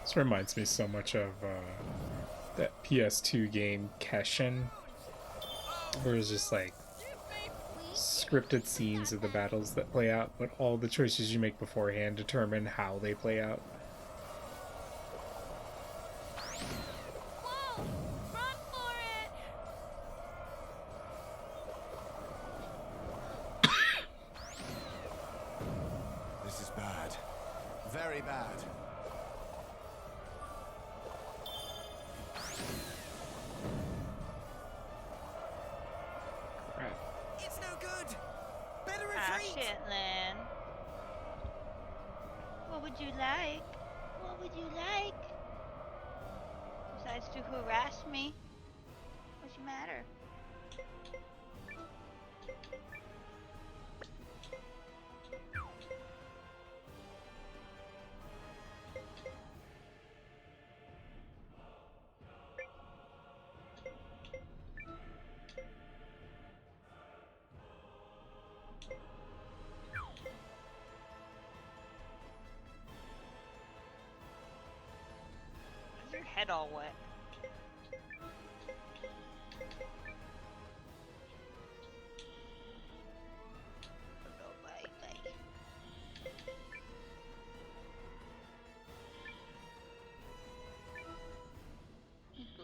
This reminds me so much of that PS2 game Keshin, where it's just like scripted scenes of the battles that play out, but all the choices you make beforehand determine how they play out. Whoa! Run for it! This is bad. Very bad. It's no good! Better Ah, retreat! shit, Lynn. What would you like? What would you like? Besides to harass me? What's the matter? Is your head all wet?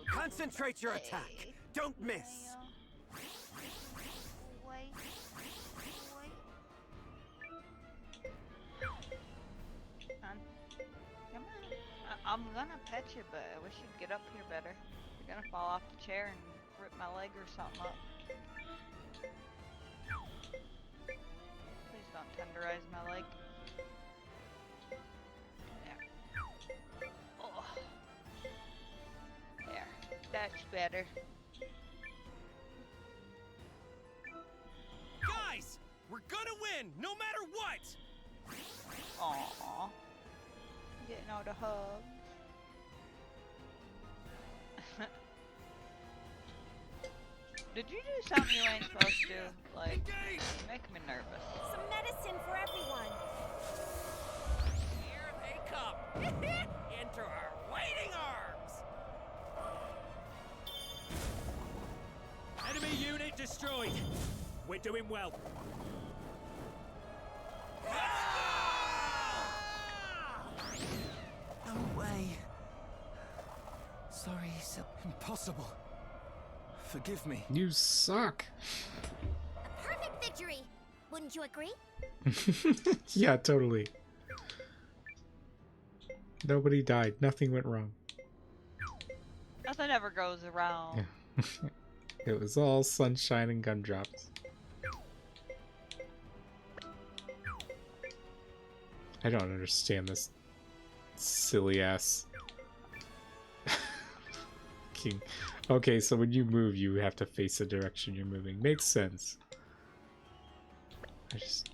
Concentrate your attack. Don't miss. Wait. Come on. I'm gonna pet you, but I wish you'd get up here better. You're gonna fall off the chair and rip my leg or something up. Please don't tenderize my leg. There. Oh. There. That's better. Guys, we're gonna win, no matter what! Aww. Getting all the hugs. Did you do something you ain't supposed to? Like, you make me nervous. Some medicine for everyone. Here they come. Into our waiting arms. Enemy unit destroyed. We're doing well. No way. Sorry, so impossible. Forgive me. You suck. A perfect victory. Wouldn't you agree? Yeah, totally. Nobody died. Nothing went wrong. Nothing ever goes around. Yeah. It was all sunshine and gumdrops. I don't understand this silly ass king. Okay, so when you move, you have to face the direction you're moving. Makes sense. I just...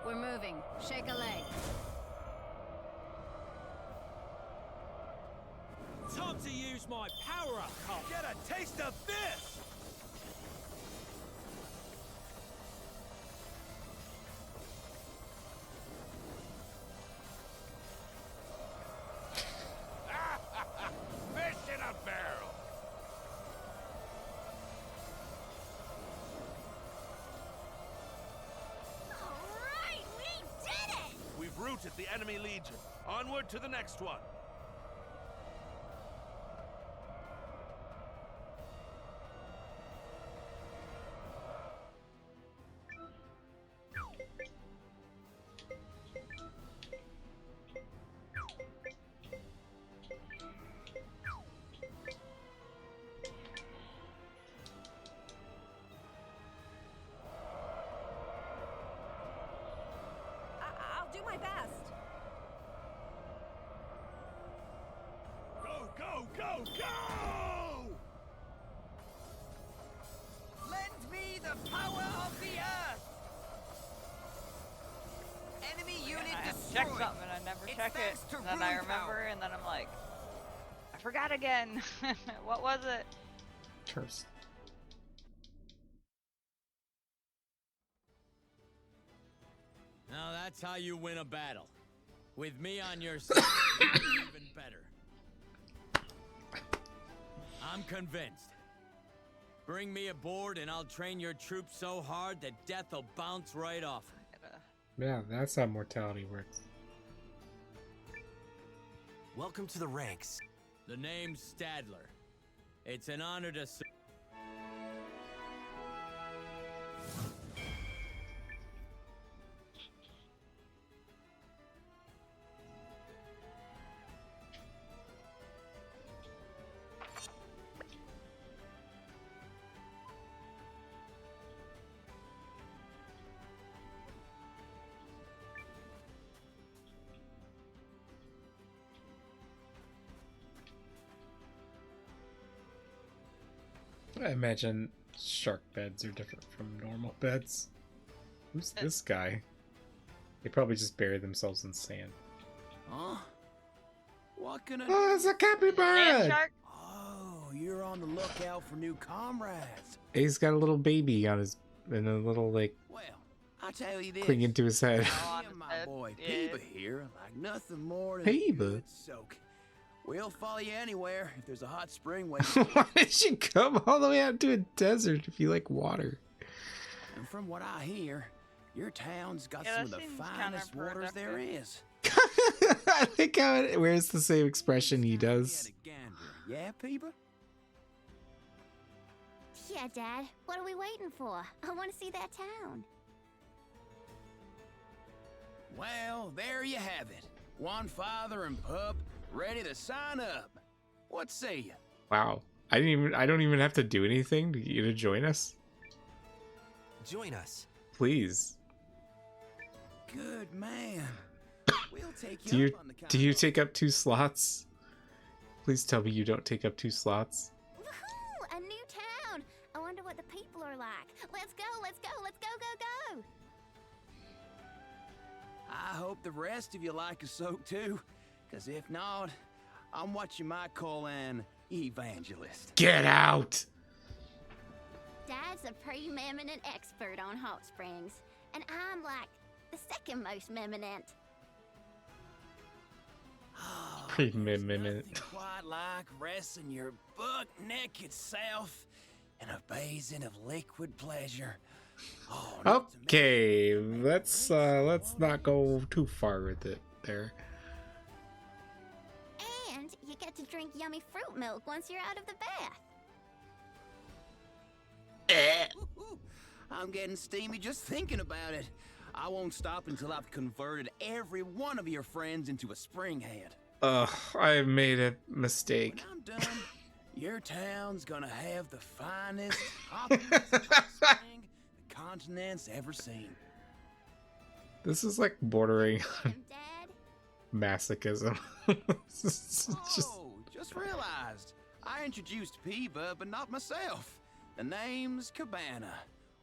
We're moving. Shake a leg. Time to use my power-up card. Get a taste of this! Fish in a barrel! Alright, we did it! We've routed the enemy legion. Onward to the next one. I'll do my best. Go, go, go, go! Lend me the power of the earth! Enemy unit I have to destroyed. check something and I never It's check it. thanks to And then I rune remember power. and then I'm like, I forgot again. What was it? Curse. Now that's how you win a battle. With me on your side, even better. I'm convinced. Bring me aboard and I'll train your troops so hard that death will bounce right off 'em. Yeah, that's how mortality works. Welcome to the ranks. The name's Stadler. It's an honor to serve. I imagine shark beds are different from normal beds. Who's this guy? They probably just bury themselves in sand. Huh? What can I Oh, it's a capybara! Oh, you're on the lookout for new comrades. He's got a little baby on his, and a little, like, Well, I tell you this. clinging to his head. Me and my boy Peeba here like nothing more than Peeba? a good soak. We'll follow you anywhere if there's a hot spring waiting. Why did you come all the way out to a desert if you like water? And from what I hear, your town's got Yeah, some of that the seems finest waters there counterproductive. is. I think how it wears the same expression he does. Yeah, Peeba? Yeah, Dad. What are we waiting for? I want to see that town. Well, there you have it. One father and pup ready to sign up. What say you? Wow. I don't even have to do anything to get you to join us. Join us. Please. Good man. We'll take Do you up on the do you take up 2 slots? Please tell me you don't take up 2 slots. Woohoo! A new town! I wonder what the people are like. Let's go, let's go, let's go, go, go! I hope the rest of you like a soak too, because if not, I'm what you might call an evangelist. Get out! Dad's a preeminent expert on hot springs, and I'm like the second most eminent. Preeminent. Quite like resting your buck-naked self in a basin of liquid pleasure. Okay, let's not go too far with it there. And you get to drink yummy fruit milk once you're out of the bath. I'm getting steamy just thinking about it. I won't stop until I've converted every one of your friends into a springhead. Ugh, I made a mistake. When I'm done, your town's gonna have the finest hoppiest hot spring the continent's ever seen. This is like bordering on masochism. Just realized. I introduced Peba, but not myself. The name's Cabana.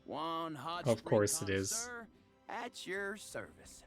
One hot Of course it is. connoisseur at your service.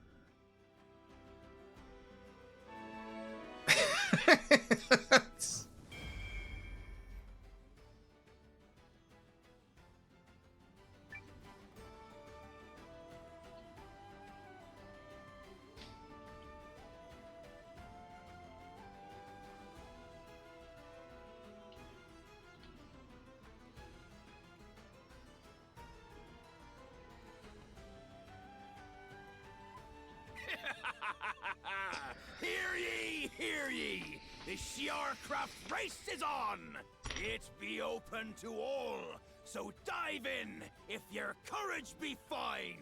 Hear ye! The Shiarcraft race is on! It be open to all, so dive in if your courage be fine!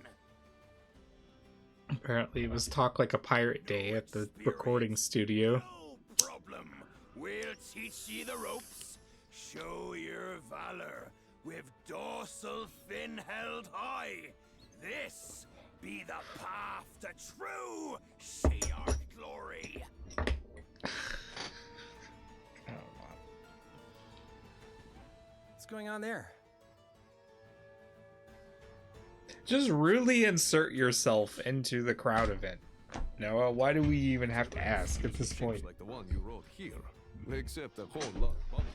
Apparently it was Talk Like a Pirate Day at the recording studio. No problem. We'll teach ye the ropes, show your valor, with dorsal fin held high. This be the path to true Shiarc glory. What's going on there? Just really insert yourself into the crowd event. Noah, why do we even have to ask at this point? Like the one you wrote here, except a whole lot funnier.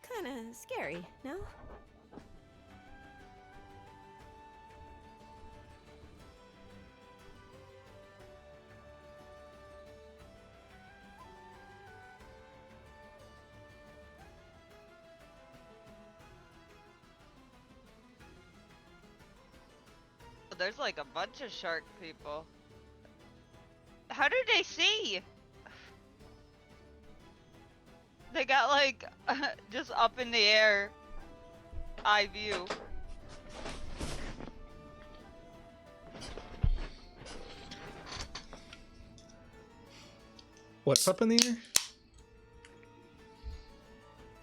Kinda scary, no? There's like a bunch of shark people. How do they see? They got like just up in the air eye view. What's up in the air?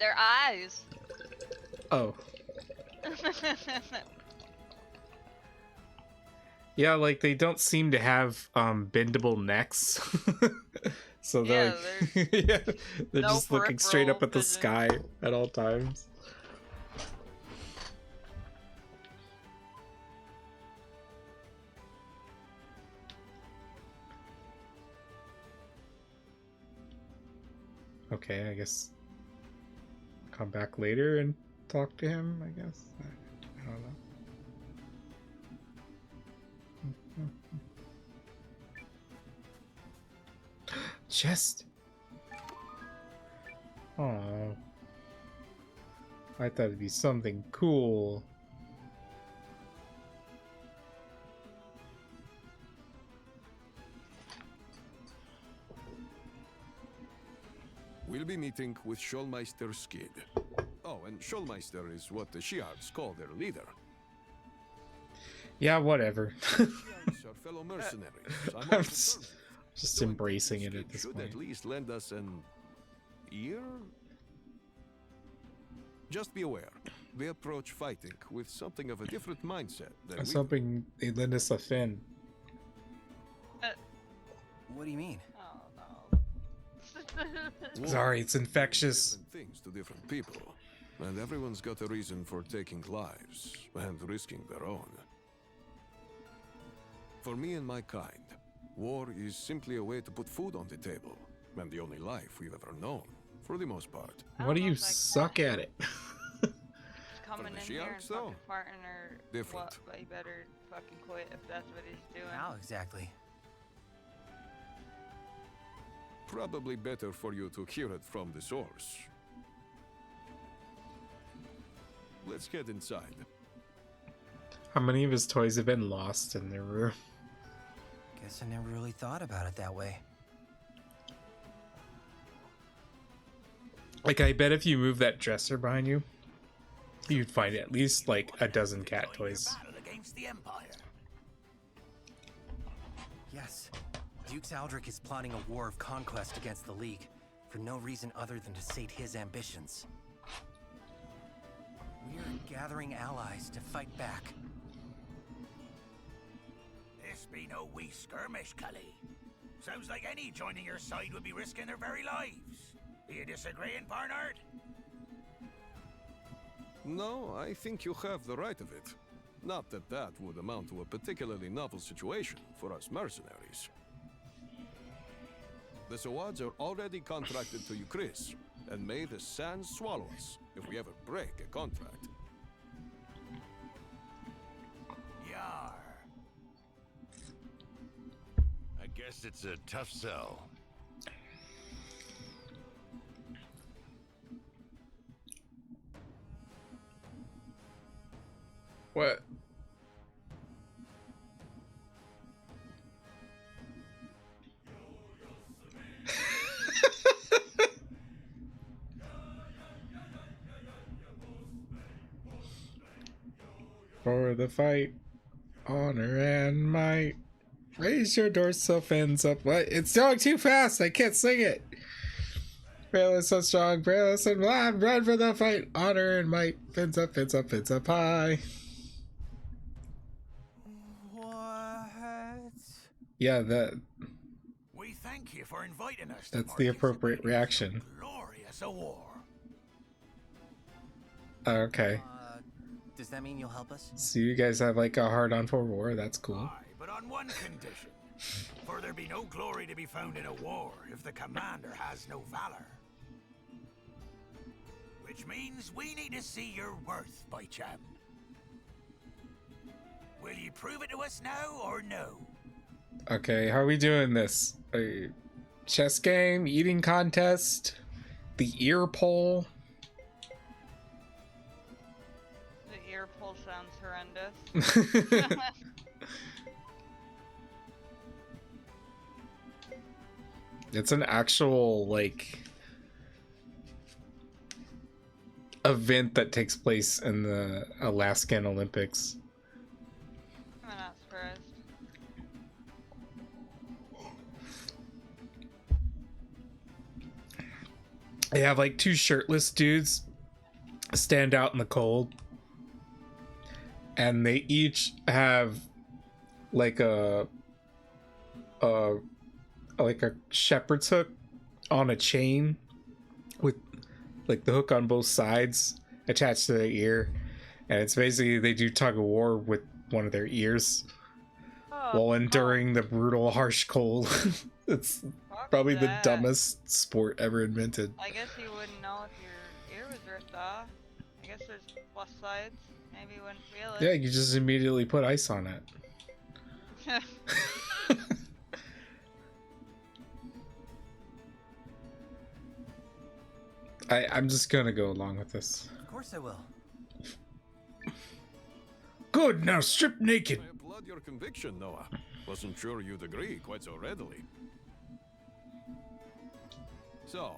Their eyes. Oh. Yeah, like they don't seem to have bendable necks. So they're yeah, they're no just looking straight up at the vision. sky at all times. Okay, I guess come back later and talk to him, I guess. I don't know. Chest. Oh, I thought it'd be something cool. We'll be meeting with Schulmeister Skid. Oh, and Schulmeister is what the Shiards call their leader. Yeah, whatever. Shiards are fellow mercenaries. Just embracing it at this should point. at least lend us an ear. Just be aware, they approach fighting with something of a different mindset than I was we. hoping they'd lend us a fin. What do you mean? Sorry, it's infectious. Different things to different people, and everyone's got a reason for taking lives and risking their own. For me and my kind, war is simply a way to put food on the table, and the only life we've ever known, for the most part. Why do you suck at it? Coming in here and fucking farting or different. what, but he better fucking quit if that's what he's doing. How exactly? Probably better for you to hear it from the source. Let's get inside. How many of his toys have been lost in their room? Guess I never really thought about it that way. Like, I bet if you move that dresser behind you, you'd find at least like a dozen cat toys. Against the Empire. Yes. Duke's Aldrich is plotting a war of conquest against the League, for no reason other than to sate his ambitions. We're gathering allies to fight back. This be no wee skirmish, Cully. Sounds like any joining your side would be risking their very lives. Do you disagree, Barnard? No, I think you have the right of it. Not that that would amount to a particularly novel situation for us mercenaries. The Sawads are already contracted to you, Chris, and may the sands swallow us if we ever break a contract. Yar. I guess it's a tough sell. What? For the fight, honor and might. Raise your dorsal fins up. What? It's going too fast. I can't sing it. Fearless so strong, fearless and blind. Run for the fight, honor and might. Fins up, fins up, fins up high. What? Yeah, that. We thank you for inviting us. That's the appropriate reaction. Glorious a war. Okay. Does that mean you'll help us? So you guys have like a hard on for war. That's cool. Aye, but on one condition. For there be no glory to be found in a war if the commander has no valor. Which means we need to see your worth, by cham. Will you prove it to us now or no? Okay, how are we doing this? A chess game, eating contest, the ear poll. The ear pull sounds horrendous. It's an actual like event that takes place in the Alaskan Olympics. I'm not surprised. They have like two shirtless dudes stand out in the cold, and they each have like a shepherd's hook on a chain with like the hook on both sides attached to their ear, and it's basically they do tug of war with one of their ears while enduring the brutal harsh cold. It's probably the dumbest sport ever invented. I guess you wouldn't know if your ear was ripped off. I guess there's plus sides. Maybe you wouldn't feel it. Yeah, you just immediately put ice on it. I'm just gonna go along with this. Of course I will. Good, now strip naked. I applaud your conviction, Noah. Wasn't sure you'd agree quite so readily. So,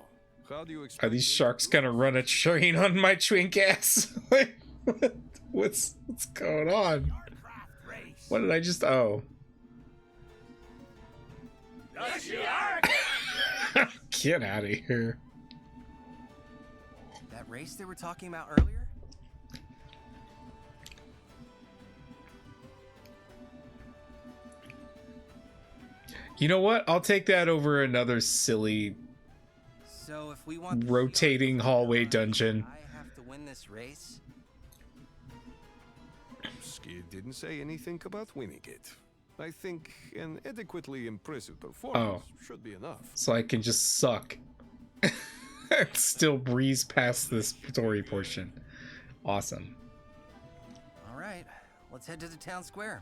how do you expect... Are these sharks gonna run a train on my twink ass? What's going on? What did I just... Oh. Get out of here. That race they were talking about earlier? You know what? I'll take that over another silly So if we want rotating hallway dungeon. I have to win this race? Skid didn't say anything about winning it. I think an adequately impressive performance should be enough. So I can just suck. And still breeze past this story portion. Awesome. All right, let's head to the town square.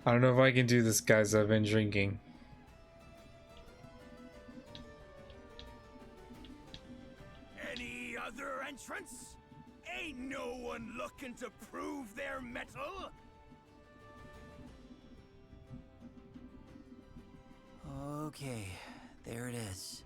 I don't know if I can do this, guys. I've been drinking. Any other entrants? Ain't no one looking to prove their mettle? Okay, there it is.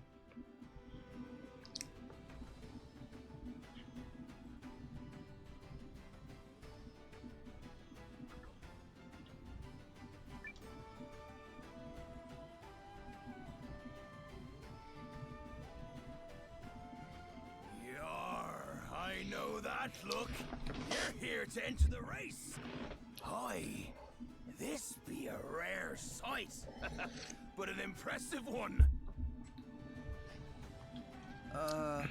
I know that look. You're here to enter the race. Aye, this be a rare sight, but an impressive one. Oh,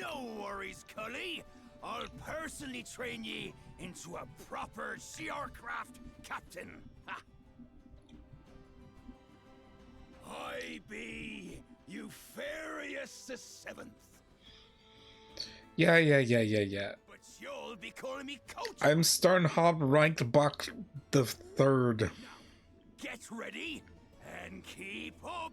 no worries, Cully. I'll personally train ye into a proper Shearcraft captain. Ha. I be Eupharius the Seventh. Yeah. But you'll be calling me Coach. I'm Starnhob Reichbach the Third. Get ready and keep up.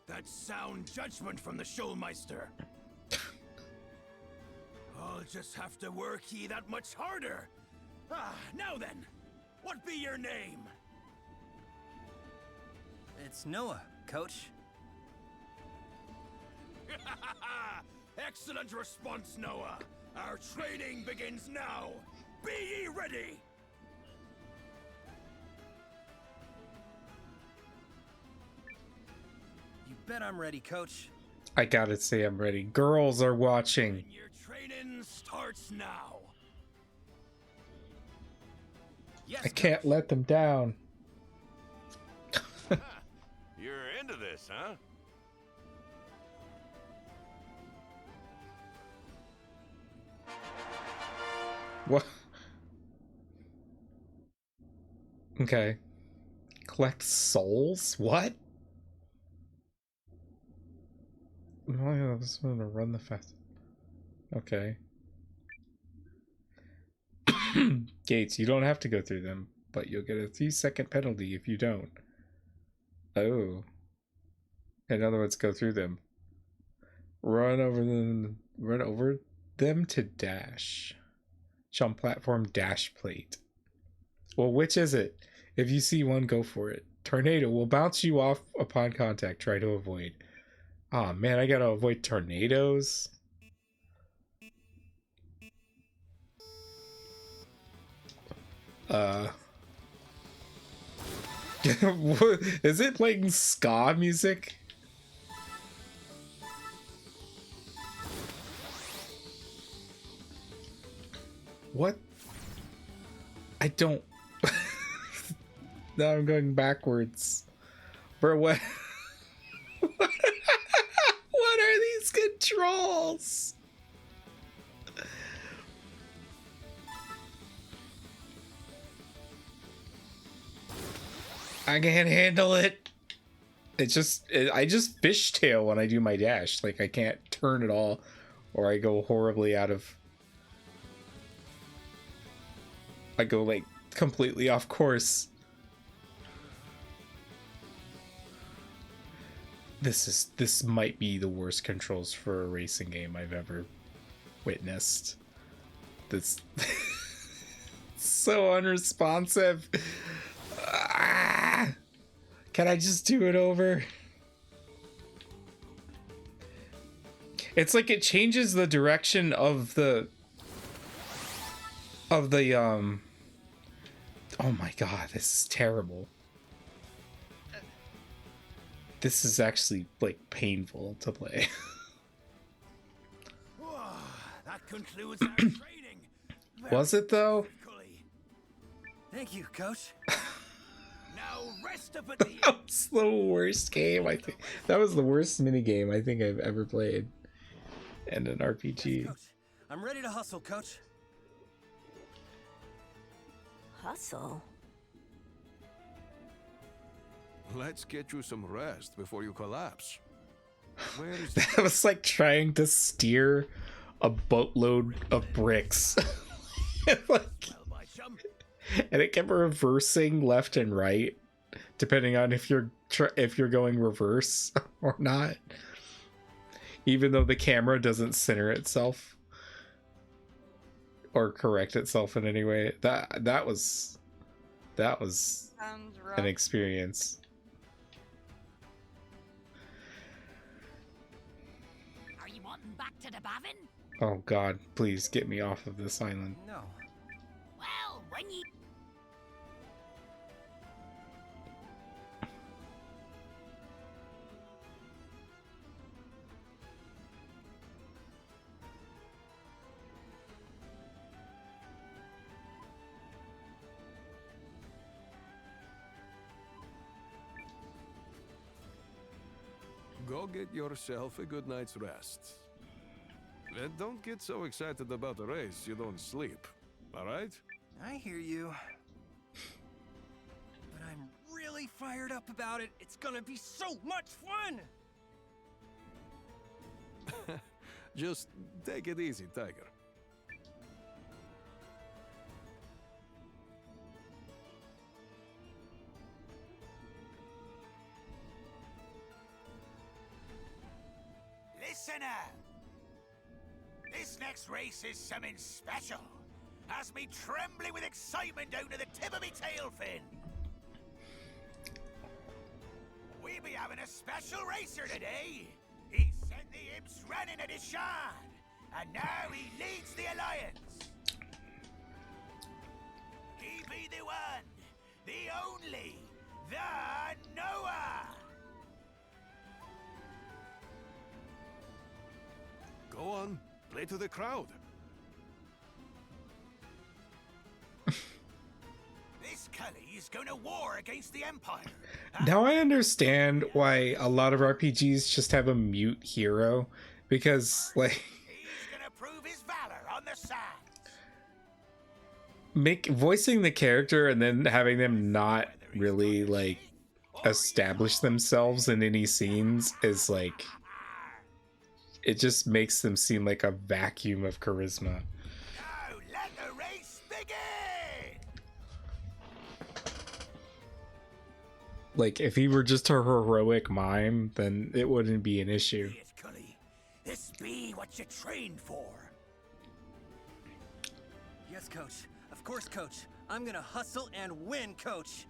That's sound judgment from the Schulmeister. I'll just have to work ye that much harder. Now then, what be your name? It's Noah, Coach. Excellent response, Noah. Our training begins now. Be ye ready? You bet I'm ready, Coach. I gotta say I'm ready. Girls are watching. Your training starts now. Yes, I can't let them down. You're into this, huh? What? Okay. Collect souls? What? Oh, yeah, this one to run the fast. Okay. Gates, you don't have to go through them, but you'll get a 3-second penalty if you don't. Oh. In other words, go through them. Run over them to dash. Jump platform dash plate. Well, which is it? If you see one, go for it. Tornado will bounce you off upon contact. Try to avoid. Oh man, I gotta avoid tornadoes. Is it playing ska music? What? I don't. Now I'm going backwards. Bro, what? What are these controls? I can't handle it. I just fishtail when I do my dash. Like I can't turn at all, or I go horribly out of. I go like completely off course. This might be the worst controls for a racing game I've ever witnessed. This so unresponsive. Ah! Can I just do it over? It's like it changes the direction of the oh my god, this is terrible. This is actually like painful to play. That concludes our training. Was it though? Thank you, Coach. Now rest up at the That was the worst game, I think. That was the worst mini game I think I've ever played in an RPG. Yes, Coach. I'm ready to hustle, Coach. Hustle? Let's get you some rest before you collapse. Where is That was like trying to steer a boatload of bricks. Like, and it kept reversing left and right, depending on if you're going reverse or not. Even though the camera doesn't center itself or correct itself in any way, that was an experience. Are you wanting back to the Bavin? Oh god, please get me off of this island. No. Well, when you... Go get yourself a good night's rest. And don't get so excited about the race you don't sleep, alright? I hear you. But I'm really fired up about it. It's gonna be so much fun! Just take it easy, Tiger. Listen up. This next race is something special. Has me trembling with excitement down to the tip of me tail fin. We be having a special racer today. He sent the imps running at his shard, and now he leads the alliance. He be the one, the only, the Noah. Go on, play to the crowd. This Cully is going to war against the Empire. Now I understand why a lot of RPGs just have a mute hero, because like He's going to prove his valor on the side. voicing the character and then having them not really like establish themselves in any scenes is like, it just makes them seem like a vacuum of charisma. Now let the race begin. Like if he were just a heroic mime, then it wouldn't be an issue. Cully, this be what you trained for. Yes, Coach. Of course, Coach. I'm gonna hustle and win, Coach.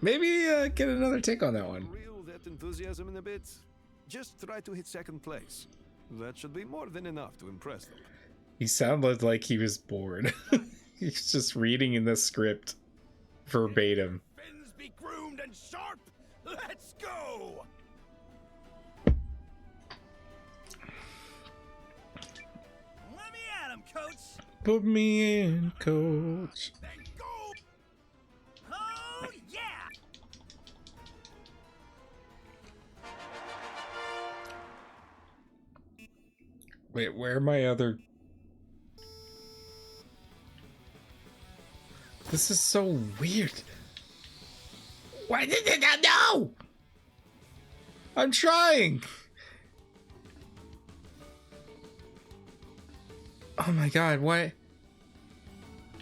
Maybe get another take on that one. Reel that enthusiasm in a bit. Just try to hit second place. That should be more than enough to impress them. He sounded like he was bored. He's just reading in the script verbatim. Fins be groomed and sharp. Let's go. Let me at him, Coach. Put me in, Coach. Then go. Oh, yeah! Wait, where are my other... This is so weird. Why did they not know? I'm trying. Oh my god, what? Oh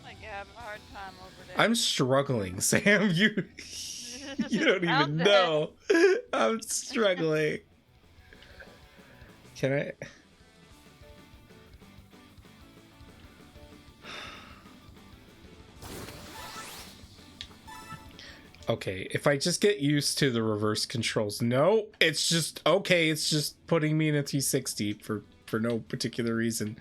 my having a hard time over there. I'm struggling, Sam. You don't even know. I'm struggling. Can I? Okay, if I just get used to the reverse controls. No, it's just okay. It's just putting me in a 360 for no particular reason.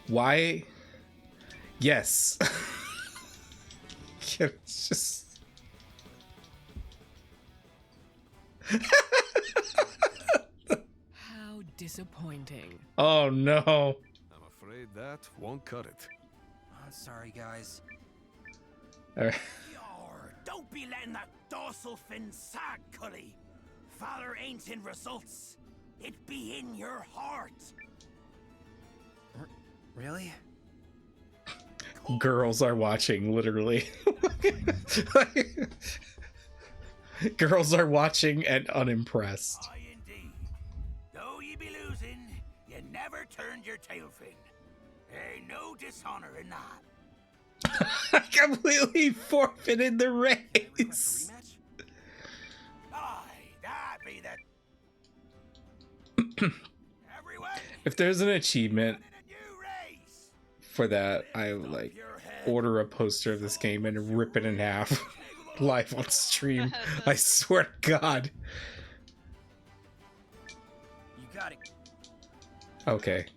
Why? Yes. It's just. How disappointing. Oh no. I'm afraid that won't cut it. I'm sorry, guys. Alright. Don't be letting that dorsal fin sag, Cully. Valor ain't in results. It be in your heart. Really? Girls are watching, literally. Girls are watching and unimpressed. Aye, indeed. Though ye be losing, you never turned your tail fin. Ain't no dishonor in that. I completely forfeited the race. Aye, that be the... If there's an achievement for that, I would like order a poster of this game and rip it in half live on stream. I swear to God. You got it. Okay.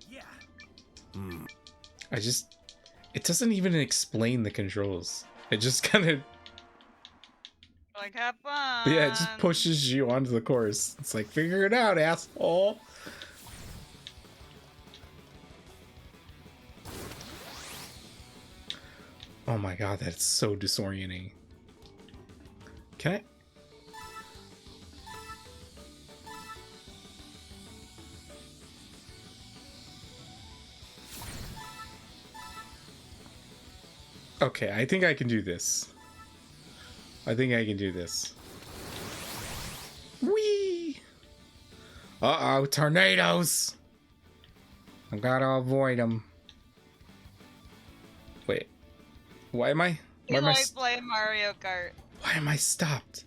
It doesn't even explain the controls. It just kind of, Like, have fun. yeah, it just pushes you onto the course. It's like, figure it out, asshole. Oh my God, that's so disorienting. Can I? Okay, I think I can do this. I think I can do this. Whee! Uh-oh, tornadoes! I've got to avoid them. Wait. Why am I? You like playing Mario Kart. Why am I stopped?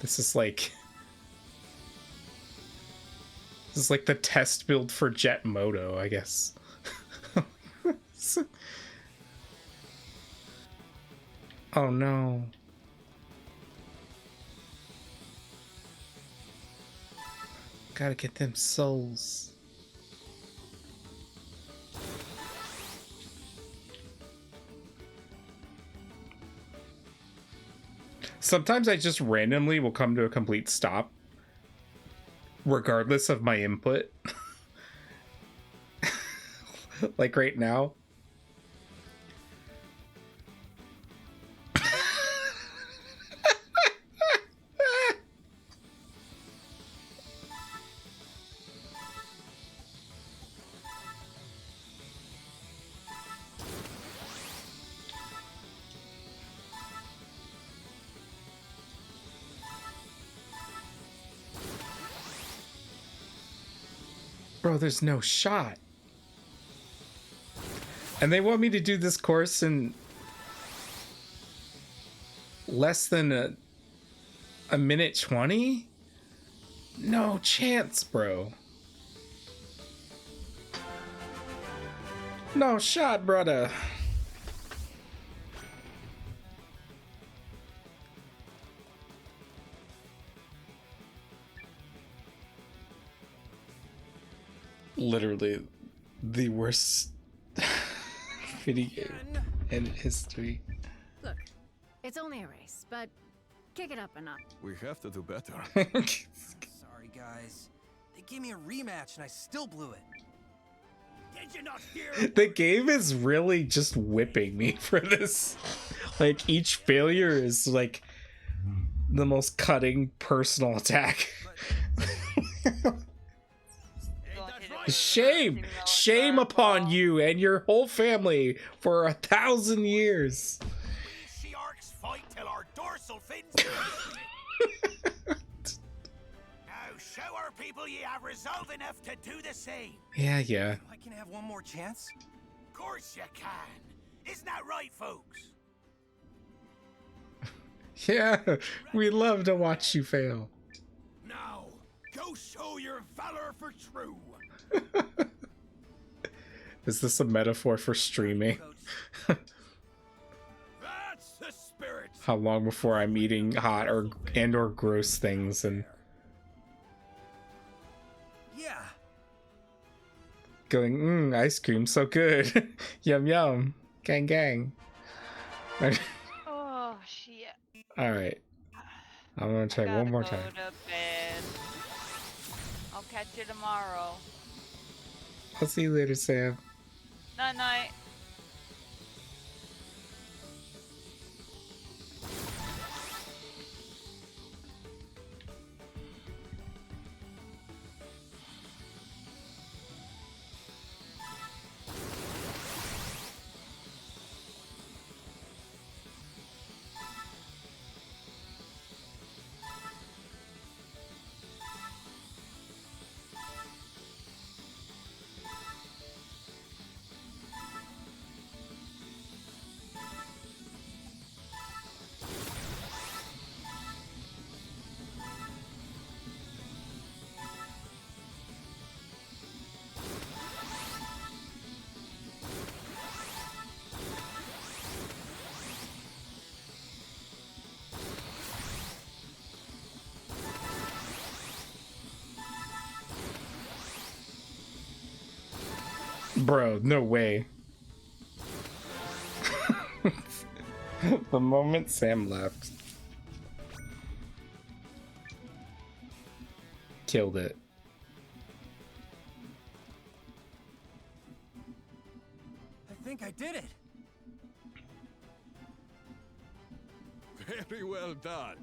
This is like the test build for Jet Moto, I guess. Oh no. Gotta get them souls. Sometimes I just randomly will come to a complete stop, regardless of my input. Like right now. Bro, there's no shot. And they want me to do this course in less than a minute 20? No chance, bro. No shot, brother. Literally the worst video game in history. Look, it's only a race, but kick it up a notch. We have to do better. Sorry, guys. They gave me a rematch and I still blew it. Did you not hear? The game is really just whipping me for this. Like, each failure is like the most cutting personal attack. Shame upon you and your whole family for 1,000 years. She arcs fight till our dorsal fins. Now show our people ye have resolve enough to do the same. Yeah. I can have one more chance? Of course you can. Isn't that right, folks? Yeah, we love to watch you fail. Now, go show your valor for true. Is this a metaphor for streaming? That's the spirit. How long before I'm eating hot or gross things and Yeah. going, ice cream so good. Yum yum. Gang gang. Oh shit. Alright. I'm gonna try one more time. Go to bed. I'll catch you tomorrow. I'll see you later, Sam. Night night. Bro, no way. The moment Sam left. Killed it. I think I did it. Very well done.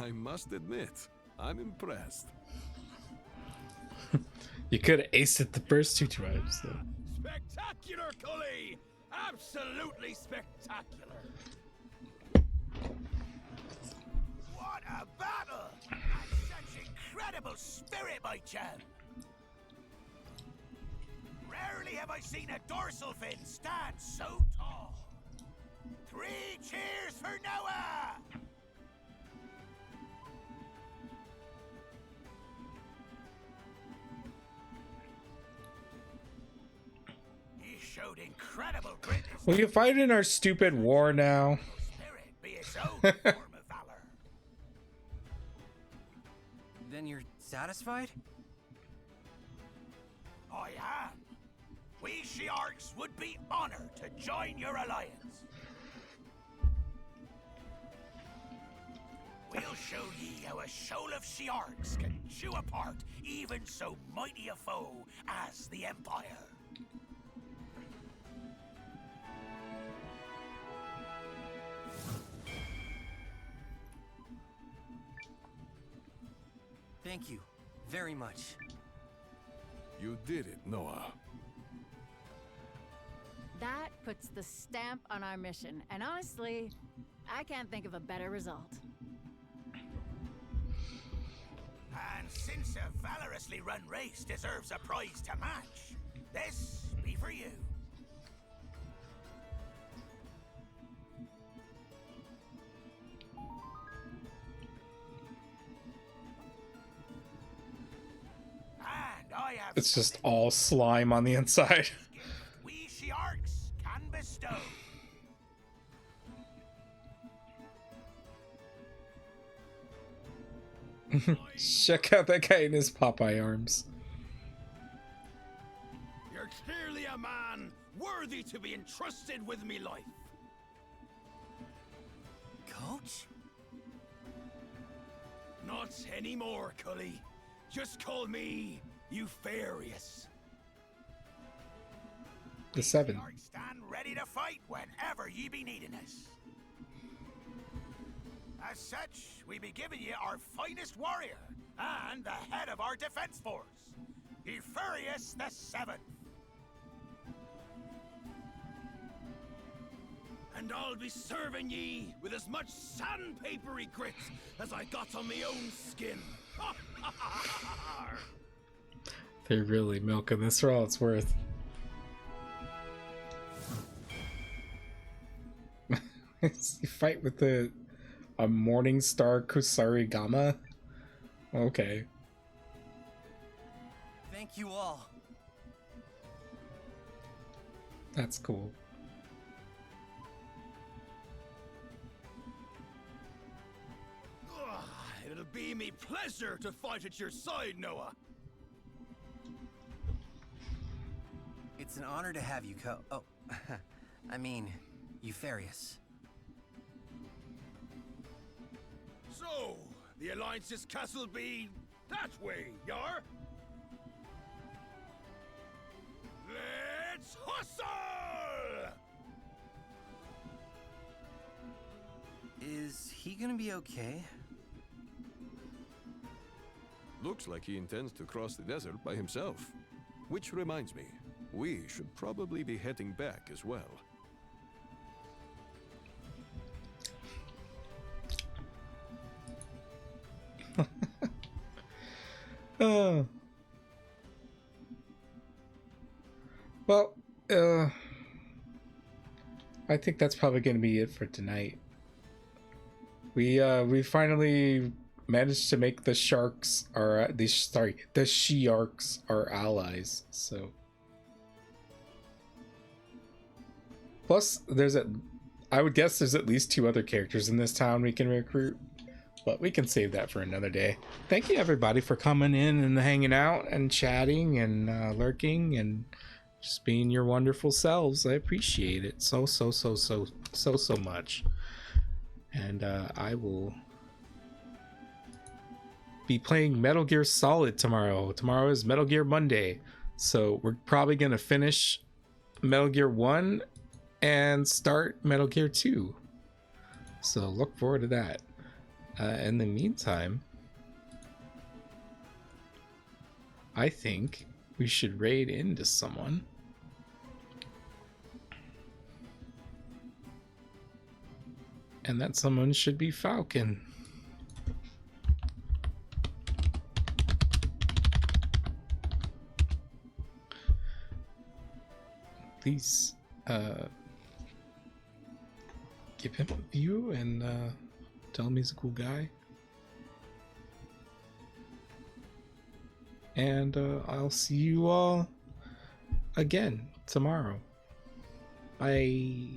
I must admit, I'm impressed. You could have aced it the first two tries, though. Spectacular, Cully! Absolutely spectacular! What a battle! And such incredible spirit, my champ! Rarely have I seen a dorsal fin stand so tall. 3 cheers for Noah! He showed incredible grit. Will you fight in our stupid war now? Spirit be its own form of valor. Then you're satisfied? I am. We Shiarks would be honored to join your alliance. We'll show ye how a shoal of Shiarks can chew apart even so mighty a foe as the Empire. Thank you very much. You did it, Noah. That puts the stamp on our mission, and honestly, I can't think of a better result. And since a valorously run race deserves a prize to match, this be for you. And I have It's just all slime on the inside. we Shiarks can bestow. Check out that guy in his Popeye arms. You're clearly a man worthy to be entrusted with me life. Coach? Not anymore, Cully. Just call me Eupharius. The 7. Stand ready to fight whenever ye be needing us. As such, we be giving you our finest warrior and the head of our defense force, Eupharius the 7th. And I'll be serving ye with as much sandpapery grit as I got on my own skin. They're really milking this for all it's worth. You fight with a Morning Star Kusarigama? Okay. Thank you all. That's cool. It'll be me pleasure to fight at your side, Noah. It's an honor to have you Oh, I mean, Eupharius. So, the Alliance's castle be that way, Yar? Let's hustle! Is he gonna be okay? Looks like he intends to cross the desert by himself. Which reminds me, we should probably be heading back as well. Well, I think that's probably going to be it for tonight. We finally managed to make the sharks the Shiarks our allies. So plus I would guess there's at least 2 other characters in this town we can recruit, but we can save that for another day. Thank you everybody for coming in and hanging out and chatting and lurking and just being your wonderful selves. I appreciate it so much. And I will be playing Metal Gear Solid tomorrow. Tomorrow is Metal Gear Monday, so we're probably gonna finish Metal Gear 1 and start Metal Gear 2. So look forward to that. In the meantime, I think we should raid into someone. And that someone should be Falcon. Please give him a view and tell him he's a cool guy. And I'll see you all again tomorrow. Bye.